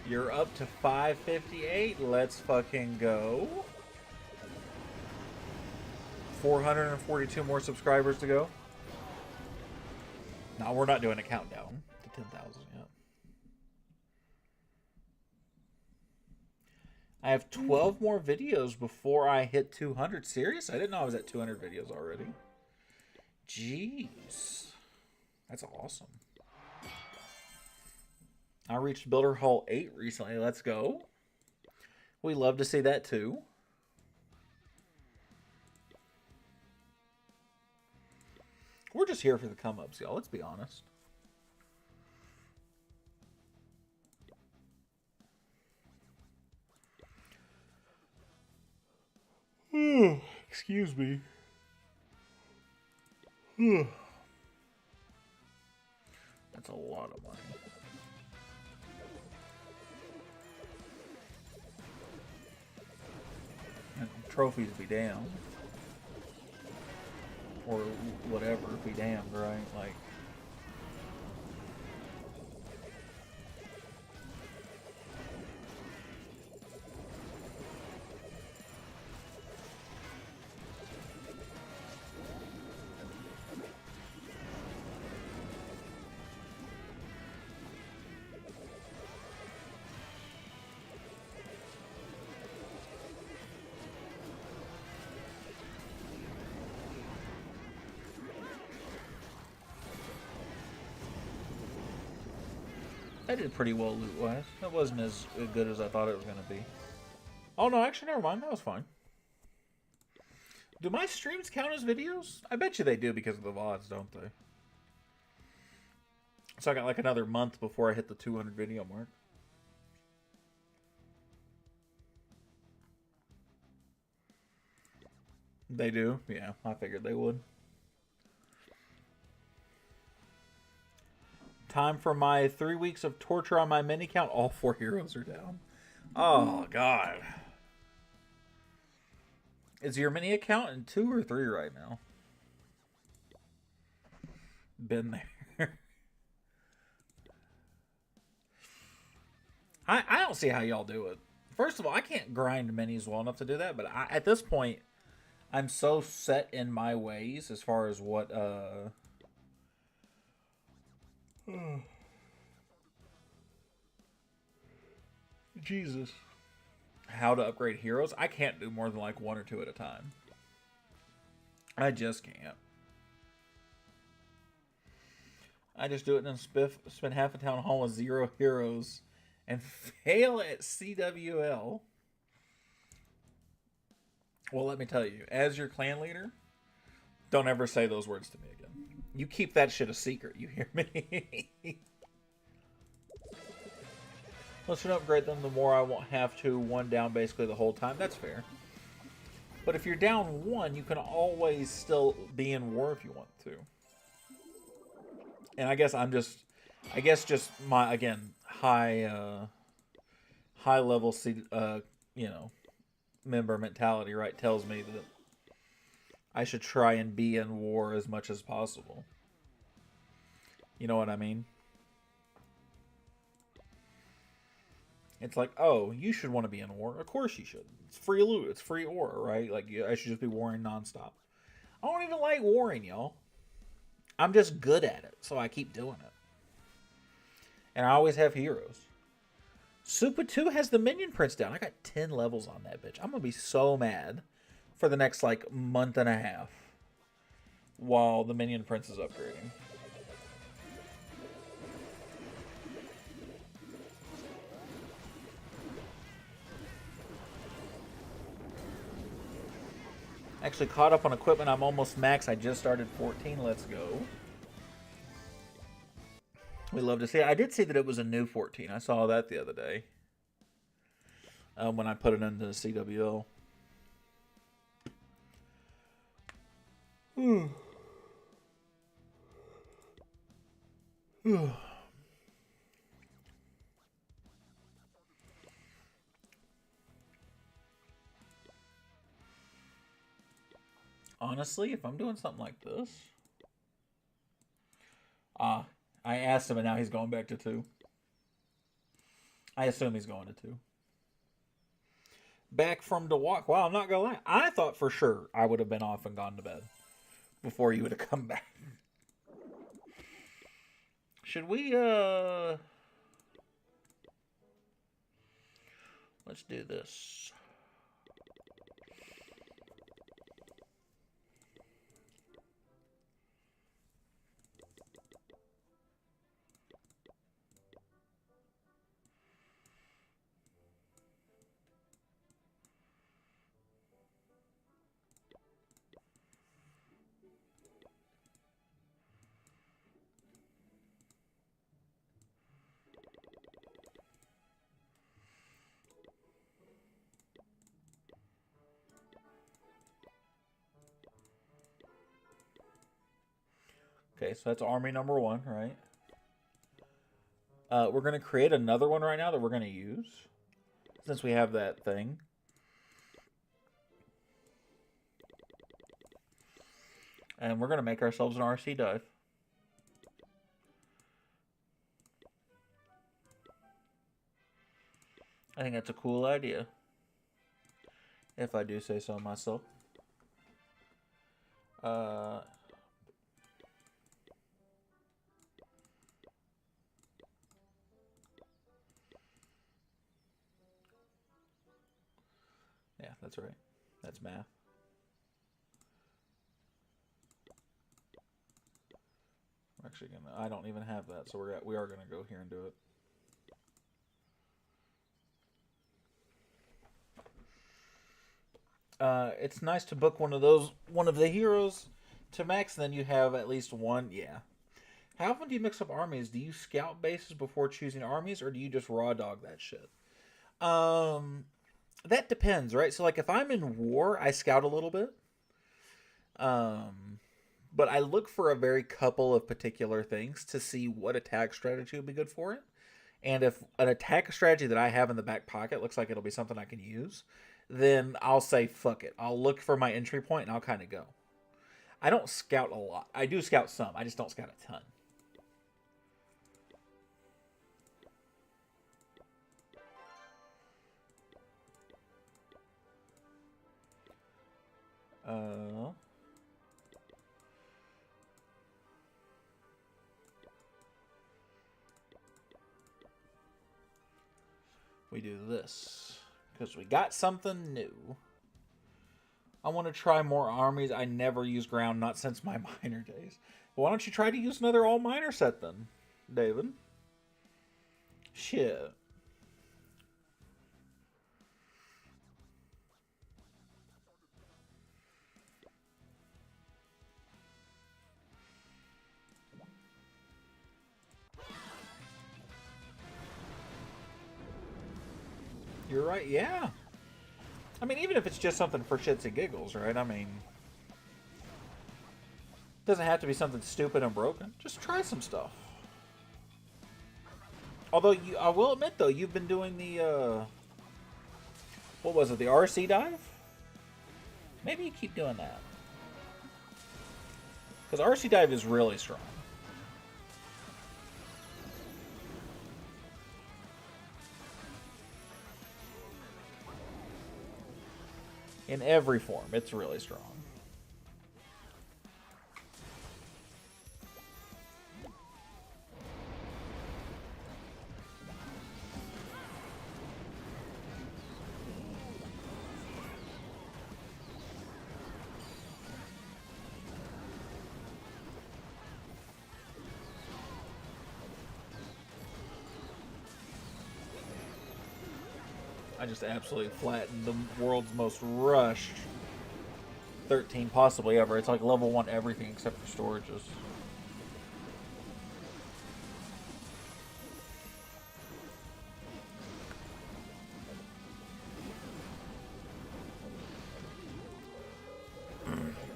You're up to 558. Let's fucking go. 442 more subscribers to go. No, we're not doing a countdown to 10,000 yet. I have 12 more videos before I hit 200. Serious? I didn't know I was at 200 videos already. Jeez. That's awesome. I reached Builder Hall 8 recently. Let's go. We love to see that too. We're just here for the come-ups, y'all. Let's be honest. Excuse me. That's a lot of money. And trophies be damned. Or whatever be damned, right? Like... I did pretty well loot-wise. That wasn't as good as I thought it was going to be. Oh, no, actually, never mind. That was fine. Do my streams count as videos? I bet you they do because of the VODs, don't they? So I got like another month before I hit the 200 video mark. They do? Yeah, I figured they would. Time for my 3 weeks of torture on my mini count. All 4 heroes are down. Oh, God. Is your mini account in 2 or 3 right now? Been there. I don't see how y'all do it. First of all, I can't grind minis well enough to do that, but at this point, I'm so set in my ways as far as what Jesus. How to upgrade heroes. I can't do more than like 1 or 2 at a time. I just can't. I just do it and then spend half a town hall with 0 heroes and fail at CWL. Well, let me tell you, as your clan leader, don't ever say those words to me again. You keep that shit a secret, you hear me? Let's upgrade them, the more I won't have to 1 down basically the whole time. That's fair. But if you're down 1, you can always still be in war if you want to. And I guess just my, again, high level, member mentality, right, tells me that I should try and be in war as much as possible. You know what I mean? It's like, oh, you should want to be in war. Of course you should. It's free loot. It's free ore, right? Like, I should just be warring nonstop. I don't even like warring, y'all. I'm just good at it, so I keep doing it. And I always have heroes. Supa 2 has the minion prints down. I got 10 levels on that bitch. I'm going to be so mad for the next, like, month and a half while the minion prince is upgrading. Actually caught up on equipment. I'm almost max. I just started 14. Let's go. We love to see it. I did see that it was a new 14. I saw that the other day. When I put it into the CWL. Honestly, if I'm doing something like this... I asked him and now he's going back to 2. I assume he's going to 2. Back from the walk. Wow, I'm not going to lie. I thought for sure I would have been off and gone to bed before you would have come back. Should we, let's do this. Okay, so that's army number 1, right? We're going to create another one right now that we're going to use. Since we have that thing. And we're going to make ourselves an RC dive. I think that's a cool idea. If I do say so myself. Yeah, that's right. That's math. We're actually gonna. I don't even have that, so we are gonna go here and do it. It's nice to book one of the heroes to max, and then you have at least one. Yeah, How often do you mix up armies? Do you scout bases before choosing armies, or do you just raw dog that shit? Um, that depends, right? So, like, if I'm in war, I scout a little bit. Um, but I look for a very couple of particular things to see what attack strategy would be good for it. And if an attack strategy that I have in the back pocket looks like it'll be something I can use, then I'll say fuck it. I'll look for my entry point and I'll kind of go. I don't scout a lot. I do scout some. I just don't scout a ton. Uh, we do this because we got something new. I want to try more armies. I never use ground, not since my minor days. Well, why don't you try to use another all minor set then, David? Shit. You're right, yeah. I mean, even if it's just something for shits and giggles, right? I mean, it doesn't have to be something stupid and broken. Just try some stuff. Although, I will admit, though, you've been doing the, what was it, the RC dive? Maybe you keep doing that. Because RC dive is really strong. In every form, it's really strong. I just absolutely flattened the world's most rushed 13 possibly ever. It's like level 1 everything except for storages.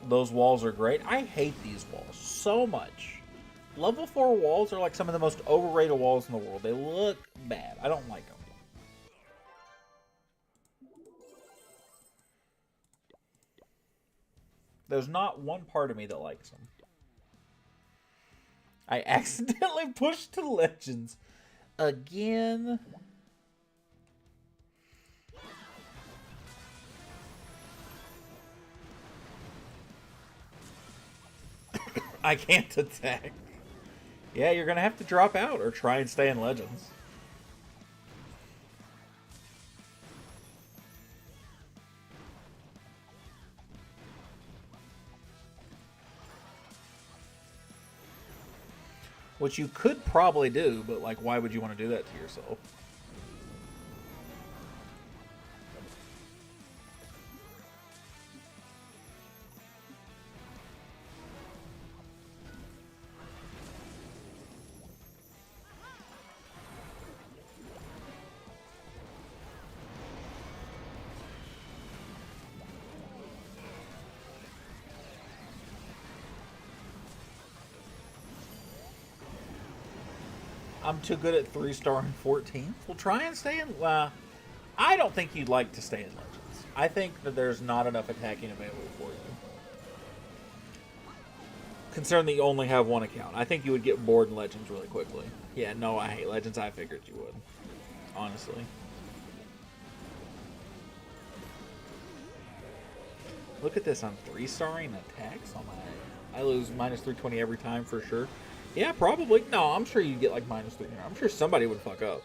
Those walls are great. I hate these walls so much. Level 4 walls are like some of the most overrated walls in the world. They look bad. I don't like them. There's not one part of me that likes them. I accidentally pushed to Legends. Again. I can't attack. Yeah, you're going to have to drop out or try and stay in Legends. Which you could probably do, but like, why would you want to do that to yourself? I'm too good at 3-star and 14th. We'll try and stay in. I don't think you'd like to stay in Legends. I think that there's not enough attacking available for you. Concerned that you only have one account. I think you would get bored in Legends really quickly. Yeah, no, I hate Legends. I figured you would. Honestly. Look at this. I'm 3-starring attacks on my. I lose minus 320 every time for sure. Yeah, probably. No, I'm sure you'd get like minus 300. I'm sure somebody would fuck up.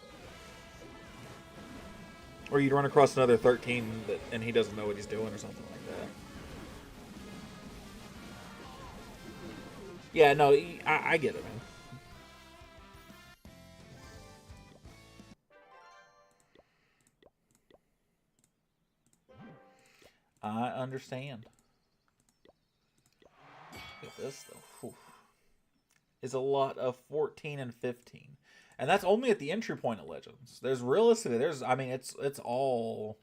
Or you'd run across another 13 and he doesn't know what he's doing or something like that. Yeah, no, I get it, man. I understand. Look at this, though. Whew. is a lot of 14 and 15. And that's only at the entry point of Legends. There's realistically, I mean, it's all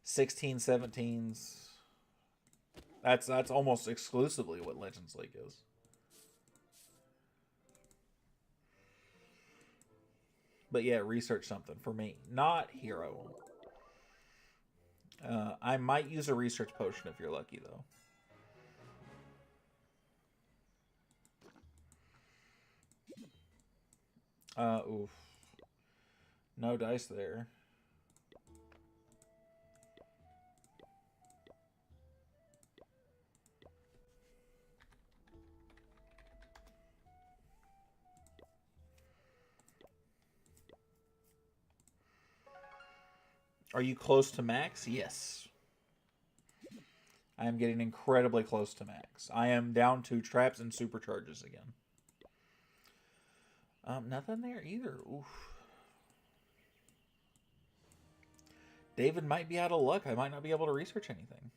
16, 17s. That's almost exclusively what Legends League is. But yeah, research something for me. Not hero. I might use a research potion if you're lucky, though. Oof. No dice there. Are you close to max? Yes. I am getting incredibly close to max. I am down to traps and supercharges again. Nothing there either. Oof. David might be out of luck. I might not be able to research anything.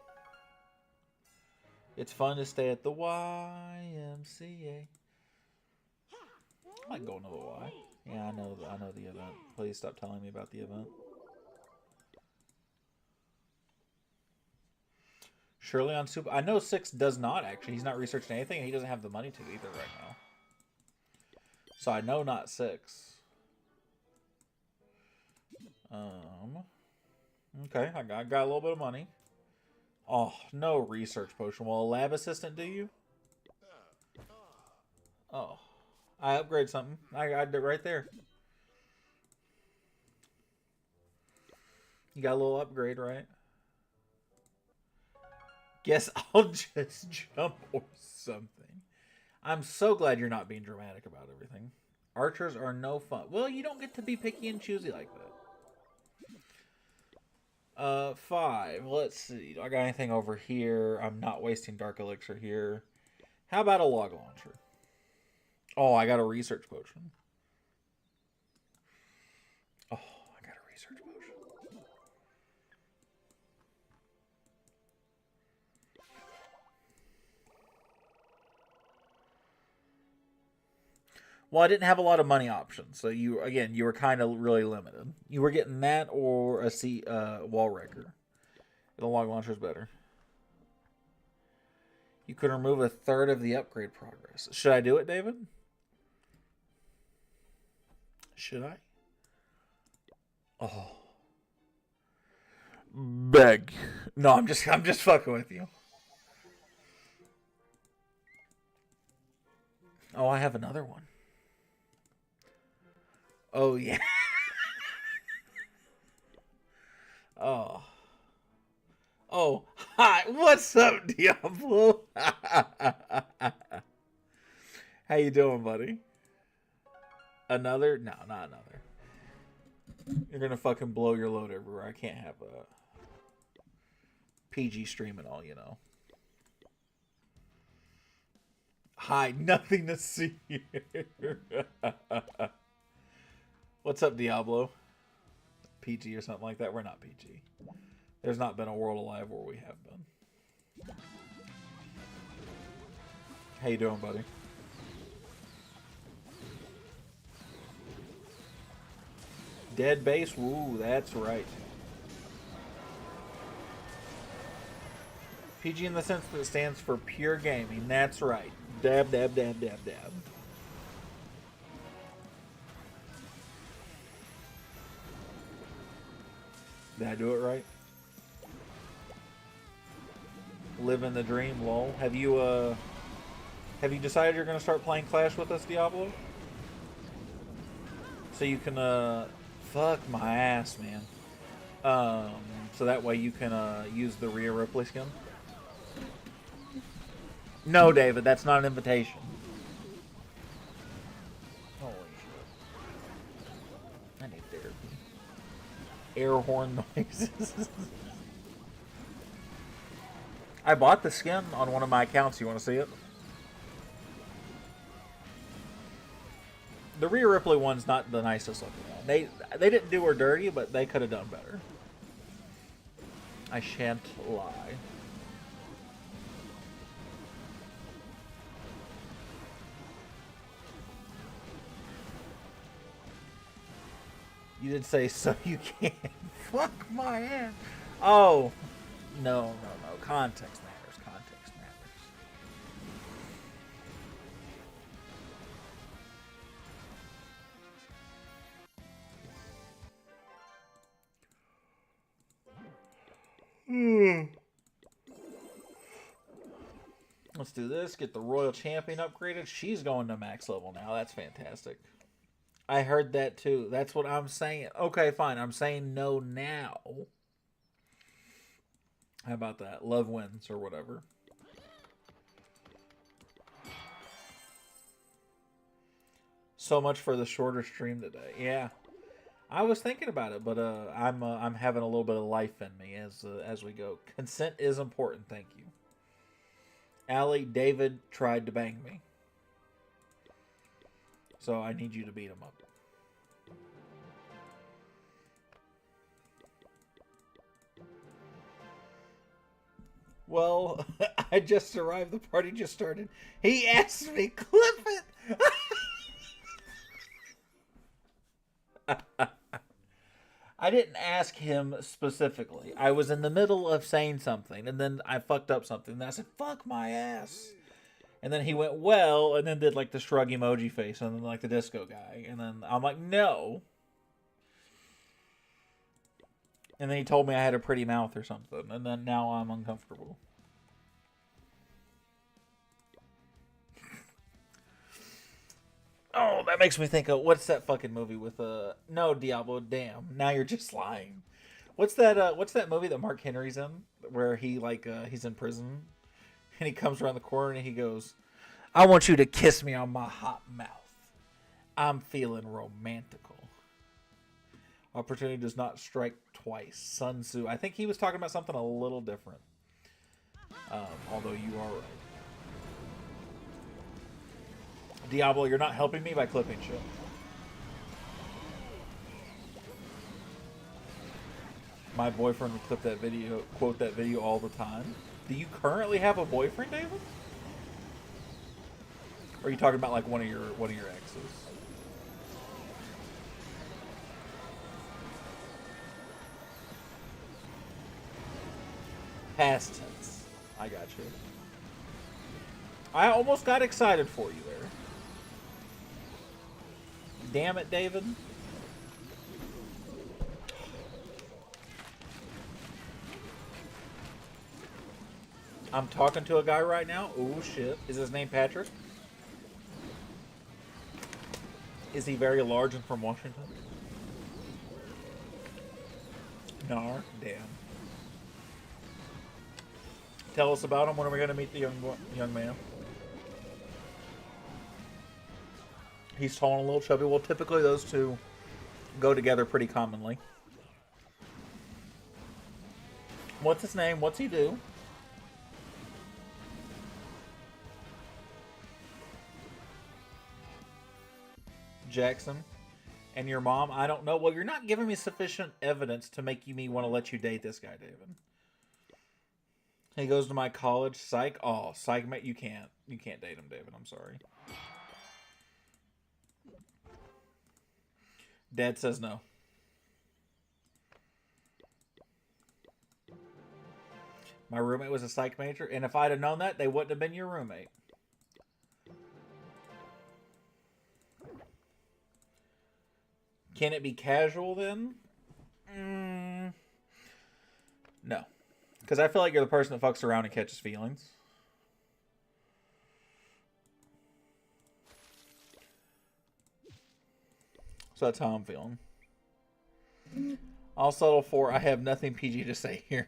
It's fun to stay at the YMCA. I like going to the Y. Yeah, I know the event. Please stop telling me about the event. Surely on Super... I know 6 does not, actually. He's not researching anything, and he doesn't have the money to either right now. So I know not 6. Okay, I got a little bit of money. Oh, no research potion. Well, a lab assistant, do you? Oh. I upgrade something. I got it right there. You got a little upgrade, right? Guess I'll just jump or something. I'm so glad you're not being dramatic about everything. Archers are no fun. Well, you don't get to be picky and choosy like that. 5. Let's see. Do I got anything over here? I'm not wasting Dark Elixir here. How about a log launcher? Oh, I got a research potion. Oh, I got a research potion. Well, I didn't have a lot of money options, so you were kind of really limited. You were getting that or a wall wrecker. The log launcher is better. You could remove a third of the upgrade progress. Should I do it, David? Should I? Oh. Beg. No, I'm just fucking with you. Oh, I have another one. Oh, yeah. Oh. Oh, hi. What's up, Diablo? How you doing, buddy? Another? No, not another. You're gonna fucking blow your load everywhere. I can't have a PG stream at all, you know. Hi, nothing to see here. What's up, Diablo? PG or something like that? We're not PG. There's not been a World Alive where we have been. How you doing, buddy? Dead base? Woo, that's right. PG in the sense that it stands for pure gaming. That's right. Dab, dab, dab, dab, dab. Did I do it right? Living the dream, lol. Have you decided you're gonna start playing Clash with us, Diablo? So you can fuck my ass, man. So that way you can use the Rhea Ripley skin. No, David, that's not an invitation. Holy shit. I need therapy. Air horn noises. I bought the skin on one of my accounts. You want to see it? The Rhea Ripley one's not the nicest looking one. They didn't do her dirty, but they could have done better. I shan't lie. You did say so you can. Fuck my ass. Oh. No, no, no. Context matters. Context matters. Let's do this. Get the Royal Champion upgraded. She's going to max level now. That's fantastic. I heard that too. That's what I'm saying. Okay, fine. I'm saying no now. How about that? Love wins or whatever. So much for the shorter stream today. Yeah, I was thinking about it, but I'm having a little bit of life in me as we go. Consent is important. Thank you. Allie, David tried to bang me, so I need you to beat him up. Well, I just arrived. The party just started. He asked me, clip it. I didn't ask him specifically. I was in the middle of saying something, and then I fucked up something. And I said, fuck my ass. And then he went, well, and then did like the shrug emoji face, and then like the disco guy. And then I'm like, no. And then he told me I had a pretty mouth or something. And then now I'm uncomfortable. Oh, that makes me think of what's that fucking movie with no Diablo, damn. Now you're just lying. What's that movie that Mark Henry's in where he he's in prison and he comes around the corner and he goes, "I want you to kiss me on my hot mouth. I'm feeling romantical. Opportunity does not strike twice." Sun Tzu. I think he was talking about something a little different. Although you are right. Diablo, you're not helping me by clipping shit. My boyfriend would clip that video, quote that video all the time. Do you currently have a boyfriend, David? Or are you talking about like one of your exes? Past tense. I got you. I almost got excited for you there. Damn it, David. I'm talking to a guy right now. Oh shit. Is his name Patrick? Is he very large and from Washington? No. Damn. Tell us about him. When are we going to meet the young man? He's tall and a little chubby. Well, typically those two go together pretty commonly. What's his name? What's he do? Jackson. And your mom? I don't know. Well, you're not giving me sufficient evidence to make me want to let you date this guy, David. He goes to my college. Psych. Oh, psych, mate. You can't date him, David. I'm sorry. Dad says no. My roommate was a psych major, and if I'd have known that, they wouldn't have been your roommate. Can it be casual then? No. Because I feel like you're the person that fucks around and catches feelings. So that's how I'm feeling. I'll settle for I have nothing PG to say here.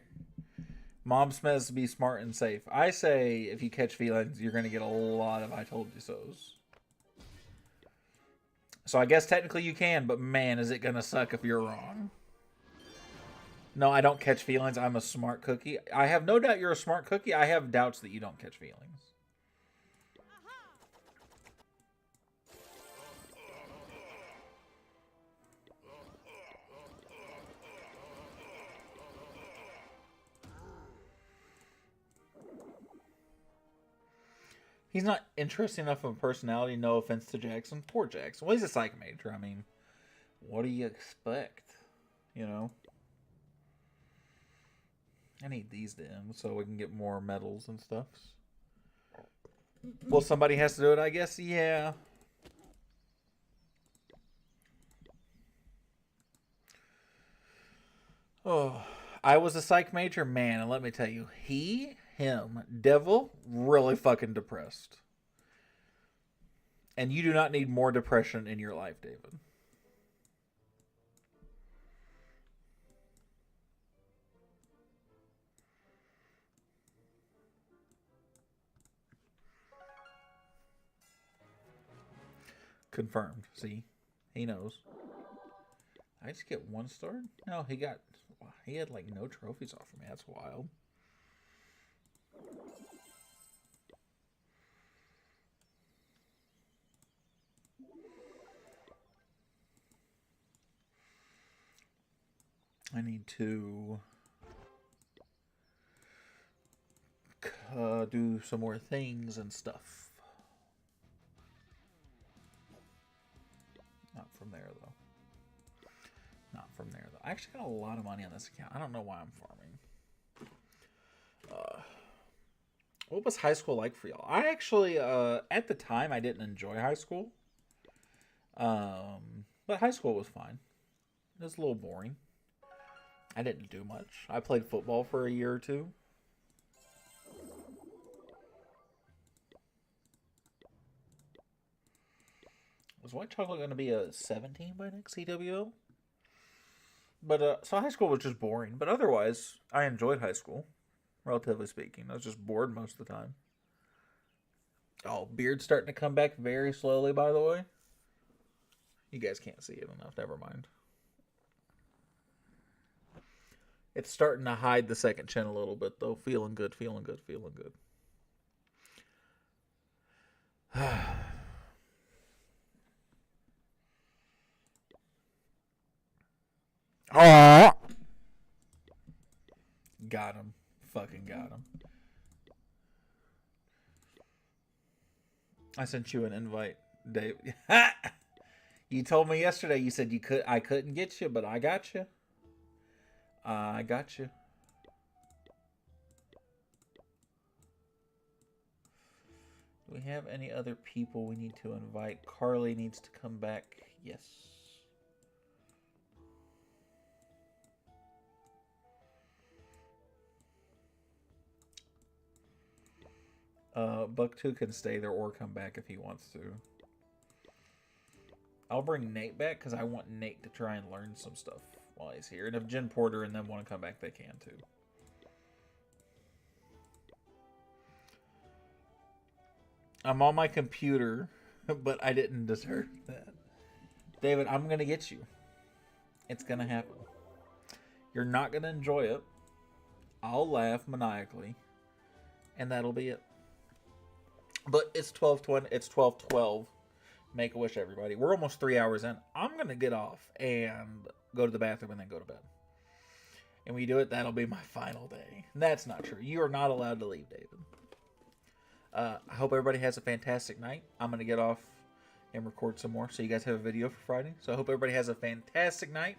Mom says to be smart and safe. I say if you catch feelings, you're going to get a lot of I told you so's. So I guess technically you can, but man, is it going to suck if you're wrong. No, I don't catch feelings. I'm a smart cookie. I have no doubt you're a smart cookie. I have doubts that you don't catch feelings. He's not interesting enough of a personality. No offense to Jackson. Poor Jackson. Well, he's a psych major. I mean, What do you expect? You know? I need these to end so we can get more medals and stuff. Well, somebody has to do it, I guess. Yeah. Oh, I was a psych major, man, and let me tell you, him, devil, really fucking depressed. And you do not need more depression in your life, David. Confirmed. See? He knows. I just get 1 star? No, he had like no trophies off of me. That's wild. I need to do some more things and stuff. Not from there, though. Not from there, though. I actually got a lot of money on this account. I don't know why I'm farming. What was high school like for y'all? I actually, at the time, I didn't enjoy high school. But high school was fine. It was a little boring. I didn't do much. I played football for a year or two. Was White Chocolate going to be a 17 by next CWL? But, so high school was just boring. But otherwise, I enjoyed high school, relatively speaking. I was just bored most of the time. Oh, beard's starting to come back very slowly, by the way. You guys can't see it enough. Never mind. It's starting to hide the second chin a little bit, though. Feeling good, feeling good, feeling good. Oh! Got him. Fucking got him. I sent you an invite, Dave. You told me yesterday. You said I couldn't get you, but I got you. I got you. Do we have any other people we need to invite? Carly needs to come back. Yes. Buck 2 can stay there or come back if he wants to. I'll bring Nate back because I want Nate to try and learn some stuff while he's here. And if Jen Porter and them want to come back, they can too. I'm on my computer, but I didn't deserve that. David, I'm going to get you. It's going to happen. You're not going to enjoy it. I'll laugh maniacally. And that'll be it. But it's 12:20. It's 12:12. Make a wish, everybody. We're almost 3 hours in. I'm going to get off and go to the bathroom and then go to bed. And when you do it, that'll be my final day. That's not true. You are not allowed to leave, David. I hope everybody has a fantastic night. I'm going to get off and record some more so you guys have a video for Friday. So I hope everybody has a fantastic night.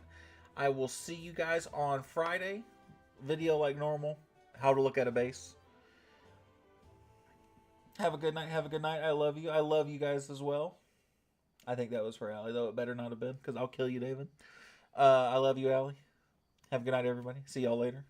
I will see you guys on Friday. Video like normal. How to look at a base. Have a good night. Have a good night. I love you. I love you guys as well. I think that was for Allie, though it better not have been, because I'll kill you, David. I love you, Allie. Have a good night, everybody. See y'all later.